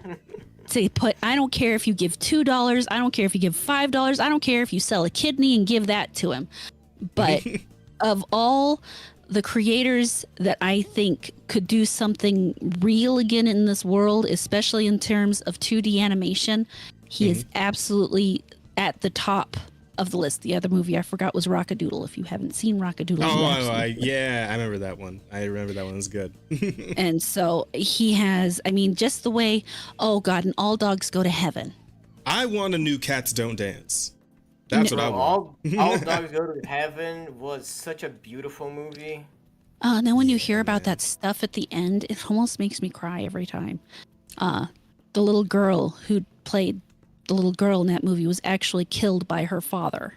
I don't care if you give $2, I don't care if you give $5, I don't care if you sell a kidney and give that to him. But of all the creators that I think could do something real again in this world, especially in terms of 2D animation, he is absolutely at the top of the list. The other movie I forgot was Rockadoodle. If you haven't seen Rockadoodle, I remember that one. It was good. And so he has, I mean, just the way, oh God, and All Dogs Go to Heaven. I want a new Cats Don't Dance. That's what I want. All Dogs Go to Heaven was such a beautiful movie. Now when you hear about that stuff at the end, it almost makes me cry every time. The little girl who played the little girl in that movie was actually killed by her father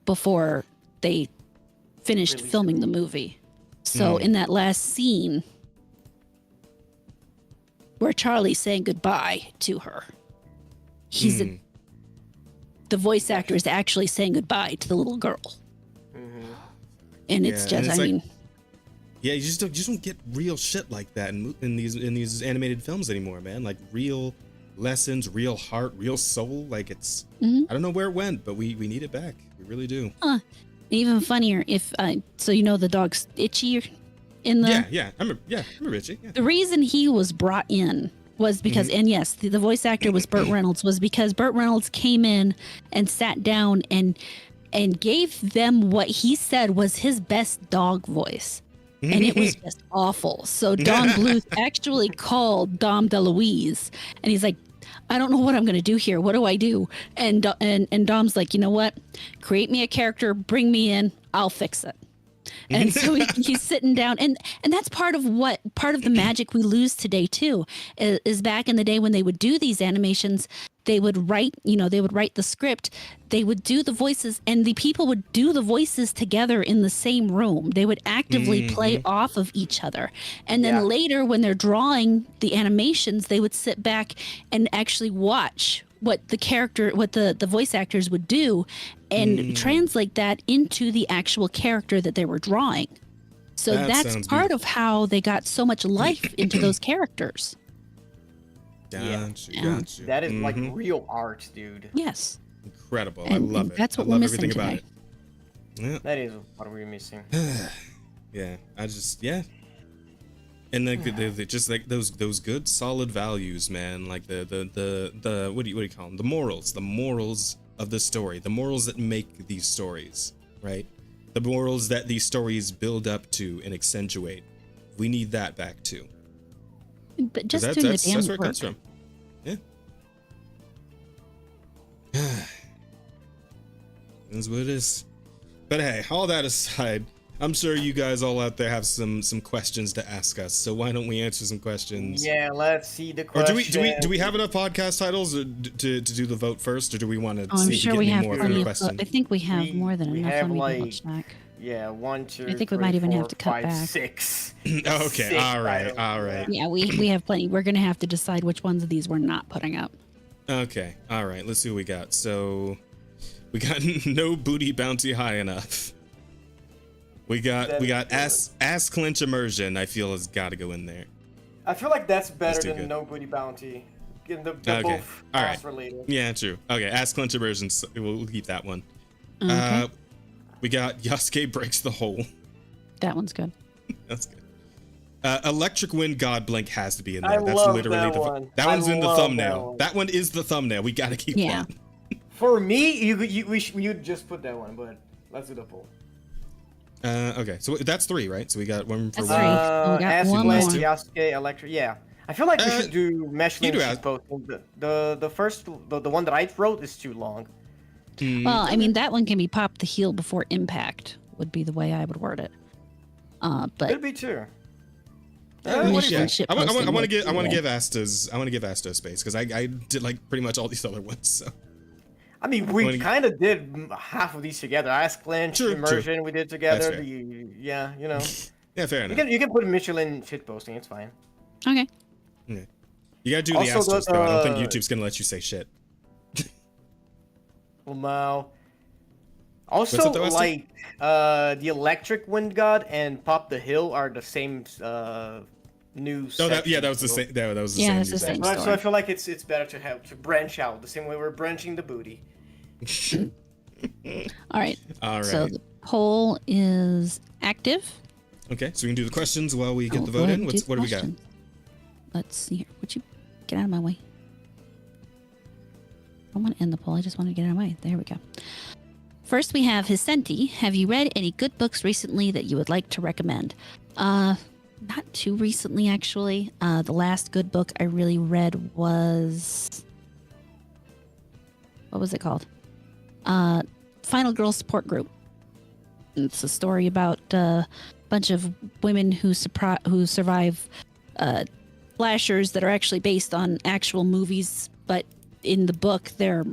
before they finished filming the movie. So in that last scene where Charlie's saying goodbye to her, the voice actor is actually saying goodbye to the little girl. And it's just, you just don't get real shit like that in these animated films anymore, man. Like real lessons, real heart, real soul. Like it's, I don't know where it went, but we need it back. We really do. Even funnier if the dog's Itchy in the I remember Itchy. Yeah. The reason he was brought in was because, and yes, the voice actor was Burt Reynolds, was because Burt Reynolds came in and sat down and gave them what he said was his best dog voice. And it was just awful. So Don Bluth actually called Dom DeLuise and he's like, I don't know what I'm going to do here. What do I do? And Dom's like, you know what? Create me a character, bring me in, I'll fix it. And so he's sitting down, and that's part of the magic we lose today too, is back in the day when they would do these animations, they would write the script, they would do the voices, and the people would do the voices together in the same room. They would actively play off of each other. And then later when they're drawing the animations, they would sit back and actually watch what the voice actors would do and translate that into the actual character that they were drawing. So that's part of how they got so much life into those characters. Gotcha. That is like real art, dude. Yes. Incredible. I love it. That's what we're missing today. About it. Yeah. That is what we're missing. And the just like those good solid values, man. Like the what do you call them? The morals of the story, the morals that make these stories, right? The morals that these stories build up to and accentuate. We need that back too. But just doing the damn that's where it work. comes from. Yeah. That's what it is. But hey, all that aside, I'm sure you guys all out there have some questions to ask us. So why don't we answer some questions? Yeah, let's see the Or question. do we have enough podcast titles to do the vote first, or do we want to Oh, see I'm if sure we we get have any more plenty for of. questions? I think we have more than we enough. have, Let me double like, check. Yeah, 1, 2, I think we 3, might even 4, have to cut 5, back. 6. Oh, okay, 6 all right, titles, all right. Yeah, we have plenty. We're gonna have to decide which ones of these we're not putting up. Okay, all right. Let's see what we got. So we got no booty bounty high enough. We got ass clinch immersion. I feel has got to go in there. I feel like that's better too than good. no booty bounty. They're Okay, both all class right. related. Yeah, true. Okay, ass clinch immersion. So we'll keep that one. Okay. We got Yasuke breaks the hole. That one's good. That's good. Electric Wind God Blink has to be in there. I That's love literally that the one. that I one's in the love that thumbnail. one. That one is the thumbnail. We gotta keep Yeah. that. For me, you'd just put that one, but let's do the poll. Okay, so that's 3, right? So we got one for That's one. 3. We got one more. Yasuke, Electric. Yeah, I feel like we should do mesh you do links ask. both. The first, the one that I wrote is too long. Well, I mean that one can be pop the heel before impact would be the way I would word it. But Could be too. Mission ship I want posting to would give be the- Astos space because I did like pretty much all these other ones. So I mean, we kind of did half of these together. Ice Clinch, True, Immersion, we did together. That's fair. Yeah, you know. yeah, fair enough. You can put Michelin shit posting. It's fine. Okay. Yeah. You gotta do Also, the Astos though. I don't think the- YouTube's gonna let you say shit. Well, now. Also, What's up, though, Aston? like the Electric Wind God and Pop the Hill are the same new. Oh, that section. was the same. That was the Yeah, same. it's the news same. item. So I feel like it's better to branch out the same way we're branching the booty. All right. All right. So the poll is active. Okay, so we can do the questions while we get Oh, the go vote ahead in. and What do we got? questions. Let's see here. Would you get out of my way? I want to end the poll. I just want to get out of my way. There we go. First, we have Hisenti. Have you read any good books recently that you would like to recommend? Not too recently, actually. The last good book I really read was... What was it called? Final Girl Support Group. It's a story about a bunch of women who survive slashers that are actually based on actual movies, but in the book their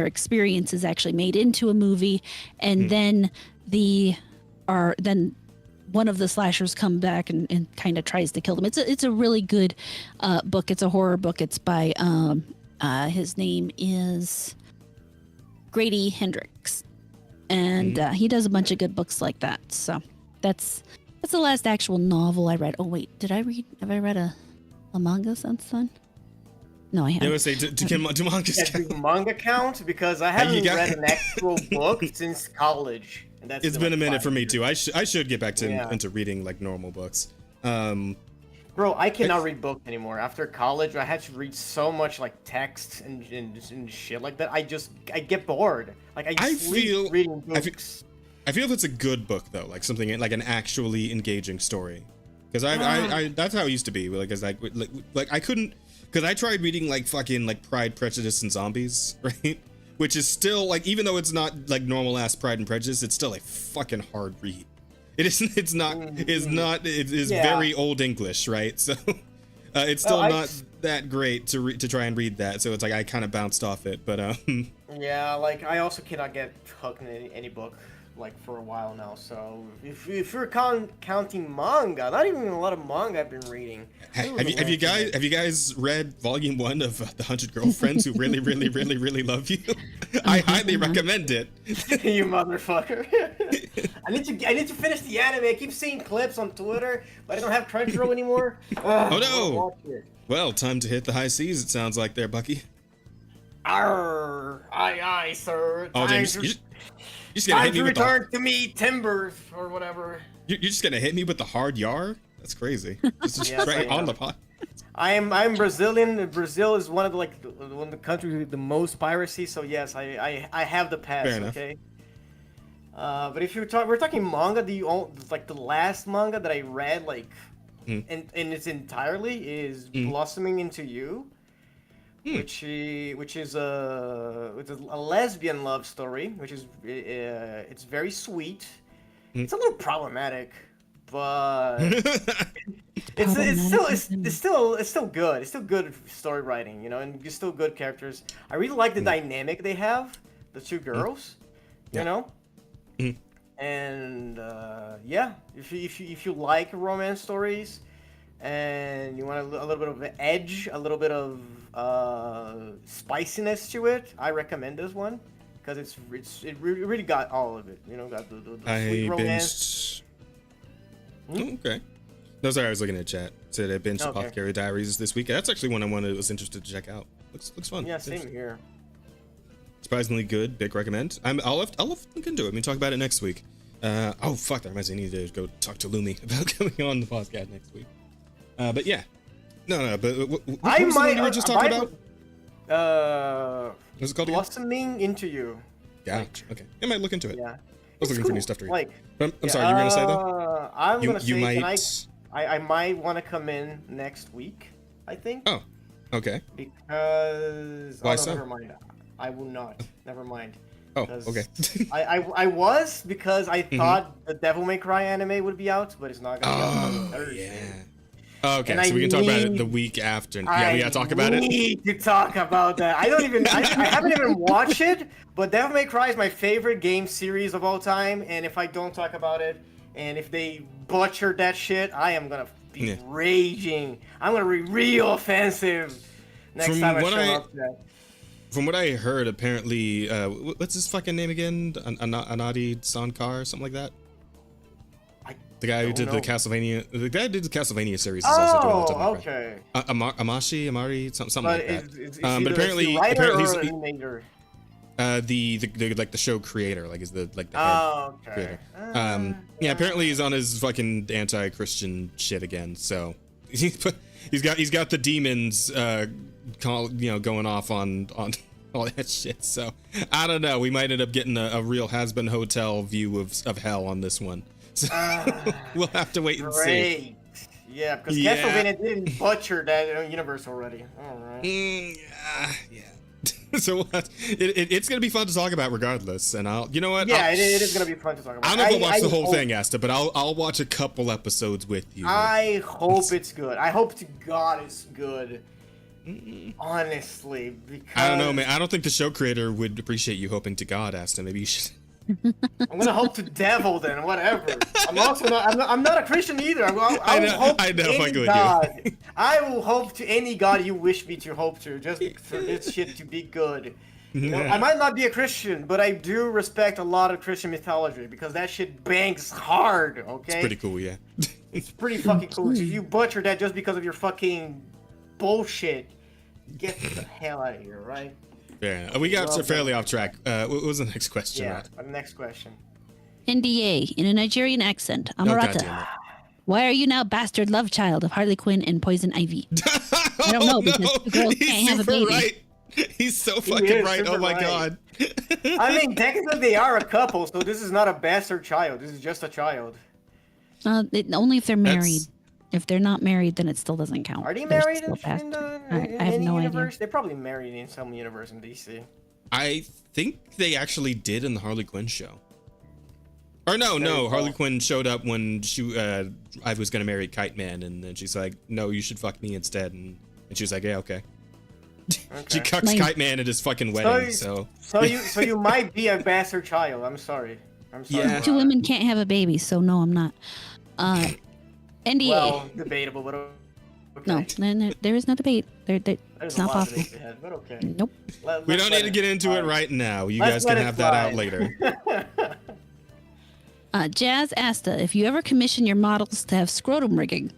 experience is actually made into a movie, and then one of the slashers come back and kind of tries to kill them. It's a really good book. It's a horror book. It's by his name is Grady Hendrix, and he does a bunch of good books like that. So that's the last actual novel I read. Oh wait, have I read a manga since then? No, I haven't. I would say do mangas Yeah, count? do manga count? Because I haven't got- read an actual book since college. And that's It's been a minute for me too. I should get back to Yeah. into reading like normal books. Bro, I cannot read books anymore. After college, I had to read so much like text and shit like that. I get bored. Like I sleep reading books. I feel if it's a good book though, like something like an actually engaging story, because I that's how it used to be. Like, cause like I couldn't, because I tried reading like fucking like Pride, Prejudice, and Zombies, right? Which is still like, even though it's not like normal ass Pride and Prejudice, it's still a fucking hard read. It isn't. It's not. It is very old English, right? So it's still not that great to try and read that. So it's like I kind of bounced off it, but Yeah, like I also cannot get hooked in any book like for a while now. So if you're counting manga, not even a lot of manga I've been reading. Have you guys read volume 1 of The 100 Girlfriends Who Really Really Really Really Love You? I highly recommend it. You motherfucker. I need to finish the anime. I keep seeing clips on Twitter, but I don't have Crunchyroll anymore. Oh no! Well, time to hit the high seas, it sounds like there, Bucky. Arr, aye, sir. Oh, James, you're just gonna hit me with return to me, Timbers, or whatever. You're just gonna hit me with the hard yar? That's crazy. Just Yes, straight I on am. the pot. I'm Brazilian. Brazil is one of the countries with the most piracy. So yes, I have the pass. Fair enough. Okay. But if we're talking manga, the last manga that I read like in its entirely is Blossoming Into You, which is a lesbian love story, which is it's very sweet. It's a little problematic, but it's still good. It's still good story writing, you know, and it's still good characters. I really like the dynamic they have, the two girls, you know. And yeah, if you like romance stories and you want a little bit of an edge, a little bit of spiciness to it, I recommend this one because it really got all of it. You know, got the sweet romance. Okay. No, sorry, I was looking at chat. Said I binged Apothecary Diaries this week. That's actually one I was interested to check out. Looks fun. Yeah, same here. Surprisingly good. Big recommend. I'll have to look into it. I mean, talk about it next week. Oh fuck, that reminds me. I need to go talk to Lumi about coming on the podcast next week. But yeah, no. But what was the one you were just talking about? What's it called again? Blossoming Into You. Gotcha. Okay, I might look into it. Yeah. I was looking for new stuff to read. Like, I'm sorry, you were gonna say though? I'm gonna you say, might... I might want to come in next week. I think. Oh, okay. Because why no, so? Never mind. I will not. Never mind. Oh, okay. I was because I thought the Devil May Cry anime would be out, but it's not gonna be out until Thursday. Yeah. Okay, so we can talk about it the week after. Yeah, we gotta talk about it. I need to talk about that. I haven't even watched it, but Devil May Cry is my favorite game series of all time, and if I don't talk about it, and if they butcher that shit, I am gonna be raging. I'm gonna be real offensive next time I show up to that. From what I heard, apparently, what's his fucking name again? Anadi Sankar, something like that. The guy who did the Castlevania, series is also doing the Devil May Cry. Amari, something like that. But apparently he's the show creator, like is the head creator. Yeah, apparently he's on his fucking anti-Christian shit again. So he's got the demons, going off on all that shit. So I don't know. We might end up getting a real has-been hotel view of hell on this one. So we'll have to wait and see. Yeah, because Castlevania didn't butcher that universe already. All right. Yeah. So it's gonna be fun to talk about regardless, and you know what? Yeah, it is gonna be fun to talk about. I'm not gonna watch the whole thing, Asta, but I'll watch a couple episodes with you. I hope it's good. I hope to God it's good. Honestly, because I don't know, man. I don't think the show creator would appreciate you hoping to God, Asta. Maybe you should. I'm gonna hope to devil then, whatever. I'm also not. I'm not a Christian either. I will hope to any God. I will hope to any God you wish me to hope to, just for this shit to be good. You know, I might not be a Christian, but I do respect a lot of Christian mythology because that shit bangs hard. Okay. It's pretty cool, yeah. It's pretty fucking cool. So you butcher that just because of your fucking bullshit. Get the hell out of here, right? Yeah, we got fairly off track. What was the next question? Yeah, the next question. NDA in a Nigerian accent. Amarata. Why are you now bastard love child of Harley Quinn and Poison Ivy? I don't know because the girls can't have a baby. Right. He's so fucking right. Oh my god. I mean, technically they are a couple, so this is not a bastard child. This is just a child. Only if they're married. If they're not married, then it still doesn't count. Are they married in any universe? Idea. They're probably married in some universe in DC. I think they actually did in the Harley Quinn show. Or no, Harley Quinn showed up when I was gonna marry Kite Man, and then she's like, "No, you should fuck me instead," and she was like, "Yeah, okay." She cucks Kite Man at his fucking wedding. So you might be a bastard child. I'm sorry. Yeah. Two women can't have a baby, so no, I'm not. NDA. Well, debatable, but okay. No, there is no debate. It's not possible. Ahead, but okay. Nope. We don't need to get into it right now. You guys can have that out later. Jazz Asta, if you ever commission your models to have scrotum rigging,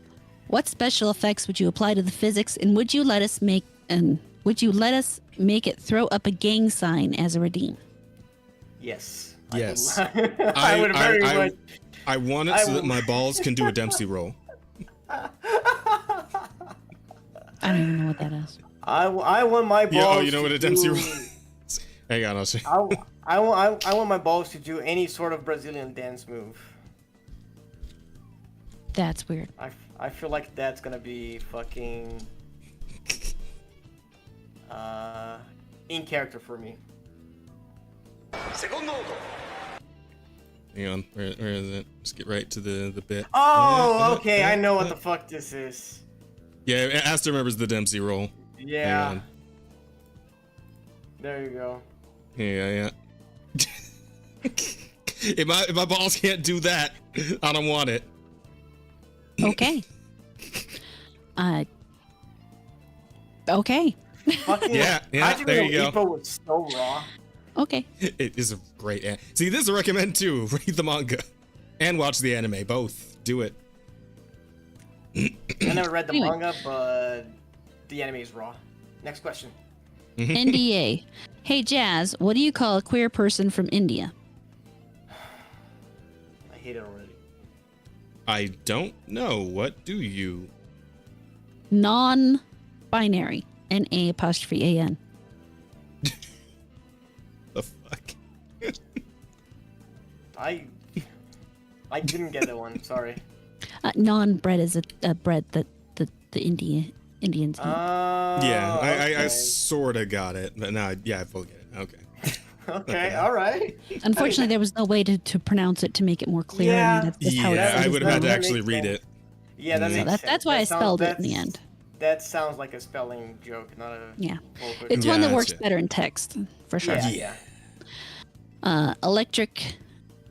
what special effects would you apply to the physics, and would you let us make it throw up a gang sign as a redeem? Yes. Yes. I would very much. I want it so that my balls can do a Dempsey roll. I don't even know what that is. I want my balls. Oh, you know what a Dempsey roll is? Hang on, I'll show you. I want my balls to do any sort of Brazilian dance move. That's weird. I feel like that's gonna be fucking in character for me. Hang on, where is it? Let's get right to the bit. Oh, okay, I know what the fuck this is. Yeah, Asta remembers the Dempsey role. Yeah. There you go. Yeah. If my balls can't do that, I don't want it. Okay. Okay. Fucking Yeah, Hajime there you no go. Ippo was so raw. Okay. It is a great See, this is a recommend too. Read the manga and watch the anime. Both. Do it. I never read the Anyway. manga, but the anime is raw. Next question. NDA. Hey Jazz, what do you call a queer person from India? I hate it already. I don't know. What do you? Non-binary. NA''AN. The fuck? I didn't get that one. Sorry. Non-bread is a bread that the Indians eat. Yeah, I okay. sort of got it, but now, I fully get it. Okay. Okay, all right. Unfortunately, there was no way to pronounce it to make it more clear. Yeah. I mean, that's just how Yeah, it I is would have had to now. actually read it. Yeah, that Mm. makes sense. That's why I spelled it in the end. That sounds like a spelling joke, not a. Yeah. vocal It's joke. one that Yeah, works that's it. better in text, for sure. Yeah. Electric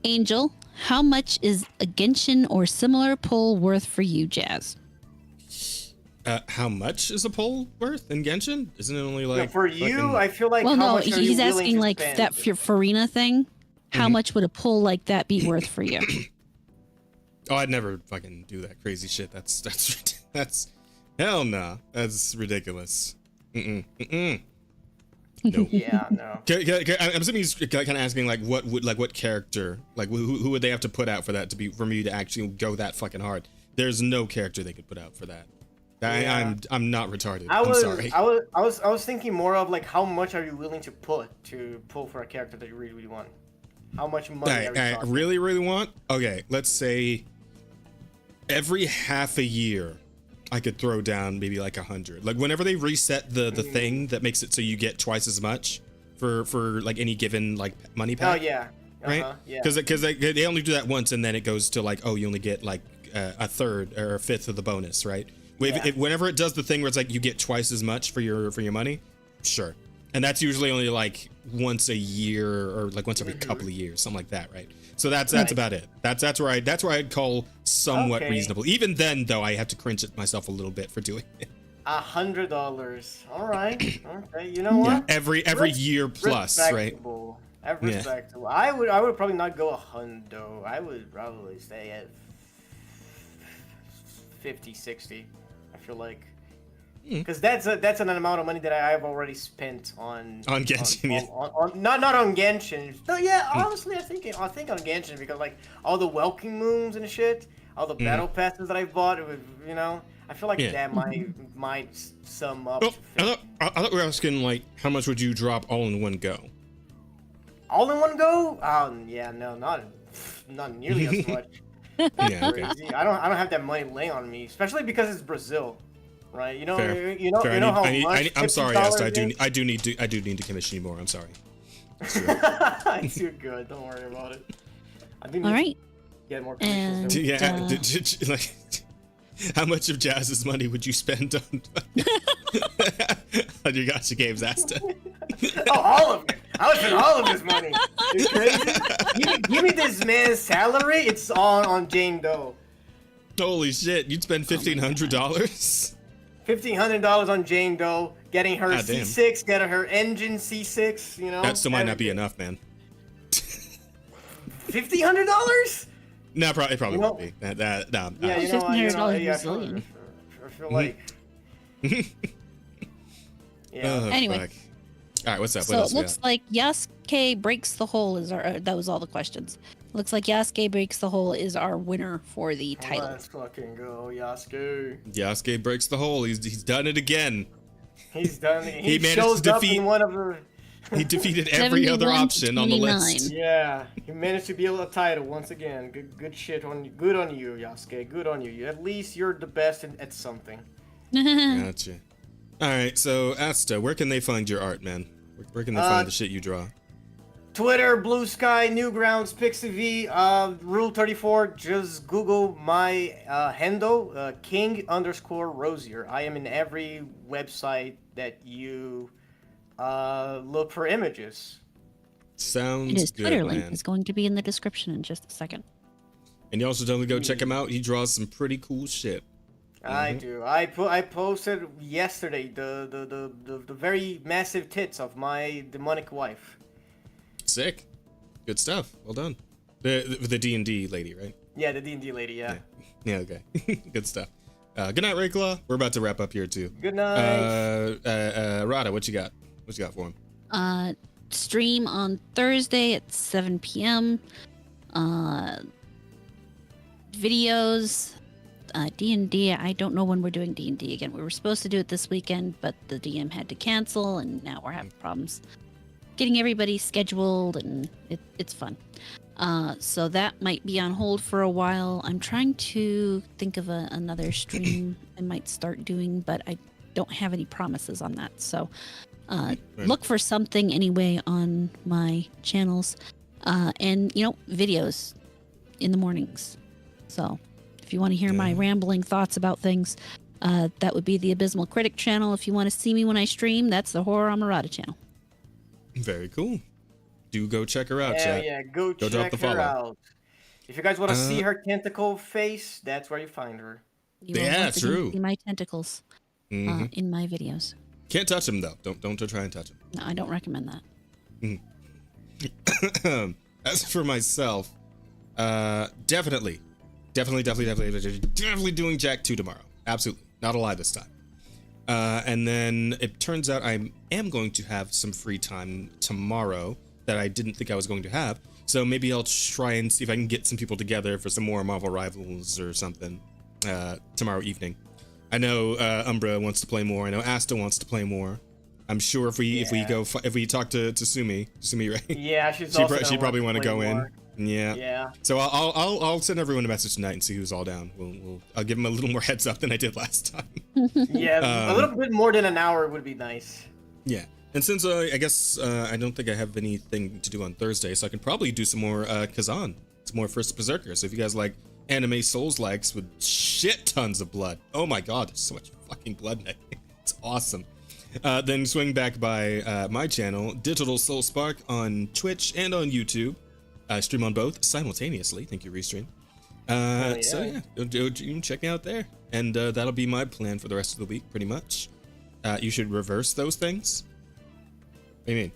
Angel, how much is a Genshin or similar pull worth for you, Jazz? How much is a pole worth in Genshin? Isn't it only like for you, fucking- I feel like Well, how no, much are you he's willing asking to like spend? that Farina thing. How much would a pull like that be worth for you? Oh, I'd never fucking do that crazy shit. That's hell no. That's ridiculous. No. Yeah, no. I'm assuming he's kind of asking like what character, like who would they have to put out for that for me to actually go that fucking hard? There's no character they could put out for that. Yeah. I'm not retarded. I'm sorry. I was thinking more of like how much are you willing to pull for a character that you really, really want? How much money are you I talking? really want. Okay, let's say every half a year I could throw down maybe like 100. Like whenever they reset the thing that makes it so you get twice as much for like any given like money Oh pack. yeah. Right? Yeah. Because they only do that once and then it goes to like, oh, you only get like a third or a fifth of the bonus, right? Whenever it does the thing where it's like you get twice as much for your money, sure. And that's usually only like once a year or like once every couple of years, something like that, right? So that's about it. That's where I'd call somewhat Okay. reasonable. Even then, though, I have to cringe at myself a little bit for doing it. $100. All right. Okay. You know what? Every year plus, right? Respectable. Respectable. I would probably not go 100. I would probably stay at 50, 60. I feel like. Because that's an amount of money that I have already spent on Genshin, yeah. on not on Genshin. No, yeah, honestly, I think on Genshin because like all the welcome moons and shit, all the battle passes that I bought, it was, you know, I feel like that might sum up. Oh, to I thought we were asking like how much would you drop all in one go? all in one go? Yeah, no, not nearly as much. Yeah, okay. Crazy. I don't have that money laying on me, especially because it's Brazil. Right, you know, Fair. you know how much. I'm sorry, Asta. $50 I do need to commission you more. I'm sorry. is. You're good. Don't worry about it. I think All right. get more commissions. And Yeah, like, how much of Jazz's money would you spend on your gacha games, Asta? Oh, all of it. I would spend all of his money. You crazy? Give me this man's salary. It's all on Jane Doe. Holy shit! You'd spend $1,500? $1,500 on Jane Doe, getting her God damn. C6, getting her engine C6. You know. That still might not be enough, man. $1,500? No, it probably You know- won't be. No. Yeah, you know, $1,500 yeah, Brazilian. I feel like. Yeah. Oh, Anyway. fuck. All right, what's up? So What it else we looks got? like Yasuke breaks the hole is our. That was all the questions. Looks like Yasuke breaks the hole is our winner for the title. Let's fucking go, Yasuke. Yasuke breaks the hole. He's done it again. He's done it. He He managed shows to up defeat- in one of the. He defeated every other 71 to option on the list. 29. Yeah, he managed to be able to title once again. Good shit on good on you, Yasuke. Good on you. At least you're the best at something. Gotcha. All right, so Asta, where can they find your art, man? Where can they find the shit you draw? Twitter, Blue Sky, Newgrounds, PixieV, Rule 34. Just Google my handle, King_Rosier. I am in every website that you look for images. Sounds And his good, Twitter man. link is going to be in the description in just a second. And you also definitely go check him out. He draws some pretty cool shit. I do. I posted yesterday the very massive tits of my demonic wife. Sick. Good stuff. Well done. The D&D lady, right? Yeah, the D&D lady. Yeah. Yeah, okay. Good stuff. Good night, Rayclaw. We're about to wrap up here too. Good night. Rada, what you got? What you got for him? Stream on Thursday at 7 p.m. Videos. D&D. I don't know when we're doing D&D again. We were supposed to do it this weekend, but the DM had to cancel, and now we're having problems getting everybody scheduled, and it's fun. So that might be on hold for a while. I'm trying to think of another stream I might start doing, but I don't have any promises on that. So look for something anyway on my channels, and videos in the mornings. So if you want to hear my rambling thoughts about things, that would be the Abysmal Critic channel. If you want to see me when I stream, that's the Horror Amarada channel. Very cool. Do go check her out, Yeah, chat. yeah, go drop check the her follow. out. If you guys want to see her tentacle face, that's where you find her. You will Yeah, once again true. see my tentacles in my videos. Can't touch him though. Don't try and touch him. No, I don't recommend Mm. that. As for myself, definitely doing Jack 2 tomorrow. Absolutely. Not a lie this time. And then it turns out I am going to have some free time tomorrow that I didn't think I was going to have. So maybe I'll try and see if I can get some people together for some more Marvel Rivals or something tomorrow evening. I know Umbra wants to play more. I know Asta wants to play more. I'm sure if we talk to Sumi, right? Yeah, she'd probably want to go in. Yeah. Yeah. So I'll send everyone a message tonight and see who's all down. I'll give them a little more heads up than I did last time. Yeah, a little bit more than an hour would be nice. Yeah. And since I guess I don't think I have anything to do on Thursday, so I can probably do some more Kazan, some more First Berserker. So if you guys like anime Souls-likes with shit tons of blood, oh my god, there's so much fucking blood in it. It's awesome. Then swing back by my channel, Digital Soul Spark, on Twitch and on YouTube. I stream on both simultaneously. Thank you, Restream. So yeah, you can check me out there, and that'll be my plan for the rest of the week, pretty much. You should reverse those things. What do you mean?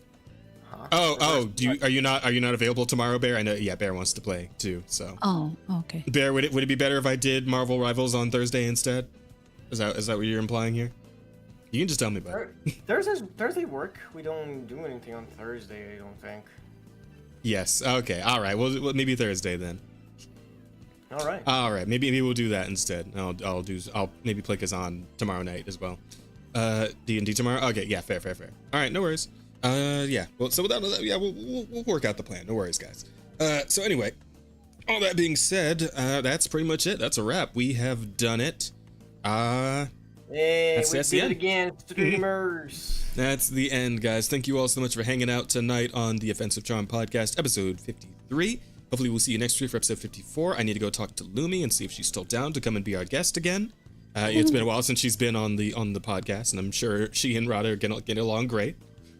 Huh? Are you not available tomorrow, Bear? I know. Yeah, Bear wants to play too. So. Oh, okay. Bear, would it be better if I did Marvel Rivals on Thursday instead? Is that what you're implying here? You can just tell me about it. Thursday work. We don't do anything on Thursday, I don't think. Yes. Okay. All right. Well, maybe Thursday then. All right. All right. Maybe we'll do that instead. I'll maybe play Kazan tomorrow night as well. D&D tomorrow. Okay. Yeah. Fair. All right. No worries. Yeah. Well, so without that, yeah, we'll work out the plan. No worries, guys. So anyway, all that being said, that's pretty much it. That's a wrap. We have done it. Hey, that's we the did it end. again, streamers. That's the end, guys. Thank you all so much for hanging out tonight on the Offensive Charm Podcast, episode 53. Hopefully we'll see you next week for episode 54. I need to go talk to Lumi and see if she's still down to come and be our guest again. It's been a while since she's been on the podcast, and I'm sure she and Rada are getting along great.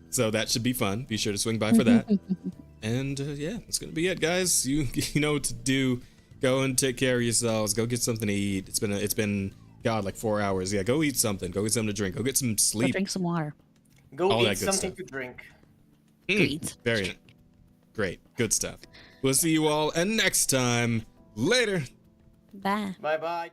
So that should be fun. Be sure to swing by for that. And yeah, that's gonna be it, guys. You know what to do. Go and take care of yourselves. Go get something to eat. It's been God, like 4 hours. Yeah, go eat something. Go get something to drink. Go get some sleep. Go drink some water. Go All eat that good something stuff. to drink. Very great. Good stuff. We'll see you all and next time. Later. Bye. Bye-bye.